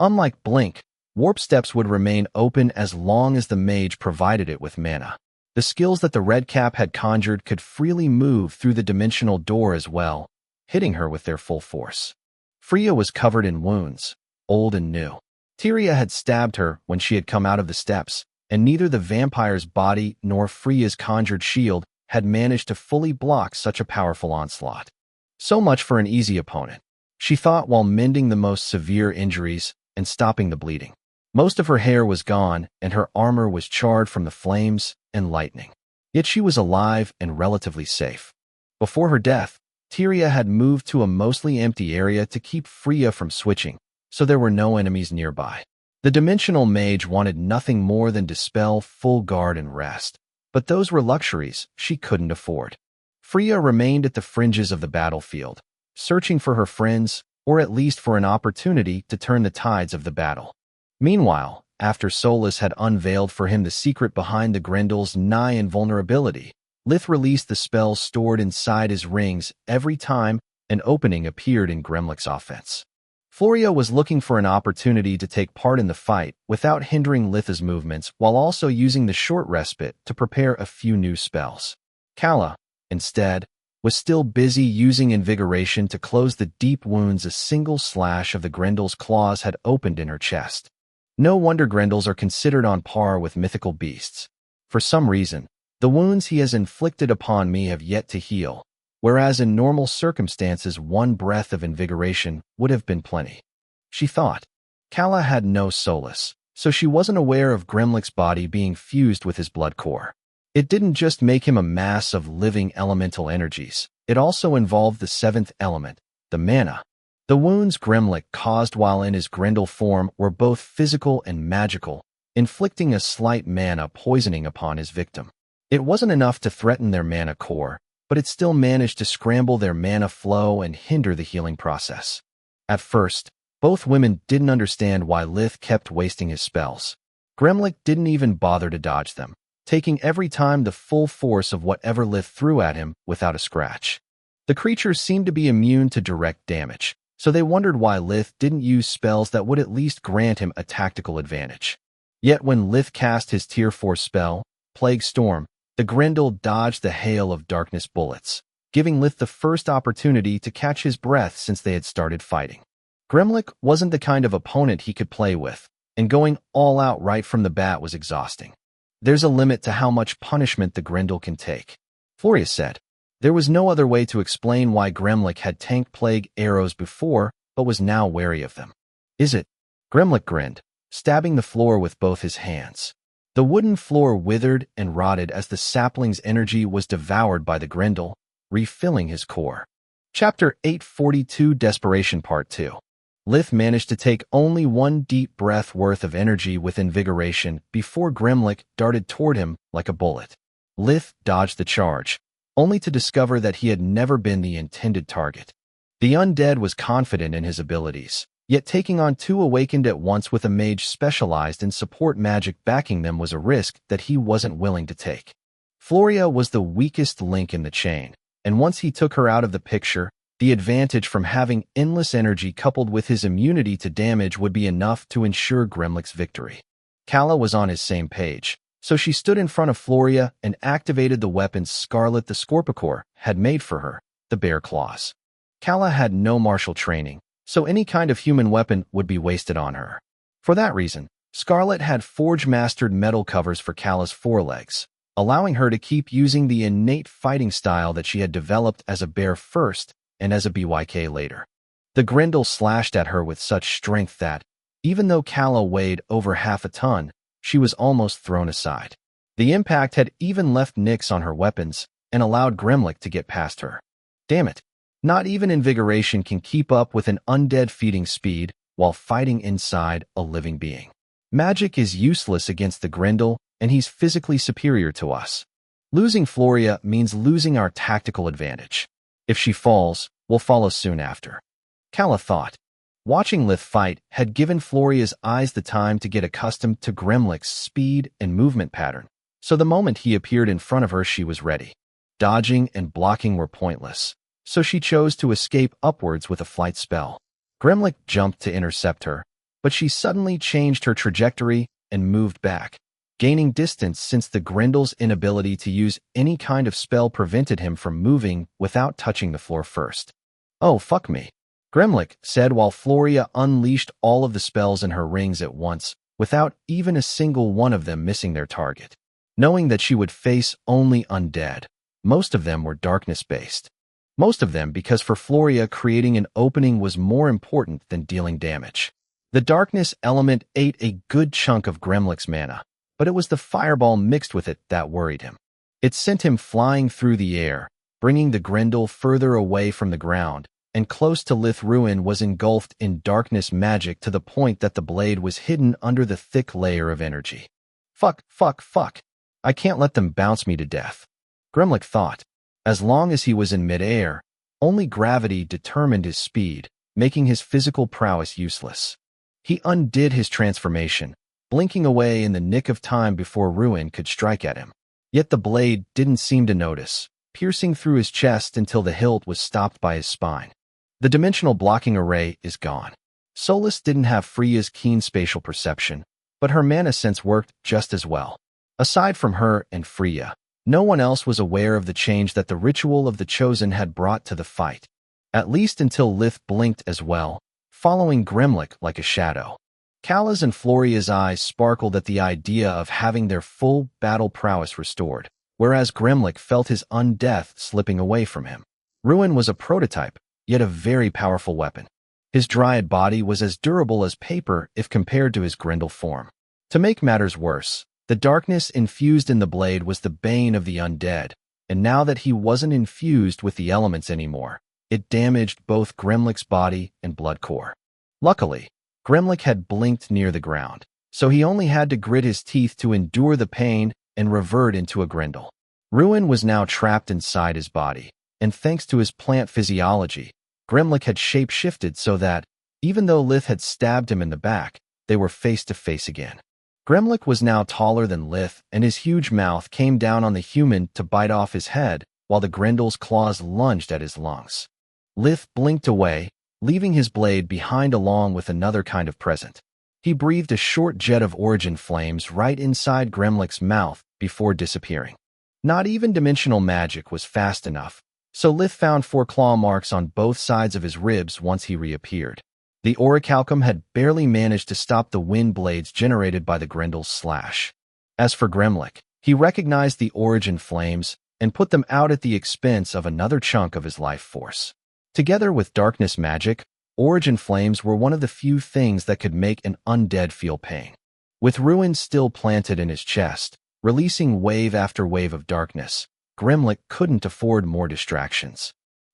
Unlike Blink, Warp Steps would remain open as long as the mage provided it with mana. The skills that the redcap had conjured could freely move through the dimensional door as well, hitting her with their full force. Freya was covered in wounds, old and new. Tyria had stabbed her when she had come out of the steps, and neither the vampire's body nor Freya's conjured shield had managed to fully block such a powerful onslaught. So much for an easy opponent, she thought while mending the most severe injuries and stopping the bleeding. Most of her hair was gone, and her armor was charred from the flames and lightning. Yet she was alive and relatively safe. Before her death, Tyria had moved to a mostly empty area to keep Freya from switching, so there were no enemies nearby. The dimensional mage wanted nothing more than dispel, full guard, and rest, but those were luxuries she couldn't afford. Freya remained at the fringes of the battlefield, searching for her friends, or at least for an opportunity to turn the tides of the battle. Meanwhile, after Solus had unveiled for him the secret behind the Grendel's nigh invulnerability, Lith released the spells stored inside his rings every time an opening appeared in Gremlich's offense. Floria was looking for an opportunity to take part in the fight without hindering Litha's movements, while also using the short respite to prepare a few new spells. Kala, instead, was still busy using invigoration to close the deep wounds a single slash of the Grendel's claws had opened in her chest. No wonder Grendels are considered on par with mythical beasts. For some reason, the wounds he has inflicted upon me have yet to heal, whereas in normal circumstances one breath of invigoration would have been plenty. She thought. Kala had no Solus, so she wasn't aware of Gremlich's body being fused with his blood core. It didn't just make him a mass of living elemental energies, it also involved the seventh element, the mana. The wounds Gremlich caused while in his Grendel form were both physical and magical, inflicting a slight mana poisoning upon his victim. It wasn't enough to threaten their mana core, but it still managed to scramble their mana flow and hinder the healing process. At first, both women didn't understand why Lith kept wasting his spells. Gremlich didn't even bother to dodge them, taking every time the full force of whatever Lith threw at him without a scratch. The creatures seemed to be immune to direct damage, so they wondered why Lith didn't use spells that would at least grant him a tactical advantage. Yet when Lith cast his Tier 4 spell, Plague Storm, the Grendel dodged the hail of darkness bullets, giving Lith the first opportunity to catch his breath since they had started fighting. Gremlich wasn't the kind of opponent he could play with, and going all out right from the bat was exhausting. There's a limit to how much punishment the Grendel can take, Floria said. There was no other way to explain why Gremlich had tanked plague arrows before, but was now wary of them. Is it? Gremlich grinned, stabbing the floor with both his hands. The wooden floor withered and rotted as the sapling's energy was devoured by the Grendel, refilling his core. Chapter 842 Desperation Part 2. Lith managed to take only one deep breath worth of energy with invigoration before Gremlich darted toward him like a bullet. Lith dodged the charge, only to discover that he had never been the intended target. The undead was confident in his abilities, yet taking on two awakened at once with a mage specialized in support magic backing them was a risk that he wasn't willing to take. Floria was the weakest link in the chain, and once he took her out of the picture, the advantage from having endless energy coupled with his immunity to damage would be enough to ensure Gremlich's victory. Kala was on his same page, so she stood in front of Floria and activated the weapon Scarlet the Scorpicore had made for her, the Bear Claws. Kala had no martial training, so any kind of human weapon would be wasted on her. For that reason, Scarlet had forge-mastered metal covers for Kala's forelegs, allowing her to keep using the innate fighting style that she had developed as a bear first and as a BYK later. The Grendel slashed at her with such strength that, even though Kala weighed over half a ton, she was almost thrown aside. The impact had even left nicks on her weapons and allowed Gremlich to get past her. Damn it, not even invigoration can keep up with an undead feeding speed while fighting inside a living being. Magic is useless against the Grendel, and he's physically superior to us. Losing Floria means losing our tactical advantage. If she falls, we'll follow soon after. Kala thought. Watching Lith fight had given Floria's eyes the time to get accustomed to Gremlich's speed and movement pattern, so the moment he appeared in front of her she was ready. Dodging and blocking were pointless, so she chose to escape upwards with a flight spell. Gremlich jumped to intercept her, but she suddenly changed her trajectory and moved back, gaining distance since the Grendel's inability to use any kind of spell prevented him from moving without touching the floor first. Oh, fuck me. Grimlock said while Floria unleashed all of the spells in her rings at once, without even a single one of them missing their target. Knowing that she would face only undead, most of them were darkness-based. Most of them because for Floria, creating an opening was more important than dealing damage. The darkness element ate a good chunk of Grimlock's mana, but it was the fireball mixed with it that worried him. It sent him flying through the air, bringing the Grendel further away from the ground, and close to Lith Ruin was engulfed in darkness magic to the point that the blade was hidden under the thick layer of energy. Fuck. I can't let them bounce me to death. Grimlock thought. As long as he was in mid-air, only gravity determined his speed, making his physical prowess useless. He undid his transformation, blinking away in the nick of time before Ruin could strike at him. Yet the blade didn't seem to notice, piercing through his chest until the hilt was stopped by his spine. The dimensional blocking array is gone. Solus didn't have Freya's keen spatial perception, but her mana sense worked just as well. Aside from her and Freya, no one else was aware of the change that the ritual of the Chosen had brought to the fight, at least until Lith blinked as well, following Grimlock like a shadow. Kala's and Floria's eyes sparkled at the idea of having their full battle prowess restored, whereas Grimlock felt his undeath slipping away from him. Ruin was a prototype, yet a very powerful weapon. His dryad body was as durable as paper if compared to his Grendel form. To make matters worse, the darkness infused in the blade was the bane of the undead, and now that he wasn't infused with the elements anymore, it damaged both Grimlock's body and blood core. Luckily, Grimlock had blinked near the ground, so he only had to grit his teeth to endure the pain and revert into a Grendel. Ruin was now trapped inside his body, and thanks to his plant physiology, Grimlock had shape-shifted so that, even though Lith had stabbed him in the back, they were face-to-face again. Grimlock was now taller than Lith, and his huge mouth came down on the human to bite off his head, while the Grendel's claws lunged at his lungs. Lith blinked away, leaving his blade behind along with another kind of present. He breathed a short jet of origin flames right inside Grimlock's mouth before disappearing. Not even dimensional magic was fast enough, so Lith found 4 claw marks on both sides of his ribs once he reappeared. The orichalcum had barely managed to stop the wind blades generated by the Grendel's slash. As for Grimlock, he recognized the origin flames and put them out at the expense of another chunk of his life force. Together with darkness magic, origin flames were one of the few things that could make an undead feel pain. With Ruin still planted in his chest, releasing wave after wave of darkness, Grimlock couldn't afford more distractions.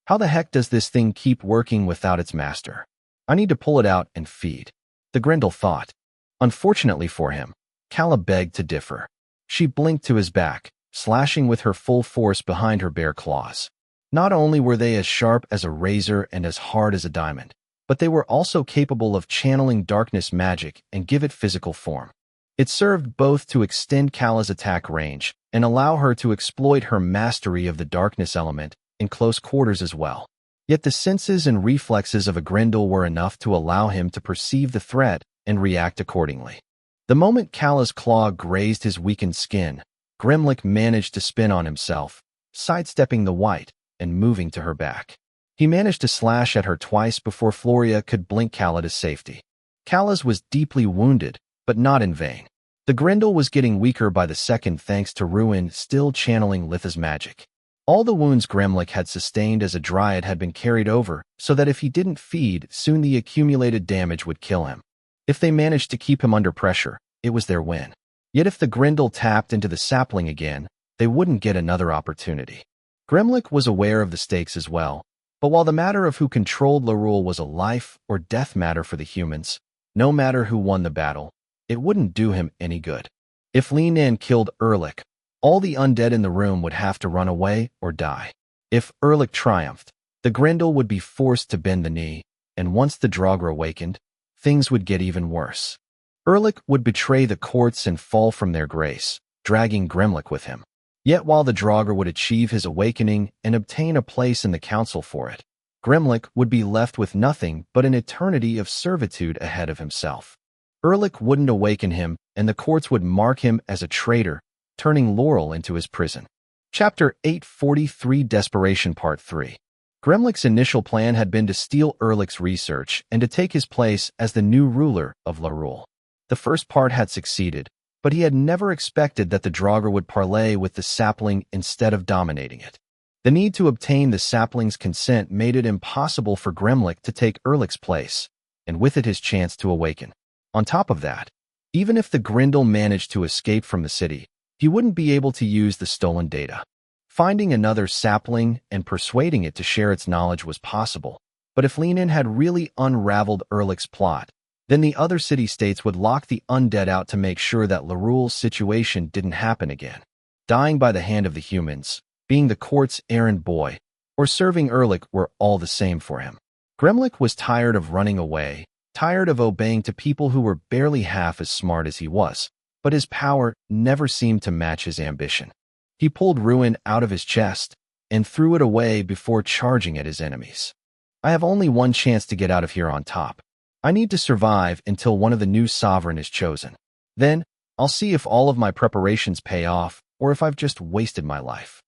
How the heck does this thing keep working without its master? I need to pull it out and feed, the Grendel thought. Unfortunately for him, Kala begged to differ. She blinked to his back, slashing with her full force behind her bare claws. Not only were they as sharp as a razor and as hard as a diamond, but they were also capable of channeling darkness magic and give it physical form. It served both to extend Kala's attack range and allow her to exploit her mastery of the darkness element in close quarters as well. Yet the senses and reflexes of a Grendel were enough to allow him to perceive the threat and react accordingly. The moment Kala's claw grazed his weakened skin, Grimlock managed to spin on himself, sidestepping the white and moving to her back. He managed to slash at her twice before Floria could blink Kala to safety. Kala's was deeply wounded, but not in vain. The Grendel was getting weaker by the second thanks to Ruin still channeling Litha's magic. All the wounds Grimlock had sustained as a dryad had been carried over, so that if he didn't feed, soon the accumulated damage would kill him. If they managed to keep him under pressure, it was their win. Yet if the Grendel tapped into the sapling again, they wouldn't get another opportunity. Grimlock was aware of the stakes as well, but while the matter of who controlled Lorule was a life or death matter for the humans, no matter who won the battle, it wouldn't do him any good. If Li Nan killed Erlich, all the undead in the room would have to run away or die. If Erlich triumphed, the Grendel would be forced to bend the knee, and once the Draugr awakened, things would get even worse. Erlich would betray the courts and fall from their grace, dragging Grimlock with him. Yet while the Draugr would achieve his awakening and obtain a place in the council for it, Grimlock would be left with nothing but an eternity of servitude ahead of himself. Erlich wouldn't awaken him, and the courts would mark him as a traitor, turning Laurel into his prison. Chapter 843 Desperation Part 3. Gremlick's initial plan had been to steal Erlich's research and to take his place as the new ruler of Lorule. The first part had succeeded, but he had never expected that the Draugr would parley with the sapling instead of dominating it. The need to obtain the sapling's consent made it impossible for Gremlick to take Erlich's place, and with it his chance to awaken. On top of that, even if the Grindel managed to escape from the city, he wouldn't be able to use the stolen data. Finding another sapling and persuading it to share its knowledge was possible, but if Lien had really unraveled Erlich's plot, then the other city-states would lock the undead out to make sure that Lorule's situation didn't happen again. Dying by the hand of the humans, being the court's errand boy, or serving Erlich were all the same for him. Gremlick was tired of running away, tired of obeying to people who were barely half as smart as he was, but his power never seemed to match his ambition. He pulled Ruin out of his chest and threw it away before charging at his enemies. I have only one chance to get out of here on top. I need to survive until one of the new sovereign is chosen. Then, I'll see if all of my preparations pay off or if I've just wasted my life.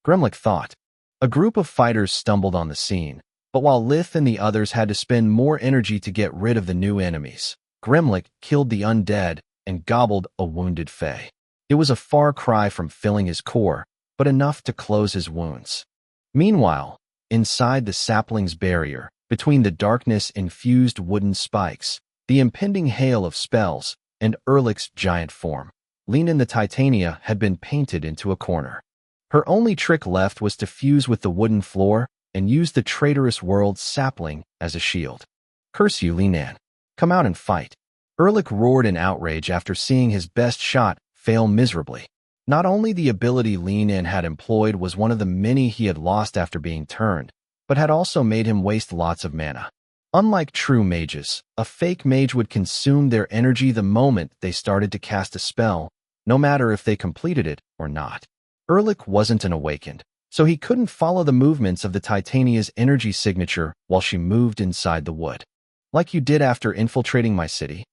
Gremlick thought. A group of fighters stumbled on the scene, but while Lith and the others had to spend more energy to get rid of the new enemies, Gremlick killed the undead and gobbled a wounded Fae. It was a far cry from filling his core, but enough to close his wounds. Meanwhile, inside the sapling's barrier, between the darkness-infused wooden spikes, the impending hail of spells, and Erlich's giant form, Lien the Titania had been painted into a corner. Her only trick left was to fuse with the wooden floor and use the traitorous world's sapling as a shield. Curse you, Lien. Come out and fight. Erlich roared in outrage after seeing his best shot fail miserably. Not only the ability Lien had employed was one of the many he had lost after being turned, but had also made him waste lots of mana. Unlike true mages, a fake mage would consume their energy the moment they started to cast a spell, no matter if they completed it or not. Erlich wasn't an awakened, so he couldn't follow the movements of the Titania's energy signature while she moved inside the wood. Like you did after infiltrating my city?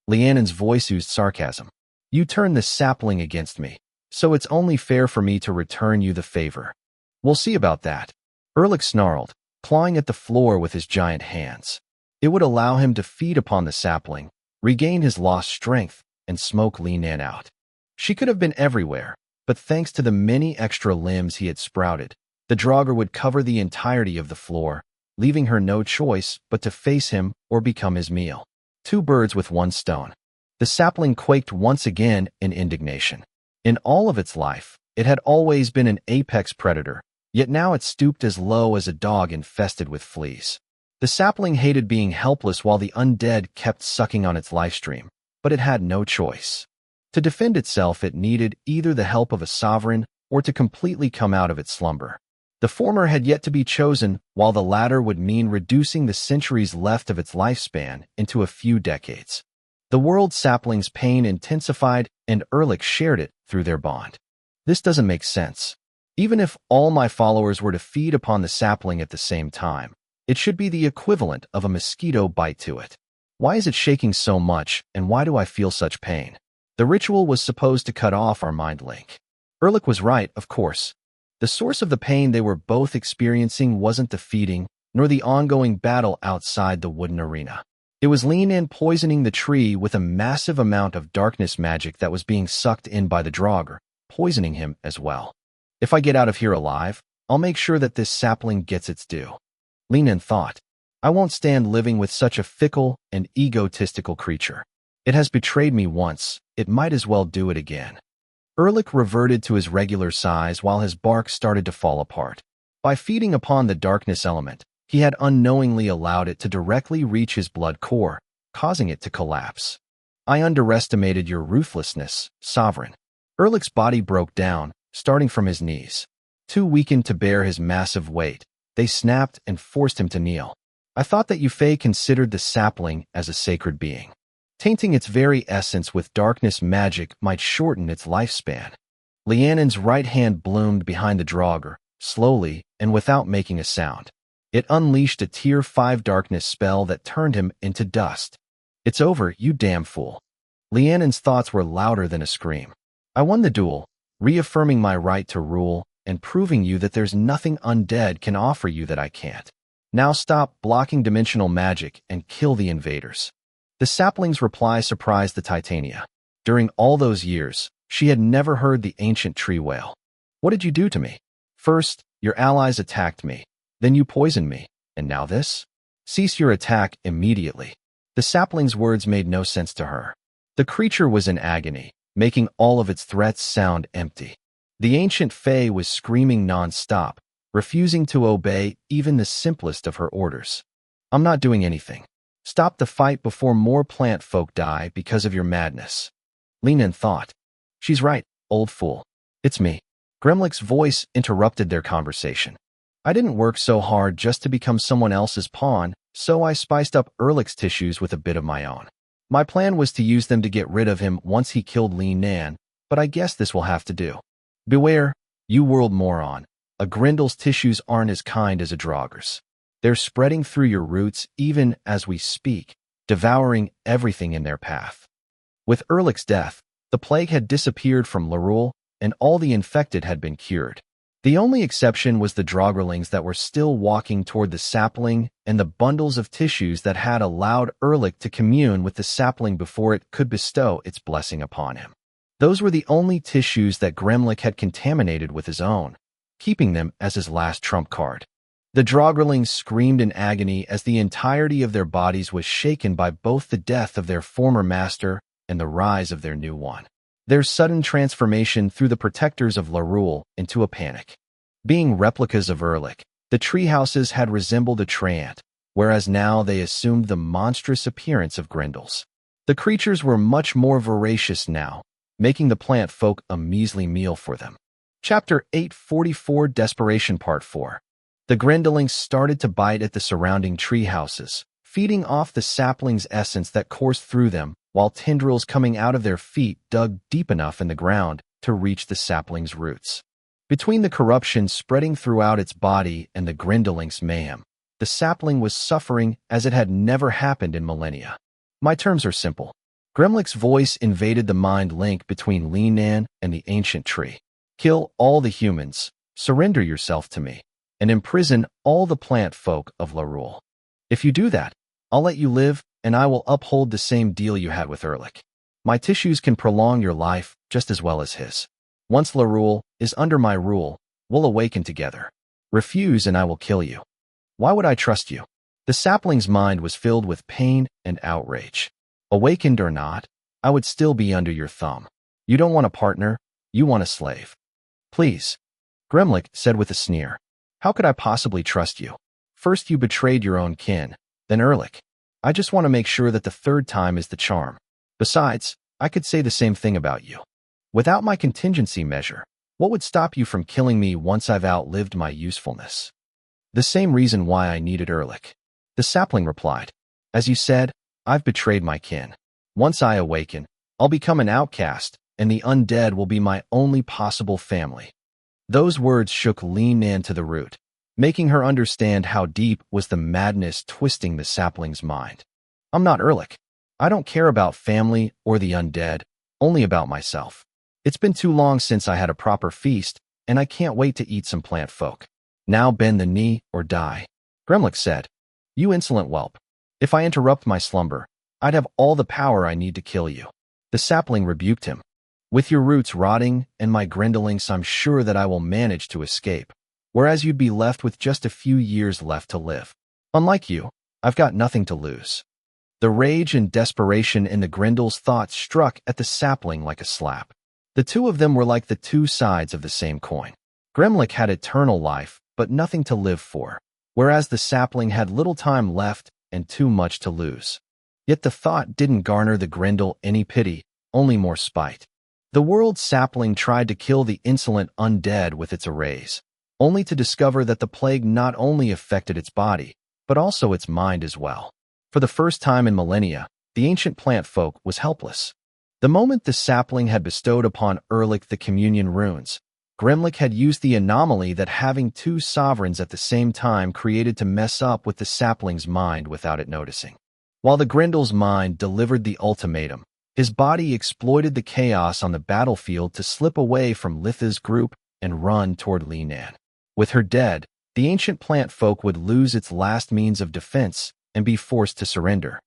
Lianon's voice oozed sarcasm. You turned the sapling against me, so it's only fair for me to return you the favor. We'll see about that. Erlich snarled, clawing at the floor with his giant hands. It would allow him to feed upon the sapling, regain his lost strength, and smoke Lien out. She could have been everywhere, but thanks to the many extra limbs he had sprouted, the Draugr would cover the entirety of the floor, leaving her no choice but to face him or become his meal. Two birds with one stone. The sapling quaked once again in indignation. In all of its life, it had always been an apex predator, yet now it stooped as low as a dog infested with fleas. The sapling hated being helpless while the undead kept sucking on its lifestream, but it had no choice. To defend itself, it needed either the help of a sovereign or to completely come out of its slumber. The former had yet to be chosen, while the latter would mean reducing the centuries left of its lifespan into a few decades. The world sapling's pain intensified, and Erlich shared it through their bond. This doesn't make sense. Even if all my followers were to feed upon the sapling at the same time, it should be the equivalent of a mosquito bite to it. Why is it shaking so much, and why do I feel such pain? The ritual was supposed to cut off our mind link. Erlich was right, of course. The source of the pain they were both experiencing wasn't the feeding, nor the ongoing battle outside the wooden arena. It was Lien poisoning the tree with a massive amount of darkness magic that was being sucked in by the Draugr, poisoning him as well. If I get out of here alive, I'll make sure that this sapling gets its due. Lien thought. I won't stand living with such a fickle and egotistical creature. It has betrayed me once, it might as well do it again. Erlich reverted to his regular size while his bark started to fall apart. By feeding upon the darkness element, he had unknowingly allowed it to directly reach his blood core, causing it to collapse. I underestimated your ruthlessness, Sovereign. Erlich's body broke down, starting from his knees. Too weakened to bear his massive weight, they snapped and forced him to kneel. I thought that Yufei considered the sapling as a sacred being. Tainting its very essence with darkness magic might shorten its lifespan. Lianon's right hand bloomed behind the Draugr, slowly and without making a sound. It unleashed a Tier 5 darkness spell that turned him into dust. It's over, you damn fool. Lianon's thoughts were louder than a scream. I won the duel, reaffirming my right to rule, and proving you that there's nothing undead can offer you that I can't. Now stop blocking dimensional magic and kill the invaders." The sapling's reply surprised the Titania. During all those years, she had never heard the ancient tree wail. "What did you do to me? First, your allies attacked me. Then you poisoned me. And now this? Cease your attack immediately." The sapling's words made no sense to her. The creature was in agony, making all of its threats sound empty. The ancient fae was screaming non-stop, refusing to obey even the simplest of her orders. "I'm not doing anything. Stop the fight before more plant folk die because of your madness." Linen thought. "She's right, old fool. It's me." Gremlick's voice interrupted their conversation. "I didn't work so hard just to become someone else's pawn, so I spiced up Erlich's tissues with a bit of my own. My plan was to use them to get rid of him once he killed Li Nan, but I guess this will have to do. Beware, you world moron. A Grindel's tissues aren't as kind as a Draugr's. They're spreading through your roots even as we speak, devouring everything in their path." With Erlich's death, the plague had disappeared from Lorule, and all the infected had been cured. The only exception was the Draugr that were still walking toward the sapling and the bundles of tissues that had allowed Erlich to commune with the sapling before it could bestow its blessing upon him. Those were the only tissues that Gremlick had contaminated with his own, keeping them as his last trump card. The Draugr screamed in agony as the entirety of their bodies was shaken by both the death of their former master and the rise of their new one. Their sudden transformation threw the protectors of Lorule into a panic. Being replicas of Erlich, the treehouses had resembled a treant, whereas now they assumed the monstrous appearance of Grendels. The creatures were much more voracious now, making the plant folk a measly meal for them. Chapter 844 Desperation Part 4. The Grendelings started to bite at the surrounding treehouses, feeding off the sapling's essence that coursed through them, while tendrils coming out of their feet dug deep enough in the ground to reach the sapling's roots. Between the corruption spreading throughout its body and the Grendeling's mayhem, the sapling was suffering as it had never happened in millennia. "My terms are simple." Gremlick's voice invaded the mind link between Li Nan and the ancient tree. "Kill all the humans, surrender yourself to me, and imprison all the plant folk of Lorule. If you do that, I'll let you live, and I will uphold the same deal you had with Erlich. My tissues can prolong your life just as well as his. Once Lorule is under my rule, we'll awaken together. Refuse and I will kill you. Why would I trust you?" The sapling's mind was filled with pain and outrage. "Awakened or not, I would still be under your thumb. You don't want a partner, you want a slave." "Please," Gremlick said with a sneer. "How could I possibly trust you? First you betrayed your own kin, then Erlich. I just want to make sure that the third time is the charm. Besides, I could say the same thing about you. Without my contingency measure, what would stop you from killing me once I've outlived my usefulness?" "The same reason why I needed Erlich," the sapling replied. "As you said, I've betrayed my kin. Once I awaken, I'll become an outcast, and the undead will be my only possible family." Those words shook Li Nan to the root, making her understand how deep was the madness twisting the sapling's mind. "I'm not Erlich. I don't care about family or the undead, only about myself. It's been too long since I had a proper feast, and I can't wait to eat some plant folk. Now bend the knee or die." Gremlick said, "You insolent whelp. If I interrupt my slumber, I'd have all the power I need to kill you." The sapling rebuked him. "With your roots rotting and my Grendelings, I'm sure that I will manage to escape, whereas you'd be left with just a few years left to live. Unlike you, I've got nothing to lose." The rage and desperation in the Grendel's thoughts struck at the sapling like a slap. The two of them were like the two sides of the same coin. Gremlick had eternal life, but nothing to live for, whereas the sapling had little time left and too much to lose. Yet the thought didn't garner the Grendel any pity, only more spite. The world sapling tried to kill the insolent undead with its arrays, only to discover that the plague not only affected its body, but also its mind as well. For the first time in millennia, the ancient plant folk was helpless. The moment the sapling had bestowed upon Erlich the communion runes, Gremlick had used the anomaly that having two sovereigns at the same time created to mess up with the sapling's mind without it noticing. While the Grendel's mind delivered the ultimatum, his body exploited the chaos on the battlefield to slip away from Litha's group and run toward Li Nan. With her dead, the ancient plant folk would lose its last means of defense and be forced to surrender.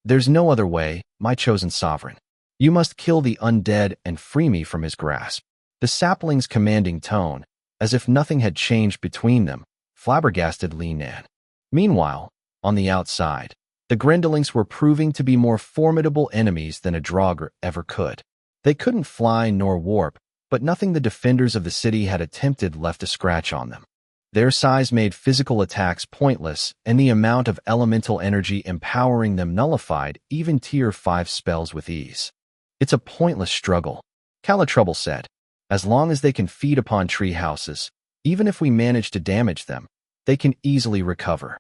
There's no other way, my chosen sovereign. You must kill the undead and free me from his grasp. The sapling's commanding tone, as if nothing had changed between them, flabbergasted Li Nan. Meanwhile, on the outside, the Grendelings were proving to be more formidable enemies than a Draugr ever could. They couldn't fly nor warp, but nothing the defenders of the city had attempted left a scratch on them. Their size made physical attacks pointless, and the amount of elemental energy empowering them nullified even Tier 5 spells with ease. It's a pointless struggle, Calatrubble said. As long as they can feed upon tree houses, even if we manage to damage them, they can easily recover.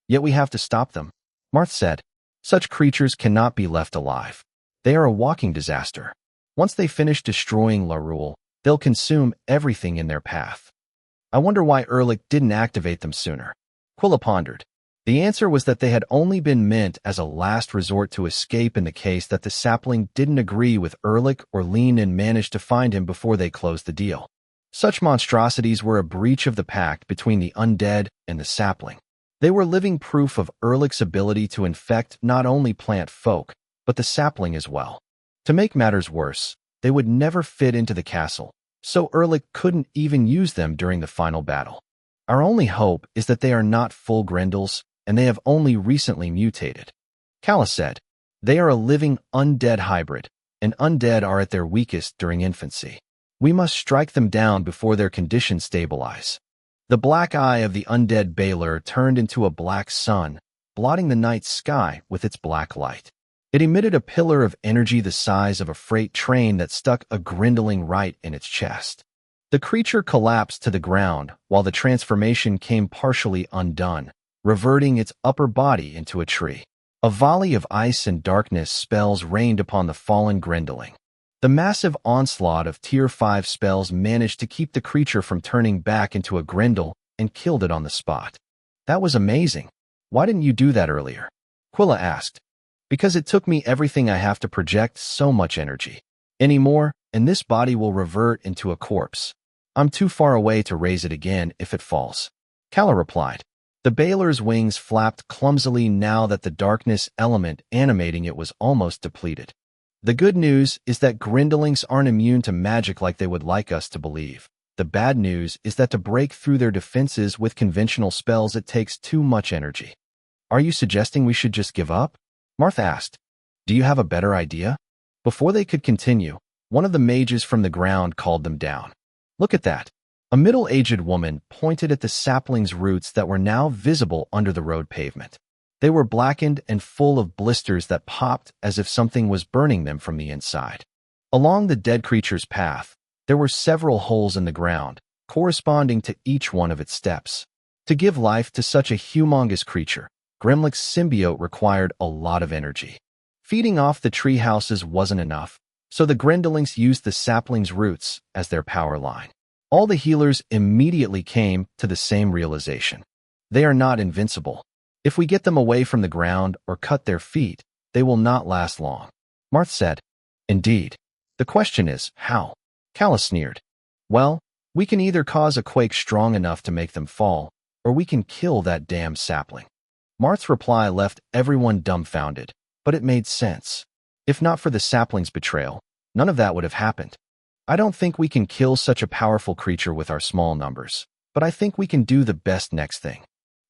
Yet we have to stop them, Marth said. Such creatures cannot be left alive. They are a walking disaster. Once they finish destroying Larul, they'll consume everything in their path. I wonder why Erlich didn't activate them sooner. Quilla pondered. The answer was that they had only been meant as a last resort to escape in the case that the sapling didn't agree with Erlich or Lean and managed to find him before they closed the deal. Such monstrosities were a breach of the pact between the undead and the sapling. They were living proof of Erlich's ability to infect not only plant folk, but the sapling as well. To make matters worse, they would never fit into the castle, so Erlich couldn't even use them during the final battle. Our only hope is that they are not full Grendels, and they have only recently mutated. Calla said, they are a living undead hybrid, and undead are at their weakest during infancy. We must strike them down before their conditions stabilize. The black eye of the undead Baylor turned into a black sun, blotting the night sky with its black light. It emitted a pillar of energy the size of a freight train that stuck a Grendeling right in its chest. The creature collapsed to the ground while the transformation came partially undone, reverting its upper body into a tree. A volley of ice and darkness spells rained upon the fallen Grendeling. The massive onslaught of Tier 5 spells managed to keep the creature from turning back into a Grendel and killed it on the spot. That was amazing. Why didn't you do that earlier? Quilla asked. Because it took me everything I have to project so much energy. Anymore, and this body will revert into a corpse. I'm too far away to raise it again if it falls. Calla replied. The Baylor's wings flapped clumsily now that the darkness element animating it was almost depleted. The good news is that Grendelings aren't immune to magic like they would like us to believe. The bad news is that to break through their defenses with conventional spells it takes too much energy. Are you suggesting we should just give up? Marth asked. Do you have a better idea? Before they could continue, one of the mages from the ground called them down. Look at that. A middle-aged woman pointed at the sapling's roots that were now visible under the road pavement. They were blackened and full of blisters that popped as if something was burning them from the inside. Along the dead creature's path, there were several holes in the ground, corresponding to each one of its steps. To give life to such a humongous creature, Gremlich's symbiote required a lot of energy. Feeding off the tree houses wasn't enough, so the Grendelings used the sapling's roots as their power line. All the healers immediately came to the same realization. They are not invincible. If we get them away from the ground or cut their feet, they will not last long. Marth said. Indeed. The question is, how? Calla sneered. Well, we can either cause a quake strong enough to make them fall, or we can kill that damn sapling. Marth's reply left everyone dumbfounded, but it made sense. If not for the sapling's betrayal, none of that would have happened. I don't think we can kill such a powerful creature with our small numbers, but I think we can do the best next thing.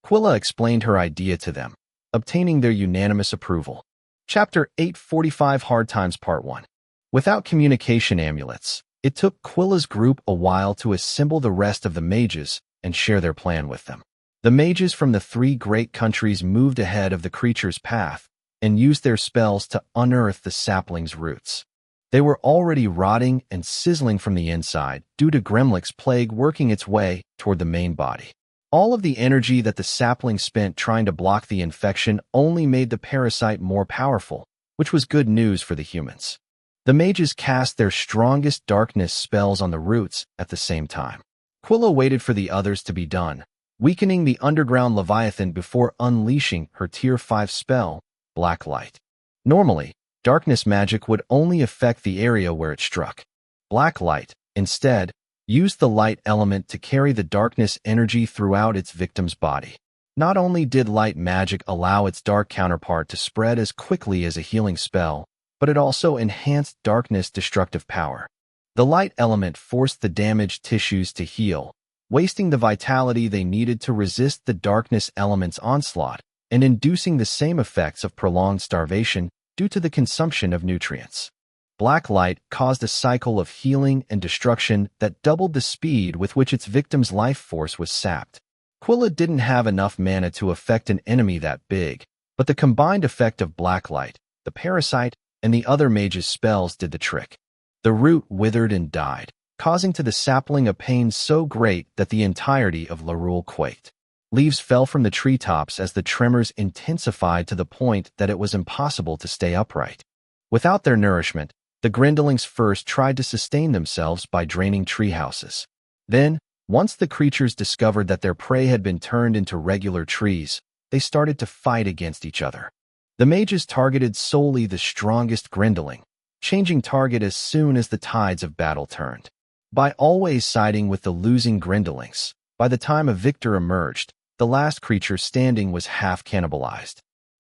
Quilla explained her idea to them, obtaining their unanimous approval. Chapter 845 Hard Times Part 1. Without communication amulets, it took Quilla's group a while to assemble the rest of the mages and share their plan with them. The mages from the 3 great countries moved ahead of the creature's path and used their spells to unearth the sapling's roots. They were already rotting and sizzling from the inside due to Gremlich's plague working its way toward the main body. All of the energy that the sapling spent trying to block the infection only made the parasite more powerful, which was good news for the humans. The mages cast their strongest darkness spells on the roots at the same time. Quilla waited for the others to be done, weakening the underground Leviathan before unleashing her Tier 5 spell, Black Light. Normally, darkness magic would only affect the area where it struck. Black Light, instead, used the light element to carry the darkness energy throughout its victim's body. Not only did light magic allow its dark counterpart to spread as quickly as a healing spell, but it also enhanced darkness' destructive power. The light element forced the damaged tissues to heal, wasting the vitality they needed to resist the darkness element's onslaught, and inducing the same effects of prolonged starvation due to the consumption of nutrients. Black light caused a cycle of healing and destruction that doubled the speed with which its victim's life force was sapped. Quilla didn't have enough mana to affect an enemy that big, but the combined effect of black light, the parasite, and the other mage's spells did the trick. The root withered and died, causing to the sapling a pain so great that the entirety of Lorule quaked. Leaves fell from the treetops as the tremors intensified to the point that it was impossible to stay upright. Without their nourishment, the Grindelings first tried to sustain themselves by draining treehouses. Then, once the creatures discovered that their prey had been turned into regular trees, they started to fight against each other. The mages targeted solely the strongest Grindeling, changing target as soon as the tides of battle turned. By always siding with the losing Grindelings, by the time a victor emerged, the last creature standing was half cannibalized.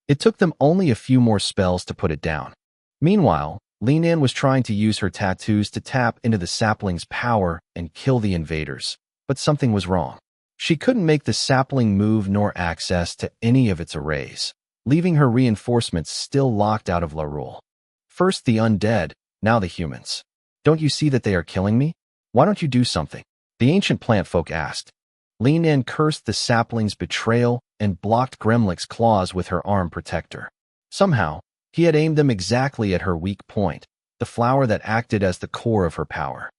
It took them only a few more spells to put it down. Meanwhile, Linan was trying to use her tattoos to tap into the sapling's power and kill the invaders, but something was wrong. She couldn't make the sapling move nor access to any of its arrays, leaving her reinforcements still locked out of Lorule. First the undead, now the humans. Don't you see that they are killing me? Why don't you do something? The ancient plant folk asked. Linan cursed the sapling's betrayal and blocked Gremlick's claws with her arm protector. Somehow, he had aimed them exactly at her weak point, the flower that acted as the core of her power.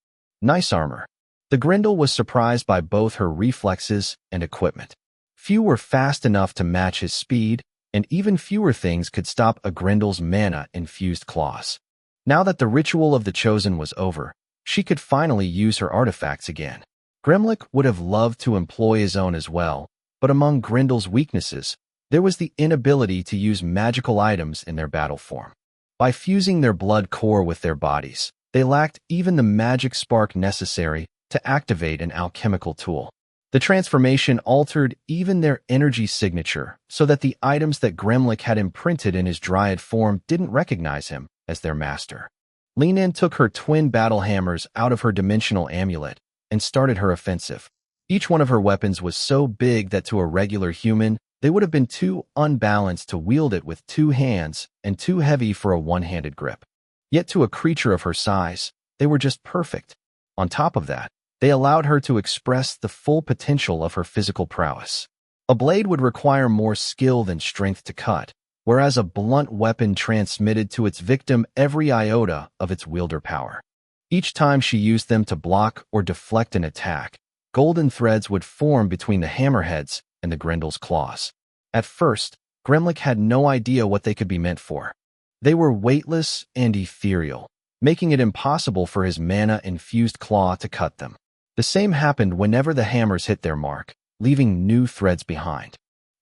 Nice armor. The Grendel was surprised by both her reflexes and equipment. Few were fast enough to match his speed, and even fewer things could stop a Grendel's mana-infused claws. Now that the ritual of the Chosen was over, she could finally use her artifacts again. Gremlick would have loved to employ his own as well, but among Grendel's weaknesses, there was the inability to use magical items in their battle form. By fusing their blood core with their bodies, they lacked even the magic spark necessary to activate an alchemical tool. The transformation altered even their energy signature so that the items that Gremlick had imprinted in his dryad form didn't recognize him as their master. Linan took her twin battle hammers out of her dimensional amulet and started her offensive. Each one of her weapons was so big that to a regular human, they would have been too unbalanced to wield it with two hands and too heavy for a one-handed grip. Yet to a creature of her size, they were just perfect. On top of that, they allowed her to express the full potential of her physical prowess. A blade would require more skill than strength to cut, whereas a blunt weapon transmitted to its victim every iota of its wielder power. Each time she used them to block or deflect an attack, golden threads would form between the hammerheads and the Grendel's claws. At first, Gremlick had no idea what they could be meant for. They were weightless and ethereal, making it impossible for his mana-infused claw to cut them. The same happened whenever the hammers hit their mark, leaving new threads behind.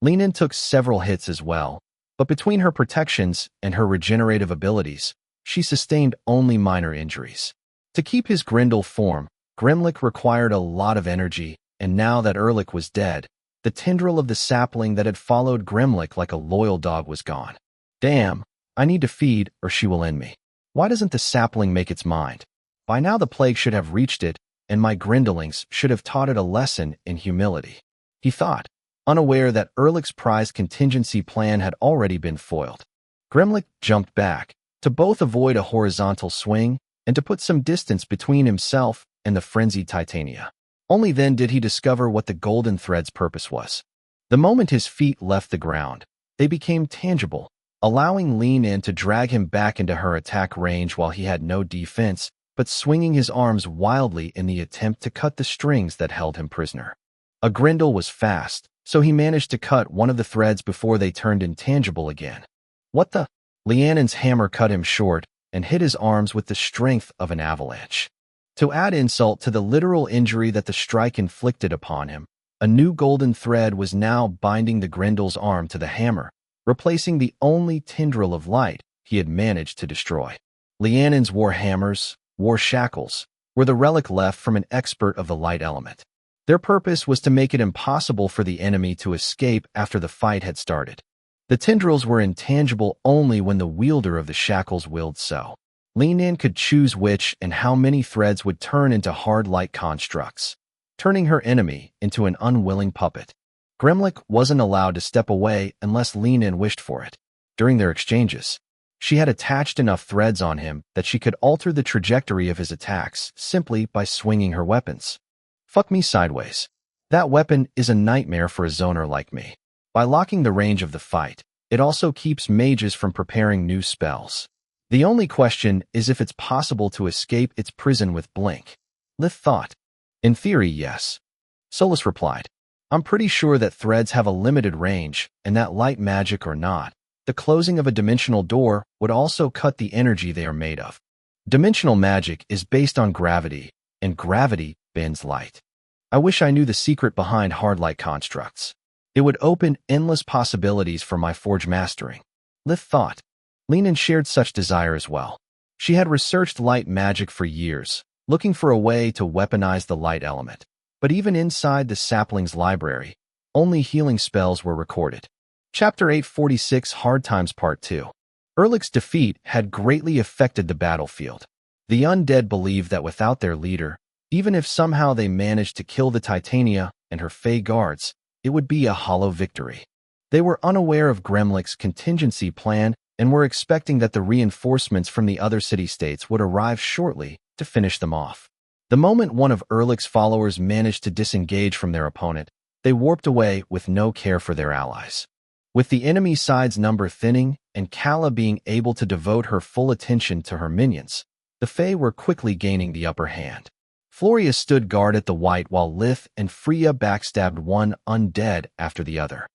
Linan took several hits as well, but between her protections and her regenerative abilities, she sustained only minor injuries. To keep his Grendel form, Gremlick required a lot of energy, and now that Erlich was dead, the tendril of the sapling that had followed Gremlick like a loyal dog was gone. Damn, I need to feed or she will end me. Why doesn't the sapling make its mind? By now the plague should have reached it, and my Grindelings should have taught it a lesson in humility. He thought, unaware that Erlich's prized contingency plan had already been foiled. Gremlick jumped back, to both avoid a horizontal swing and to put some distance between himself and the frenzied Titania. Only then did he discover what the golden thread's purpose was. The moment his feet left the ground, they became tangible, allowing Linan to drag him back into her attack range while he had no defense, but swinging his arms wildly in the attempt to cut the strings that held him prisoner. A Grendel was fast, so he managed to cut one of the threads before they turned intangible again. What the? Lianan's hammer cut him short and hit his arms with the strength of an avalanche. To add insult to the literal injury that the strike inflicted upon him, a new golden thread was now binding the Grendel's arm to the hammer, replacing the only tendril of light he had managed to destroy. Lianan's wore hammers, wore shackles, were the relic left from an expert of the light element. Their purpose was to make it impossible for the enemy to escape after the fight had started. The tendrils were intangible only when the wielder of the shackles willed so. Lin could choose which and how many threads would turn into hard light constructs, turning her enemy into an unwilling puppet. Gremlik wasn't allowed to step away unless Lin wished for it. During their exchanges, she had attached enough threads on him that she could alter the trajectory of his attacks simply by swinging her weapons. Fuck me sideways. That weapon is a nightmare for a zoner like me. By locking the range of the fight, it also keeps mages from preparing new spells. The only question is if it's possible to escape its prison with Blink. Lith thought. In theory, yes. Solus replied. I'm pretty sure that threads have a limited range, and that light magic or not, the closing of a dimensional door would also cut the energy they are made of. Dimensional magic is based on gravity, and gravity bends light. I wish I knew the secret behind hard light constructs. It would open endless possibilities for my forge mastering. Lith thought. Lin shared such desire as well. She had researched light magic for years, looking for a way to weaponize the light element. But even inside the sapling's library, only healing spells were recorded. Chapter 846 Hard Times Part 2. Erlich's defeat had greatly affected the battlefield. The undead believed that without their leader, even if somehow they managed to kill the Titania and her Fey guards, it would be a hollow victory. They were unaware of Gremlik's contingency plan and were expecting that the reinforcements from the other city-states would arrive shortly to finish them off. The moment one of Erlich's followers managed to disengage from their opponent, they warped away with no care for their allies. With the enemy side's number thinning and Kala being able to devote her full attention to her minions, the Fae were quickly gaining the upper hand. Floria stood guard at the white while Lith and Freya backstabbed one undead after the other.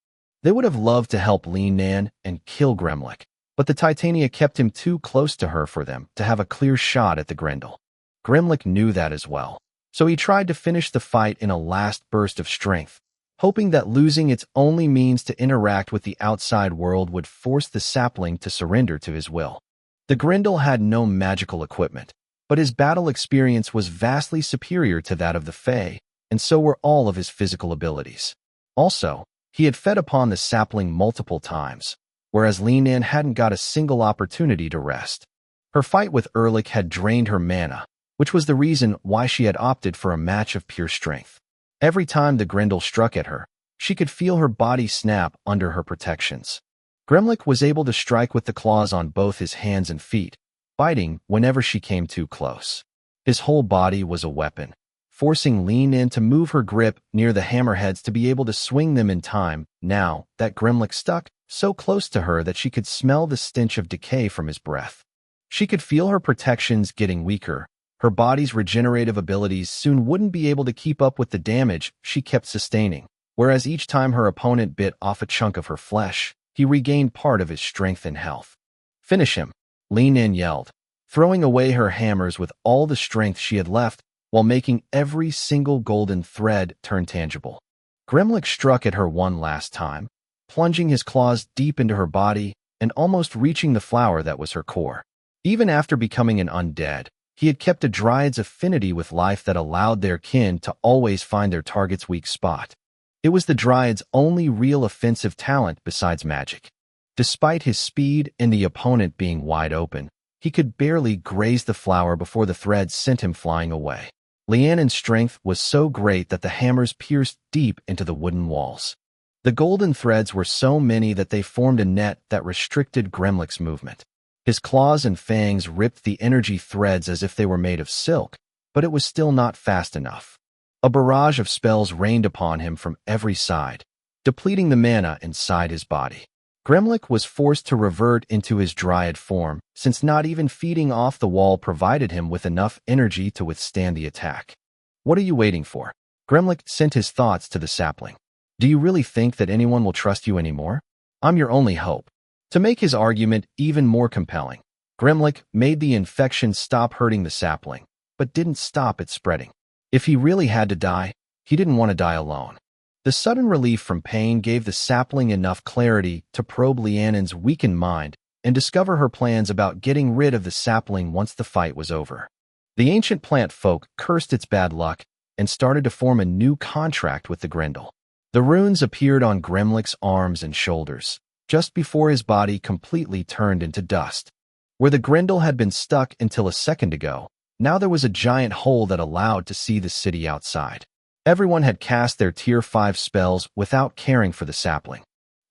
They would have loved to help Lin and kill Gremlik, but the Titania kept him too close to her for them to have a clear shot at the Grendel. Gremlik knew that as well, so he tried to finish the fight in a last burst of strength, hoping that losing its only means to interact with the outside world would force the sapling to surrender to his will. The Grendel had no magical equipment, but his battle experience was vastly superior to that of the Fae, and so were all of his physical abilities. Also, he had fed upon the sapling multiple times, whereas Lin hadn't got a single opportunity to rest. Her fight with Erlich had drained her mana, which was the reason why she had opted for a match of pure strength. Every time the Grendel struck at her, she could feel her body snap under her protections. Gremlik was able to strike with the claws on both his hands and feet, biting whenever she came too close. His whole body was a weapon, forcing Lin to move her grip near the hammerheads to be able to swing them in time, now that Gremlik stuck so close to her that she could smell the stench of decay from his breath. She could feel her protections getting weaker. Her body's regenerative abilities soon wouldn't be able to keep up with the damage she kept sustaining, whereas each time her opponent bit off a chunk of her flesh, he regained part of his strength and health. Finish him, Lin yelled, throwing away her hammers with all the strength she had left while making every single golden thread turn tangible. Gremlik struck at her one last time, plunging his claws deep into her body and almost reaching the flower that was her core. Even after becoming an undead, he had kept a dryad's affinity with life that allowed their kin to always find their target's weak spot. It was the dryad's only real offensive talent besides magic. Despite his speed and the opponent being wide open, he could barely graze the flower before the threads sent him flying away. Lian's strength was so great that the hammers pierced deep into the wooden walls. The golden threads were so many that they formed a net that restricted Gremlik's movement. His claws and fangs ripped the energy threads as if they were made of silk, but it was still not fast enough. A barrage of spells rained upon him from every side, depleting the mana inside his body. Gremlik was forced to revert into his dryad form, since not even feeding off the wall provided him with enough energy to withstand the attack. What are you waiting for? Gremlik sent his thoughts to the sapling. Do you really think that anyone will trust you anymore? I'm your only hope. To make his argument even more compelling, Gremlik made the infection stop hurting the sapling, but didn't stop it spreading. If he really had to die, he didn't want to die alone. The sudden relief from pain gave the sapling enough clarity to probe Lian's weakened mind and discover her plans about getting rid of the sapling once the fight was over. The ancient plant folk cursed its bad luck and started to form a new contract with the Grendel. The runes appeared on Gremlick's arms and shoulders, just before his body completely turned into dust. Where the Grendel had been stuck until a second ago, now there was a giant hole that allowed to see the city outside. Everyone had cast their Tier 5 spells without caring for the sapling.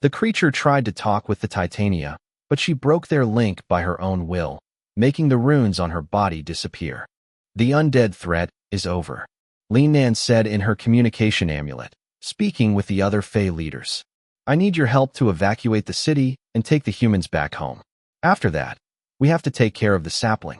The creature tried to talk with the Titania, but she broke their link by her own will, making the runes on her body disappear. The undead threat is over, Linan said in her communication amulet, speaking with the other Fey leaders. I need your help to evacuate the city and take the humans back home. After that, we have to take care of the sapling.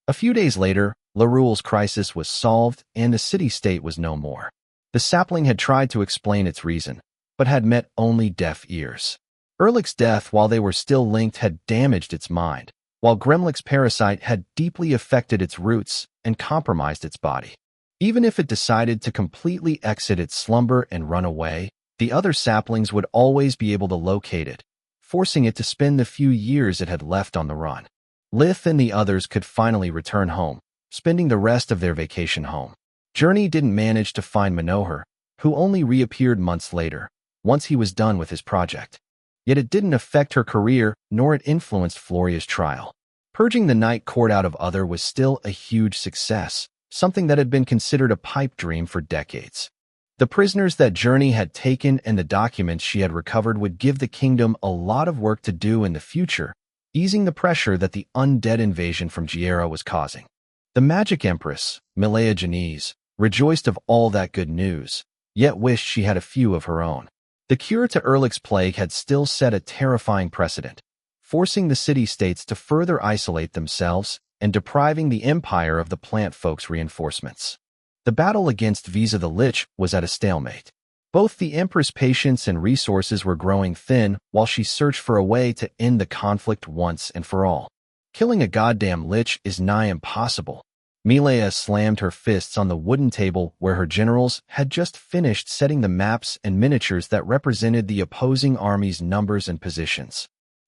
A few days later, Larule's crisis was solved and the city-state was no more. The sapling had tried to explain its reason, but had met only deaf ears. Erlich's death while they were still linked had damaged its mind, while Gremlick's parasite had deeply affected its roots and compromised its body. Even if it decided to completely exit its slumber and run away, the other saplings would always be able to locate it, forcing it to spend the few years it had left on the run. Lith and the others could finally return home, spending the rest of their vacation home. Journey didn't manage to find Manohar, who only reappeared months later, once he was done with his project. Yet it didn't affect her career, nor it influenced Floria's trial. Purging the Night Court out of Other was still a huge success, something that had been considered a pipe dream for decades. The prisoners that Journey had taken and the documents she had recovered would give the kingdom a lot of work to do in the future, easing the pressure that the undead invasion from Giera was causing. The Magic Empress, Milea Janice, rejoiced of all that good news, yet wished she had a few of her own. The cure to Erlich's plague had still set a terrifying precedent, forcing the city-states to further isolate themselves and depriving the empire of the plant folks' reinforcements. The battle against Visa the Lich was at a stalemate. Both the Empress' patience and resources were growing thin while she searched for a way to end the conflict once and for all. Killing a goddamn lich is nigh impossible. Milea slammed her fists on the wooden table where her generals had just finished setting the maps and miniatures that represented the opposing army's numbers and positions.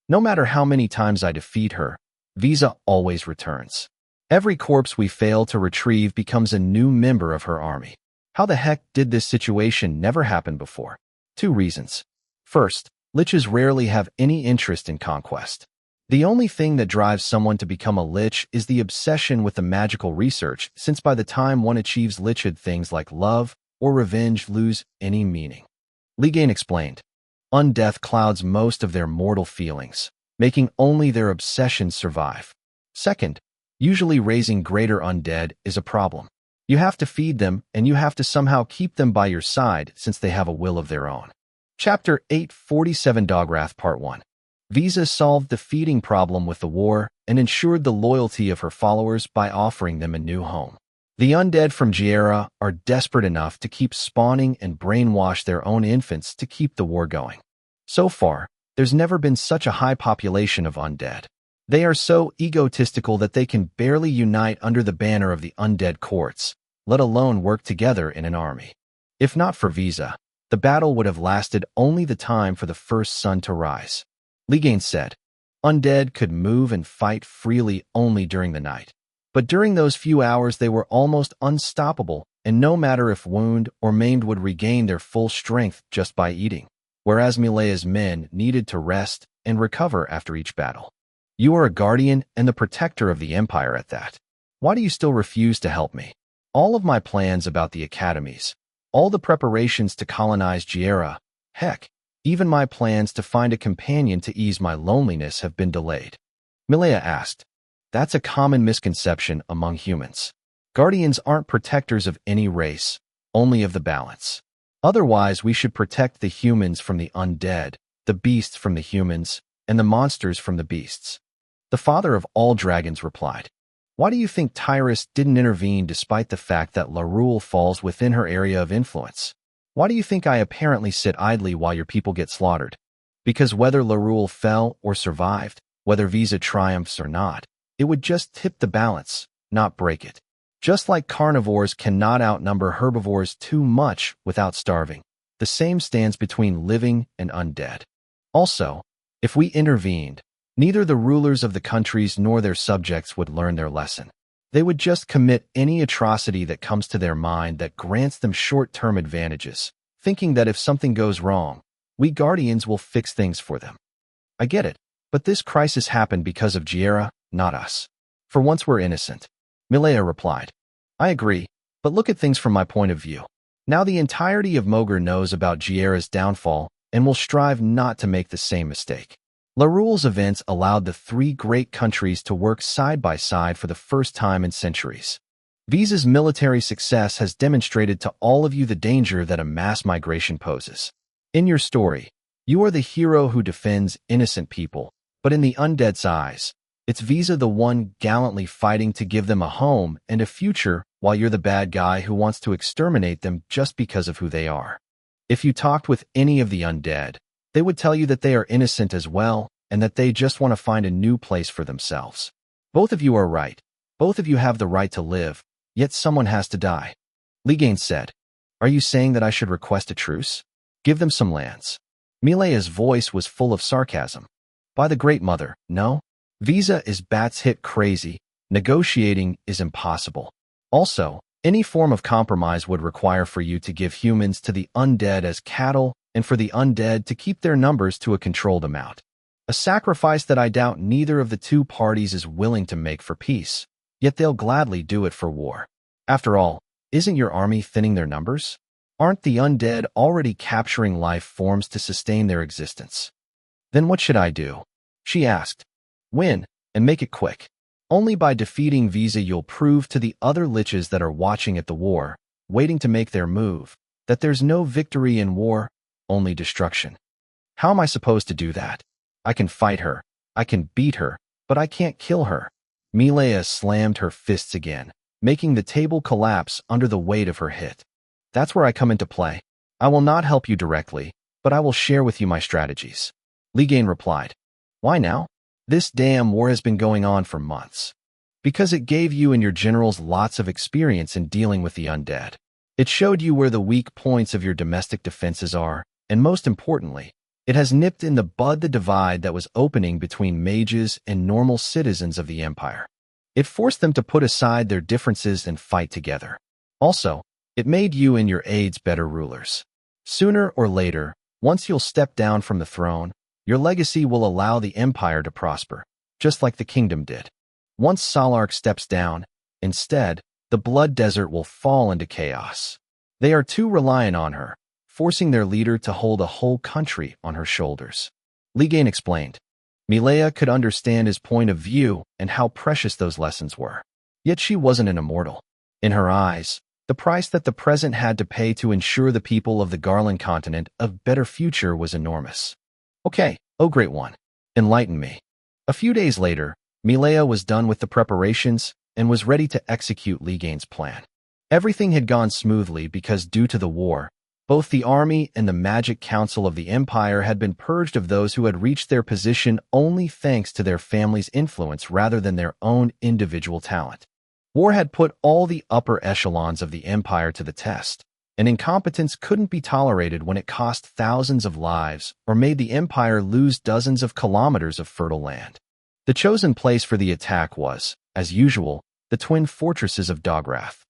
No matter how many times I defeat her, Visa always returns. Every corpse we fail to retrieve becomes a new member of her army. How the heck did this situation never happen before? 2 reasons. First, liches rarely have any interest in conquest. The only thing that drives someone to become a lich is the obsession with the magical research, since by the time one achieves lichhood, things like love or revenge lose any meaning. Ligain explained, undeath clouds most of their mortal feelings, making only their obsessions survive. Second, usually raising greater undead is a problem. You have to feed them, and you have to somehow keep them by your side since they have a will of their own. Chapter 847 Dogwrath Part 1. Visa solved the feeding problem with the war and ensured the loyalty of her followers by offering them a new home. The undead from Giera are desperate enough to keep spawning and brainwash their own infants to keep the war going. So far, there's never been such a high population of undead. They are so egotistical that they can barely unite under the banner of the undead courts, let alone work together in an army. If not for Visa, the battle would have lasted only the time for the first sun to rise. Ligain said, undead could move and fight freely only during the night. But during those few hours they were almost unstoppable, and no matter if wounded or maimed would regain their full strength just by eating, whereas Milea's men needed to rest and recover after each battle. You are a guardian and the protector of the Empire at that. Why do you still refuse to help me? All of my plans about the academies, all the preparations to colonize Giera, heck, even my plans to find a companion to ease my loneliness have been delayed. Milea asked, that's a common misconception among humans. Guardians aren't protectors of any race, only of the balance. Otherwise, we should protect the humans from the undead, the beasts from the humans, and the monsters from the beasts. The father of all dragons replied, why do you think Tyrus didn't intervene despite the fact that Larule falls within her area of influence? Why do you think I apparently sit idly while your people get slaughtered? Because whether Larule fell or survived, whether Visa triumphs or not, it would just tip the balance, not break it. Just like carnivores cannot outnumber herbivores too much without starving, the same stands between living and undead. Also, if we intervened, neither the rulers of the countries nor their subjects would learn their lesson. They would just commit any atrocity that comes to their mind that grants them short-term advantages, thinking that if something goes wrong, we Guardians will fix things for them. I get it, but this crisis happened because of Giera, not us. For once we're innocent. Milea replied. I agree, but look at things from my point of view. Now the entirety of Mogar knows about Giera's downfall and will strive not to make the same mistake. Larule's events allowed the three great countries to work side by side for the first time in centuries. Visa's military success has demonstrated to all of you the danger that a mass migration poses. In your story, you are the hero who defends innocent people, but in the undead's eyes, it's Visa the one gallantly fighting to give them a home and a future, while you're the bad guy who wants to exterminate them just because of who they are. If you talked with any of the undead, they would tell you that they are innocent as well and that they just want to find a new place for themselves. Both of you are right. Both of you have the right to live, yet someone has to die. Ligain said, Are you saying that I should request a truce? Give them some lands. Milea's voice was full of sarcasm. By the Great Mother, no. Visa is bats hit crazy. Negotiating is impossible. Also, any form of compromise would require for you to give humans to the undead as cattle and for the undead to keep their numbers to a controlled amount. A sacrifice that I doubt neither of the two parties is willing to make for peace, yet they'll gladly do it for war. After all, isn't your army thinning their numbers? Aren't the undead already capturing life forms to sustain their existence? Then what should I do? She asked. Win, and make it quick. Only by defeating Visa you'll prove to the other liches that are watching at the war, waiting to make their move, that there's no victory in war, only destruction. How am I supposed to do that? I can fight her, I can beat her, but I can't kill her. Milea slammed her fists again, making the table collapse under the weight of her hit. That's where I come into play. I will not help you directly, but I will share with you my strategies. Ligain replied. Why now? This damn war has been going on for months. Because it gave you and your generals lots of experience in dealing with the undead. It showed you where the weak points of your domestic defenses are, and most importantly, it has nipped in the bud the divide that was opening between mages and normal citizens of the Empire. It forced them to put aside their differences and fight together. Also, it made you and your aides better rulers. Sooner or later, once you'll step down from the throne, your legacy will allow the Empire to prosper, just like the kingdom did. Once Salark steps down, instead, the Blood Desert will fall into chaos. They are too reliant on her, forcing their leader to hold a whole country on her shoulders. Ligain explained. Milea could understand his point of view and how precious those lessons were. Yet she wasn't an immortal. In her eyes, the price that the present had to pay to ensure the people of the Garland continent a better future was enormous. Okay, oh great one. Enlighten me. A few days later, Milea was done with the preparations and was ready to execute Ligain's plan. Everything had gone smoothly because due to the war, both the army and the magic council of the Empire had been purged of those who had reached their position only thanks to their family's influence rather than their own individual talent. War had put all the upper echelons of the Empire to the test, and incompetence couldn't be tolerated when it cost thousands of lives or made the Empire lose dozens of kilometers of fertile land. The chosen place for the attack was, as usual, the twin fortresses of Dograth.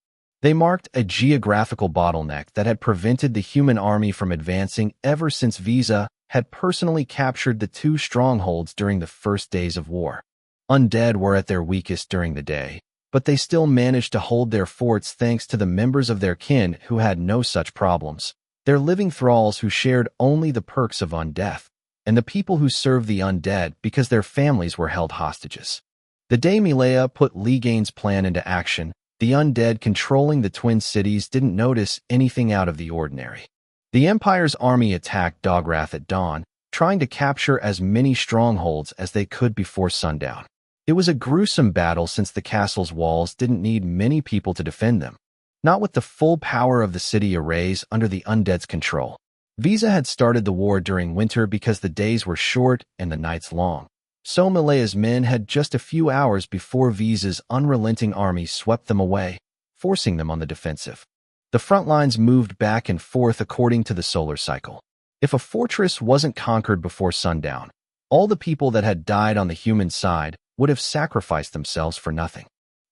They marked a geographical bottleneck that had prevented the human army from advancing ever since Visa had personally captured the two strongholds during the first days of war. Undead were at their weakest during the day, but they still managed to hold their forts thanks to the members of their kin who had no such problems, their living thralls who shared only the perks of undeath, and the people who served the undead because their families were held hostages. The day Milea put Ligain's plan into action, the undead controlling the twin cities didn't notice anything out of the ordinary. The Empire's army attacked Dograth at dawn, trying to capture as many strongholds as they could before sundown. It was a gruesome battle since the castle's walls didn't need many people to defend them, not with the full power of the city arrays under the undead's control. Visa had started the war during winter because the days were short and the nights long. So Milea's men had just a few hours before Visa's unrelenting army swept them away, forcing them on the defensive. The front lines moved back and forth according to the solar cycle. If a fortress wasn't conquered before sundown, all the people that had died on the human side would have sacrificed themselves for nothing.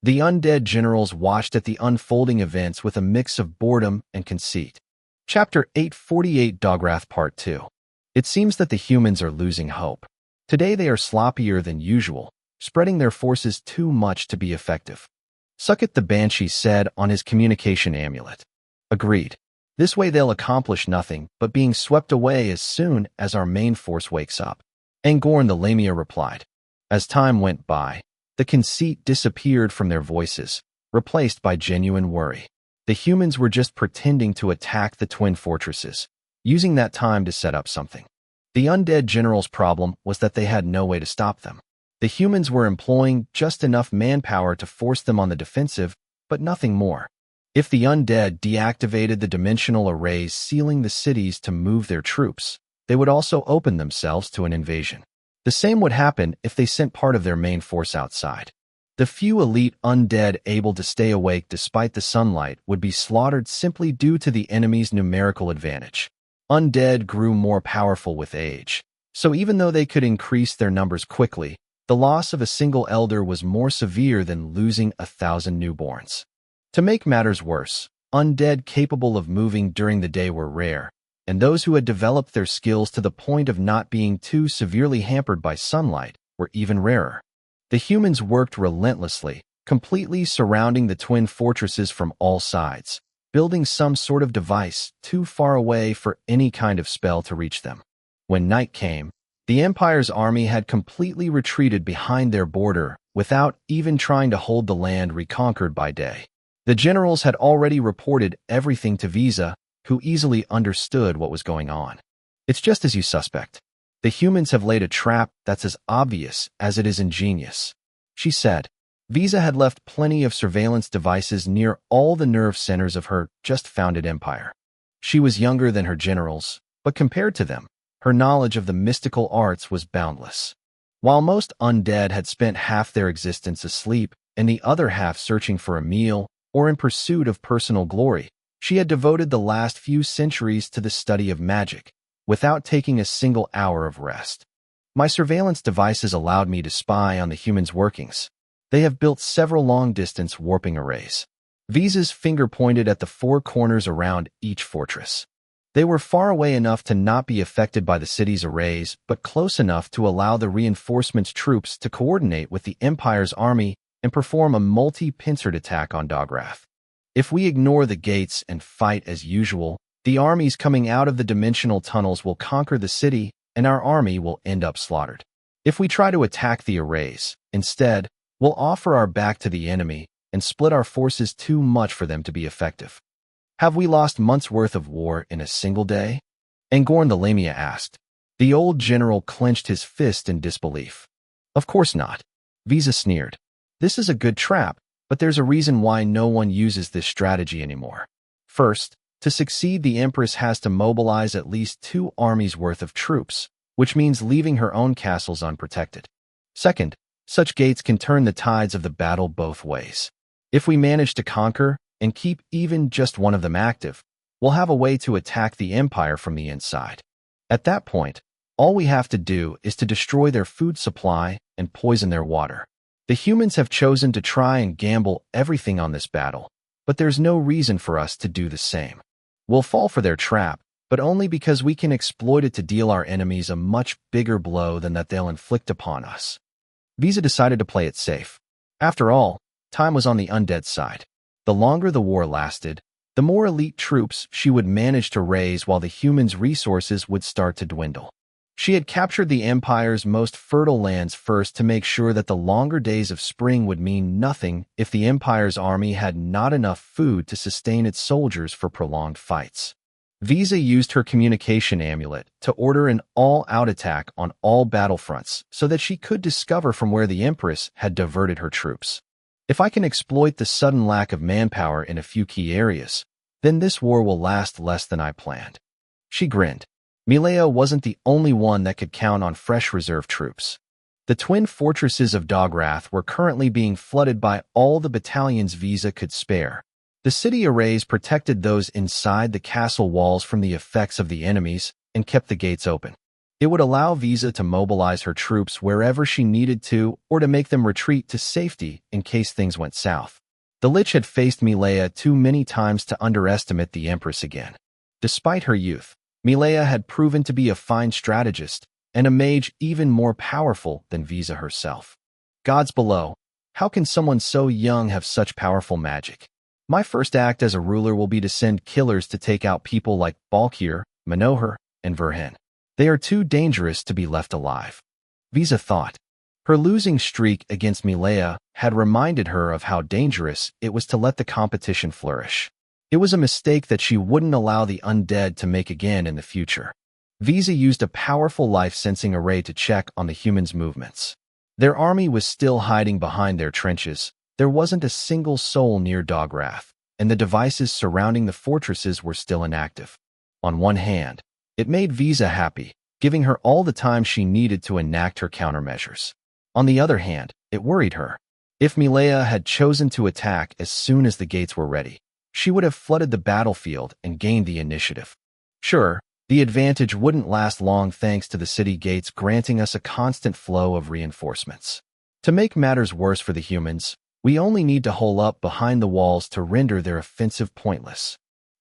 The undead generals watched at the unfolding events with a mix of boredom and conceit. Chapter 848 Dogwrath Part 2. It seems that the humans are losing hope. Today they are sloppier than usual, spreading their forces too much to be effective. Suckit the Banshee said on his communication amulet. Agreed. This way they'll accomplish nothing but being swept away as soon as our main force wakes up. Angorn the Lamia replied. As time went by, the conceit disappeared from their voices, replaced by genuine worry. The humans were just pretending to attack the twin fortresses, using that time to set up something. The undead general's problem was that they had no way to stop them. The humans were employing just enough manpower to force them on the defensive, but nothing more. If the undead deactivated the dimensional arrays sealing the cities to move their troops, they would also open themselves to an invasion. The same would happen if they sent part of their main force outside. The few elite undead able to stay awake despite the sunlight would be slaughtered simply due to the enemy's numerical advantage. Undead grew more powerful with age, so even though they could increase their numbers quickly, the loss of a single elder was more severe than losing 1,000 newborns. To make matters worse, undead capable of moving during the day were rare, and those who had developed their skills to the point of not being too severely hampered by sunlight were even rarer. The humans worked relentlessly, completely surrounding the twin fortresses from all sides, building some sort of device too far away for any kind of spell to reach them. When night came, the Empire's army had completely retreated behind their border without even trying to hold the land reconquered by day. The generals had already reported everything to Visa, who easily understood what was going on. It's just as you suspect. The humans have laid a trap that's as obvious as it is ingenious, she said. Visa had left plenty of surveillance devices near all the nerve centers of her just-founded empire. She was younger than her generals, but compared to them, her knowledge of the mystical arts was boundless. While most undead had spent half their existence asleep and the other half searching for a meal or in pursuit of personal glory, she had devoted the last few centuries to the study of magic, without taking a single hour of rest. My surveillance devices allowed me to spy on the humans' workings. They have built several long-distance warping arrays. Visa's finger pointed at the four corners around each fortress. They were far away enough to not be affected by the city's arrays, but close enough to allow the reinforcements troops to coordinate with the Empire's army and perform a multi-pincered attack on Dogwrath. If we ignore the gates and fight as usual, the armies coming out of the dimensional tunnels will conquer the city, and our army will end up slaughtered. If we try to attack the arrays, instead, we'll offer our back to the enemy and split our forces too much for them to be effective. Have we lost months' worth of war in a single day? Angorn the Lamia asked. The old general clenched his fist in disbelief. Of course not. Visa sneered. This is a good trap, but there's a reason why no one uses this strategy anymore. First, to succeed, the Empress has to mobilize at least 2 armies worth of troops, which means leaving her own castles unprotected. Second, such gates can turn the tides of the battle both ways. If we manage to conquer and keep even just one of them active, we'll have a way to attack the Empire from the inside. At that point, all we have to do is to destroy their food supply and poison their water. The humans have chosen to try and gamble everything on this battle, but there's no reason for us to do the same. We'll fall for their trap, but only because we can exploit it to deal our enemies a much bigger blow than that they'll inflict upon us. Visa decided to play it safe. After all, time was on the undead side. The longer the war lasted, the more elite troops she would manage to raise while the humans' resources would start to dwindle. She had captured the Empire's most fertile lands first to make sure that the longer days of spring would mean nothing if the Empire's army had not enough food to sustain its soldiers for prolonged fights. Visa used her communication amulet to order an all-out attack on all battlefronts so that she could discover from where the Empress had diverted her troops. If I can exploit the sudden lack of manpower in a few key areas, then this war will last less than I planned. She grinned. Mileo wasn't the only one that could count on fresh reserve troops. The twin fortresses of Dogwrath were currently being flooded by all the battalions Visa could spare. The city arrays protected those inside the castle walls from the effects of the enemies and kept the gates open. It would allow Visa to mobilize her troops wherever she needed to or to make them retreat to safety in case things went south. The Lich had faced Milea too many times to underestimate the Empress again. Despite her youth, Milea had proven to be a fine strategist and a mage even more powerful than Visa herself. Gods below, how can someone so young have such powerful magic? My first act as a ruler will be to send killers to take out people like Balkir, Manohar, and Verhen. They are too dangerous to be left alive. Visa thought. Her losing streak against Milea had reminded her of how dangerous it was to let the competition flourish. It was a mistake that she wouldn't allow the undead to make again in the future. Visa used a powerful life-sensing array to check on the humans' movements. Their army was still hiding behind their trenches. There wasn't a single soul near Dograth, and the devices surrounding the fortresses were still inactive. On one hand, it made Visa happy, giving her all the time she needed to enact her countermeasures. On the other hand, it worried her. If Milea had chosen to attack as soon as the gates were ready, she would have flooded the battlefield and gained the initiative. Sure, the advantage wouldn't last long thanks to the city gates granting us a constant flow of reinforcements. To make matters worse for the humans, we only need to hole up behind the walls to render their offensive pointless.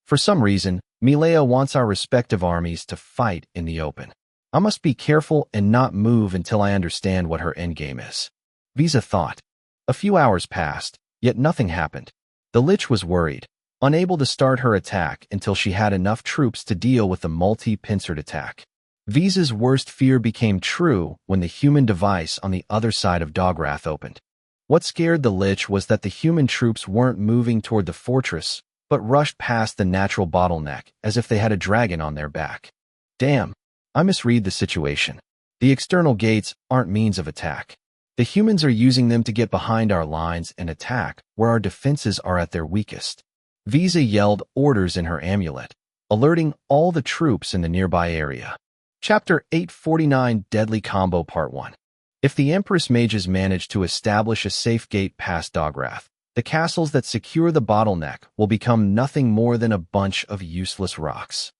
For some reason, Milea wants our respective armies to fight in the open. I must be careful and not move until I understand what her endgame is. Visa thought. A few hours passed, yet nothing happened. The Lich was worried, unable to start her attack until she had enough troops to deal with the multi-pincered attack. Visa's worst fear became true when the human device on the other side of Dograth opened. What scared the Lich was that the human troops weren't moving toward the fortress, but rushed past the natural bottleneck as if they had a dragon on their back. Damn, I misread the situation. The external gates aren't means of attack. The humans are using them to get behind our lines and attack where our defenses are at their weakest. Visa yelled orders in her amulet, alerting all the troops in the nearby area. Chapter 849 Deadly Combo Part 1. If the Empress mages manage to establish a safe gate past Dograth, the castles that secure the bottleneck will become nothing more than a bunch of useless rocks.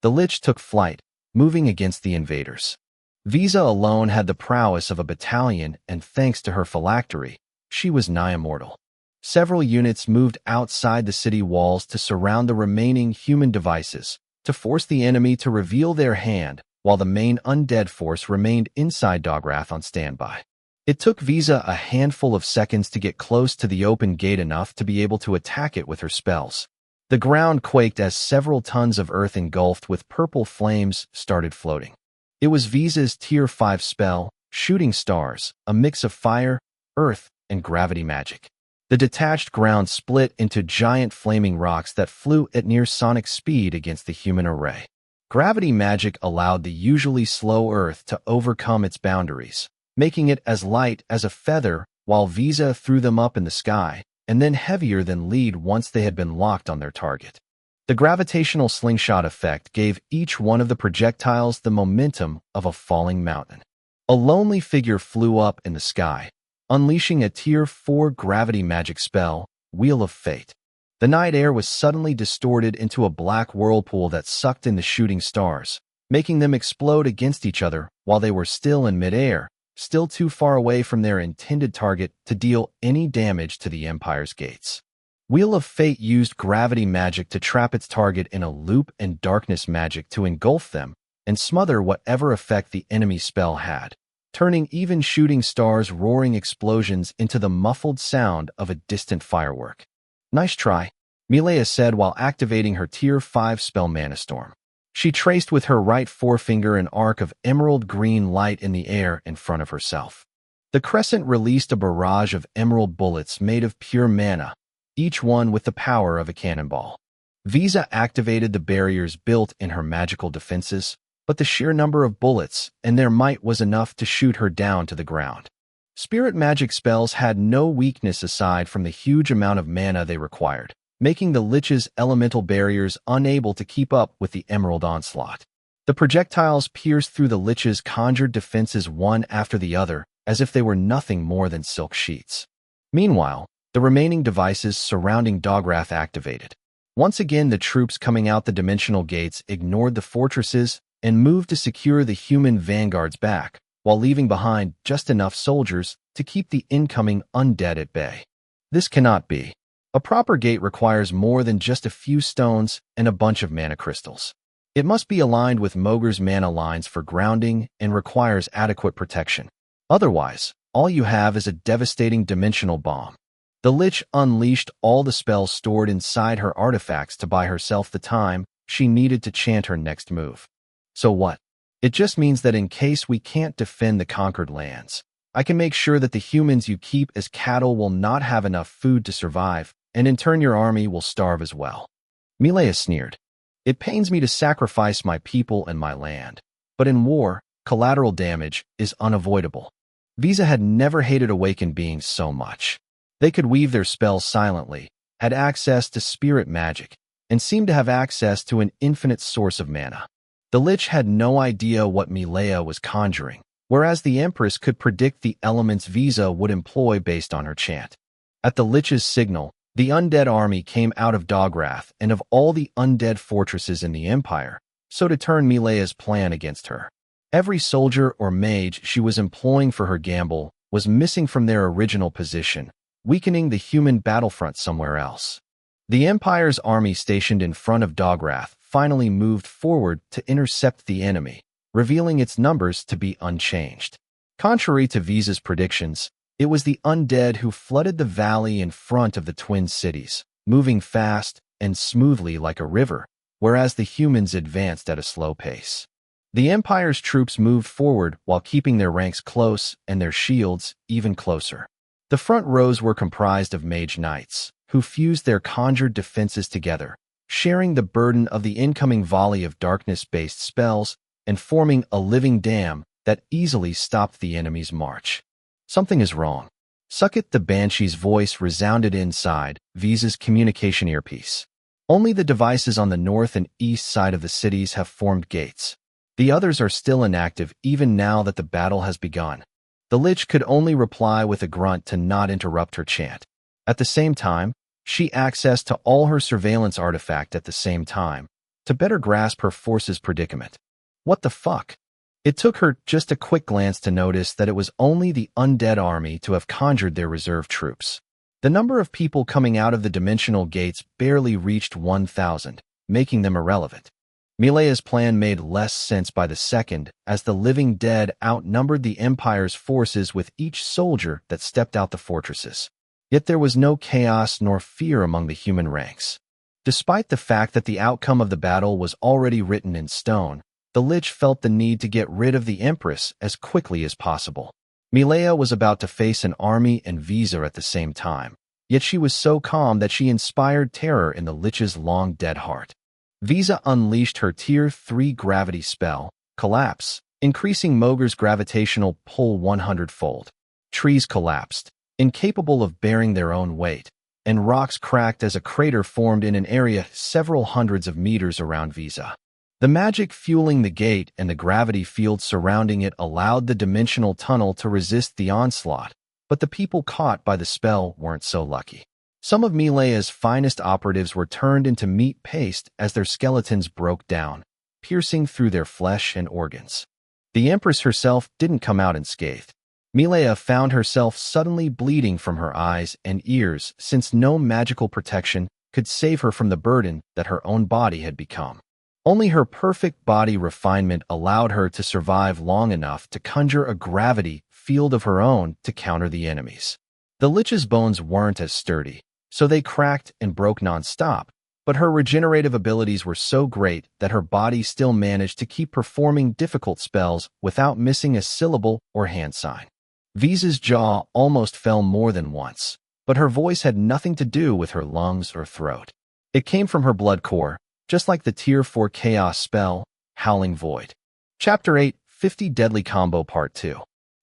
The Lich took flight, moving against the invaders. Visa alone had the prowess of a battalion, and thanks to her phylactery, she was nigh immortal. Several units moved outside the city walls to surround the remaining human devices, to force the enemy to reveal their hand, while the main undead force remained inside Dograth on standby. It took Visa a handful of seconds to get close to the open gate enough to be able to attack it with her spells. The ground quaked as several tons of earth engulfed with purple flames started floating. It was Visa's Tier 5 spell, Shooting Stars, a mix of fire, earth, and gravity magic. The detached ground split into giant flaming rocks that flew at near sonic speed against the human array. Gravity magic allowed the usually slow earth to overcome its boundaries, making it as light as a feather while Visa threw them up in the sky, and then heavier than lead once they had been locked on their target. The gravitational slingshot effect gave each one of the projectiles the momentum of a falling mountain. A lonely figure flew up in the sky, unleashing a Tier 4 gravity magic spell, Wheel of Fate. The night air was suddenly distorted into a black whirlpool that sucked in the shooting stars, making them explode against each other while they were still in midair, still too far away from their intended target to deal any damage to the Empire's gates. Wheel of Fate used gravity magic to trap its target in a loop and darkness magic to engulf them and smother whatever effect the enemy spell had, turning even shooting stars' roaring explosions into the muffled sound of a distant firework. Nice try, Milea said while activating her Tier 5 spell Mana Storm. She traced with her right forefinger an arc of emerald green light in the air in front of herself. The crescent released a barrage of emerald bullets made of pure mana, each one with the power of a cannonball. Visa activated the barriers built in her magical defenses, but the sheer number of bullets and their might was enough to shoot her down to the ground. Spirit magic spells had no weakness aside from the huge amount of mana they required, making the Lich's elemental barriers unable to keep up with the emerald onslaught. The projectiles pierced through the Lich's conjured defenses one after the other, as if they were nothing more than silk sheets. Meanwhile, the remaining devices surrounding Dograth activated. Once again, the troops coming out the dimensional gates ignored the fortresses and moved to secure the human vanguards back, while leaving behind just enough soldiers to keep the incoming undead at bay. This cannot be. A proper gate requires more than just a few stones and a bunch of mana crystals. It must be aligned with Mogur's mana lines for grounding and requires adequate protection. Otherwise, all you have is a devastating dimensional bomb. The Lich unleashed all the spells stored inside her artifacts to buy herself the time she needed to chant her next move. So what? It just means that in case we can't defend the conquered lands, I can make sure that the humans you keep as cattle will not have enough food to survive, and in turn your army will starve as well. Milea sneered. It pains me to sacrifice my people and my land, but in war, collateral damage is unavoidable. Visa had never hated awakened beings so much. They could weave their spells silently, had access to spirit magic, and seemed to have access to an infinite source of mana. The Lich had no idea what Milea was conjuring, whereas the Empress could predict the elements Visa would employ based on her chant. At the Lich's signal, the undead army came out of Dogwrath and of all the undead fortresses in the Empire, so to turn Milea's plan against her. Every soldier or mage she was employing for her gamble was missing from their original position, weakening the human battlefront somewhere else. The Empire's army stationed in front of Dogwrath finally moved forward to intercept the enemy, revealing its numbers to be unchanged. Contrary to Visa's predictions, it was the undead who flooded the valley in front of the twin cities, moving fast and smoothly like a river, whereas the humans advanced at a slow pace. The Empire's troops moved forward while keeping their ranks close and their shields even closer. The front rows were comprised of mage knights, who fused their conjured defenses together, sharing the burden of the incoming volley of darkness-based spells and forming a living dam that easily stopped the enemy's march. Something is wrong. Suck it, the Banshee's voice resounded inside Visa's communication earpiece. Only the devices on the north and east side of the cities have formed gates. The others are still inactive even now that the battle has begun. The Lich could only reply with a grunt to not interrupt her chant. At the same time, she accessed to all her surveillance artifact at the same time, to better grasp her force's predicament. What the fuck? It took her just a quick glance to notice that it was only the undead army to have conjured their reserve troops. The number of people coming out of the dimensional gates barely reached 1,000, making them irrelevant. Milea's plan made less sense by the second as the living dead outnumbered the Empire's forces with each soldier that stepped out the fortresses. Yet there was no chaos nor fear among the human ranks. Despite the fact that the outcome of the battle was already written in stone, the Lich felt the need to get rid of the Empress as quickly as possible. Milea was about to face an army and Visa at the same time, yet she was so calm that she inspired terror in the Lich's long-dead heart. Visa unleashed her Tier 3 gravity spell, Collapse, increasing Mogur's gravitational pull 100-fold. Trees collapsed, incapable of bearing their own weight, and rocks cracked as a crater formed in an area several hundreds of meters around Visa. The magic fueling the gate and the gravity field surrounding it allowed the dimensional tunnel to resist the onslaught, but the people caught by the spell weren't so lucky. Some of Milea's finest operatives were turned into meat paste as their skeletons broke down, piercing through their flesh and organs. The Empress herself didn't come out unscathed. Milea found herself suddenly bleeding from her eyes and ears since no magical protection could save her from the burden that her own body had become. Only her perfect body refinement allowed her to survive long enough to conjure a gravity field of her own to counter the enemies. The Lich's bones weren't as sturdy, so they cracked and broke non-stop, but her regenerative abilities were so great that her body still managed to keep performing difficult spells without missing a syllable or hand sign. Visa's jaw almost fell more than once, but her voice had nothing to do with her lungs or throat. It came from her blood core, just like the Tier 4 Chaos spell, Howling Void. Chapter 8, 50 Deadly Combo Part 2.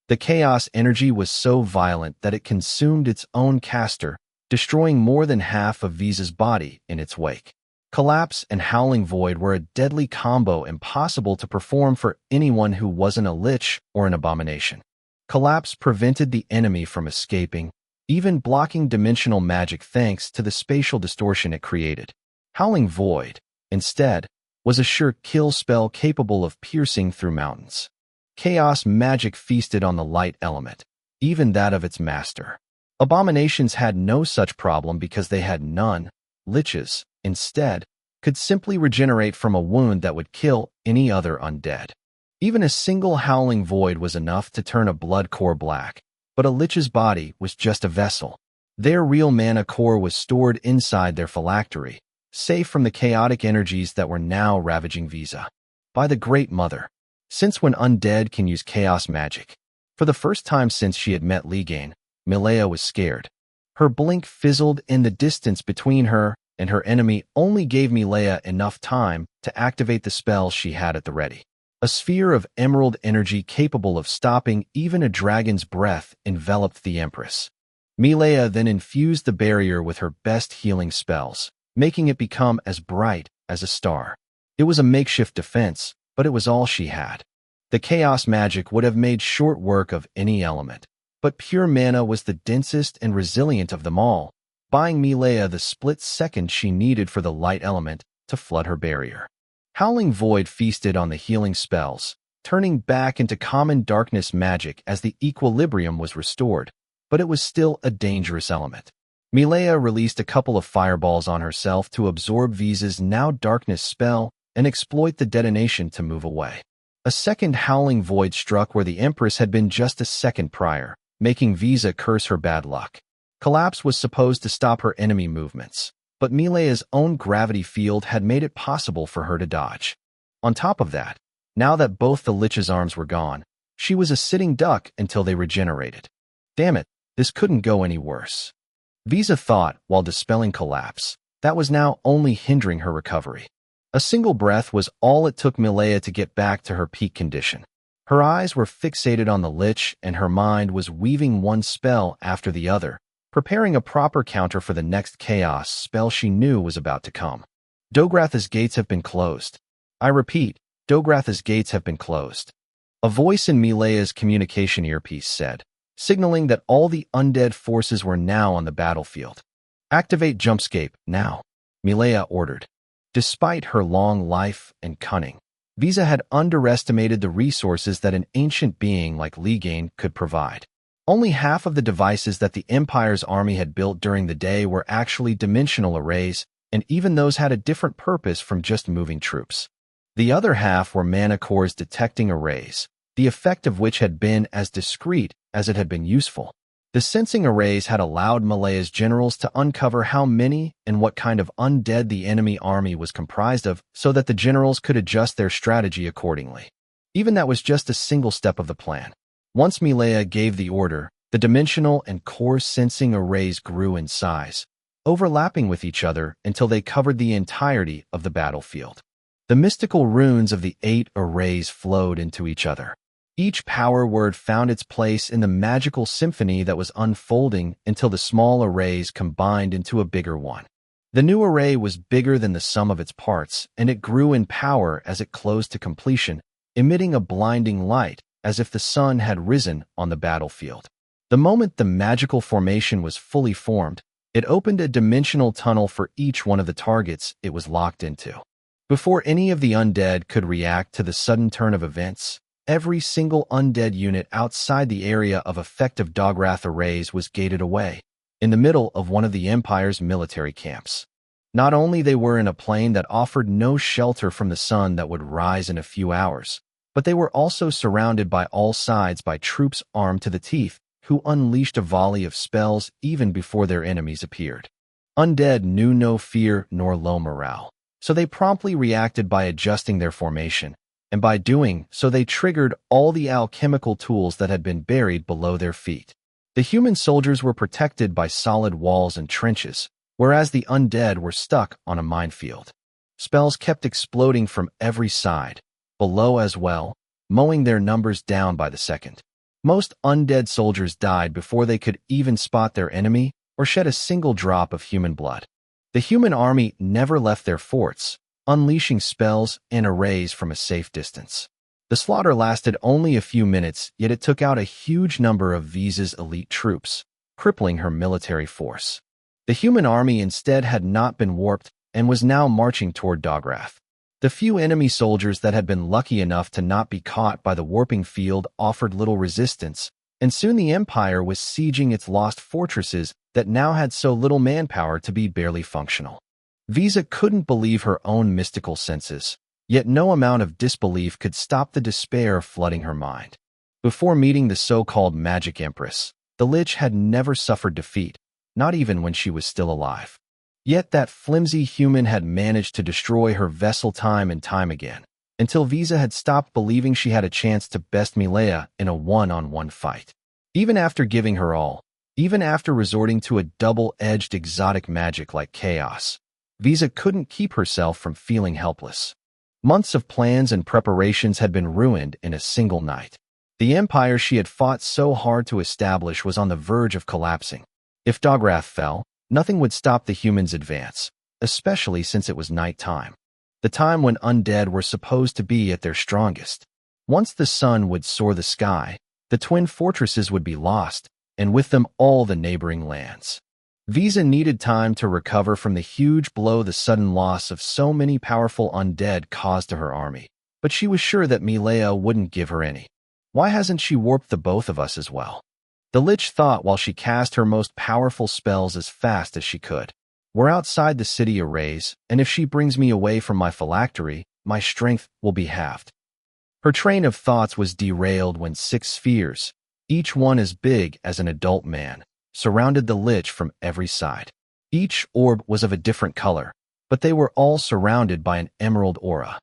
The Chaos energy was so violent that it consumed its own caster, destroying more than half of Visa's body in its wake. Collapse and Howling Void were a deadly combo impossible to perform for anyone who wasn't a Lich or an abomination. Collapse prevented the enemy from escaping, even blocking dimensional magic thanks to the spatial distortion it created. Howling Void, instead, was a sure kill spell capable of piercing through mountains. Chaos magic feasted on the light element, even that of its master. Abominations had no such problem because they had none. Liches, instead, could simply regenerate from a wound that would kill any other undead. Even a single howling void was enough to turn a blood core black, but a lich's body was just a vessel. Their real mana core was stored inside their phylactery, safe from the chaotic energies that were now ravaging Visa. By the Great Mother, since when undead can use chaos magic? For the first time since she had met Ligane, Milea was scared. Her blink fizzled in the distance between her and her enemy only gave Milea enough time to activate the spell she had at the ready. A sphere of emerald energy capable of stopping even a dragon's breath enveloped the Empress. Milea then infused the barrier with her best healing spells, making it become as bright as a star. It was a makeshift defense, but it was all she had. The chaos magic would have made short work of any element, but pure mana was the densest and resilient of them all, buying Milea the split second she needed for the light element to flood her barrier. Howling Void feasted on the healing spells, turning back into common darkness magic as the equilibrium was restored, but it was still a dangerous element. Milea released a couple of fireballs on herself to absorb Visa's now darkness spell and exploit the detonation to move away. A second Howling Void struck where the Empress had been just a second prior, making Visa curse her bad luck. Collapse was supposed to stop her enemy movements, but Milea's own gravity field had made it possible for her to dodge. On top of that, now that both the Lich's arms were gone, she was a sitting duck until they regenerated. Damn it, this couldn't go any worse. Visa thought while dispelling collapse. That was now only hindering her recovery. A single breath was all it took Milea to get back to her peak condition. Her eyes were fixated on the Lich and her mind was weaving one spell after the other, preparing a proper counter for the next chaos spell she knew was about to come. Dogratha's gates have been closed. I repeat, Dogratha's gates have been closed. A voice in Milea's communication earpiece said, signaling that all the undead forces were now on the battlefield. Activate Jumpscape, now, Milea ordered. Despite her long life and cunning, Visa had underestimated the resources that an ancient being like Ligane could provide. Only half of the devices that the Empire's army had built during the day were actually dimensional arrays, and even those had a different purpose from just moving troops. The other half were mana cores detecting arrays, the effect of which had been as discreet as it had been useful. The sensing arrays had allowed Milea's generals to uncover how many and what kind of undead the enemy army was comprised of so that the generals could adjust their strategy accordingly. Even that was just a single step of the plan. Once Milea gave the order, the dimensional and core sensing arrays grew in size, overlapping with each other until they covered the entirety of the battlefield. The mystical runes of the 8 arrays flowed into each other. Each power word found its place in the magical symphony that was unfolding until the small arrays combined into a bigger one. The new array was bigger than the sum of its parts, and it grew in power as it closed to completion, emitting a blinding light as if the sun had risen on the battlefield. The moment the magical formation was fully formed, it opened a dimensional tunnel for each one of the targets it was locked into. Before any of the undead could react to the sudden turn of events, every single undead unit outside the area of effective Dogwrath arrays was gated away, in the middle of one of the Empire's military camps. Not only they were in a plane that offered no shelter from the sun that would rise in a few hours, but they were also surrounded by all sides by troops armed to the teeth, who unleashed a volley of spells even before their enemies appeared. Undead knew no fear nor low morale, so they promptly reacted by adjusting their formation, and by doing so they triggered all the alchemical tools that had been buried below their feet. The human soldiers were protected by solid walls and trenches, whereas the undead were stuck on a minefield. Spells kept exploding from every side, below as well, mowing their numbers down by the second. Most undead soldiers died before they could even spot their enemy or shed a single drop of human blood. The human army never left their forts, unleashing spells and arrays from a safe distance. The slaughter lasted only a few minutes, yet it took out a huge number of Visa's elite troops, crippling her military force. The human army instead had not been warped and was now marching toward Dogwrath. The few enemy soldiers that had been lucky enough to not be caught by the warping field offered little resistance, and soon the Empire was sieging its lost fortresses that now had so little manpower to be barely functional. Visa couldn't believe her own mystical senses, yet no amount of disbelief could stop the despair flooding her mind. Before meeting the so-called Magic Empress, the Lich had never suffered defeat, not even when she was still alive. Yet that flimsy human had managed to destroy her vessel time and time again, until Visa had stopped believing she had a chance to best Milea in a one-on-one fight. Even after giving her all, even after resorting to a double-edged exotic magic like chaos, Visa couldn't keep herself from feeling helpless. Months of plans and preparations had been ruined in a single night. The empire she had fought so hard to establish was on the verge of collapsing. If Dograth fell, nothing would stop the humans' advance, especially since it was night time, the time when undead were supposed to be at their strongest. Once the sun would soar the sky, the twin fortresses would be lost, and with them all the neighboring lands. Visa needed time to recover from the huge blow the sudden loss of so many powerful undead caused to her army, but she was sure that Milea wouldn't give her any. Why hasn't she warped the both of us as well? The Lich thought while she cast her most powerful spells as fast as she could. We're outside the city arrays, and if she brings me away from my phylactery, my strength will be halved. Her train of thoughts was derailed when 6 spheres, each one as big as an adult man, surrounded the Lich from every side. Each orb was of a different color, but they were all surrounded by an emerald aura.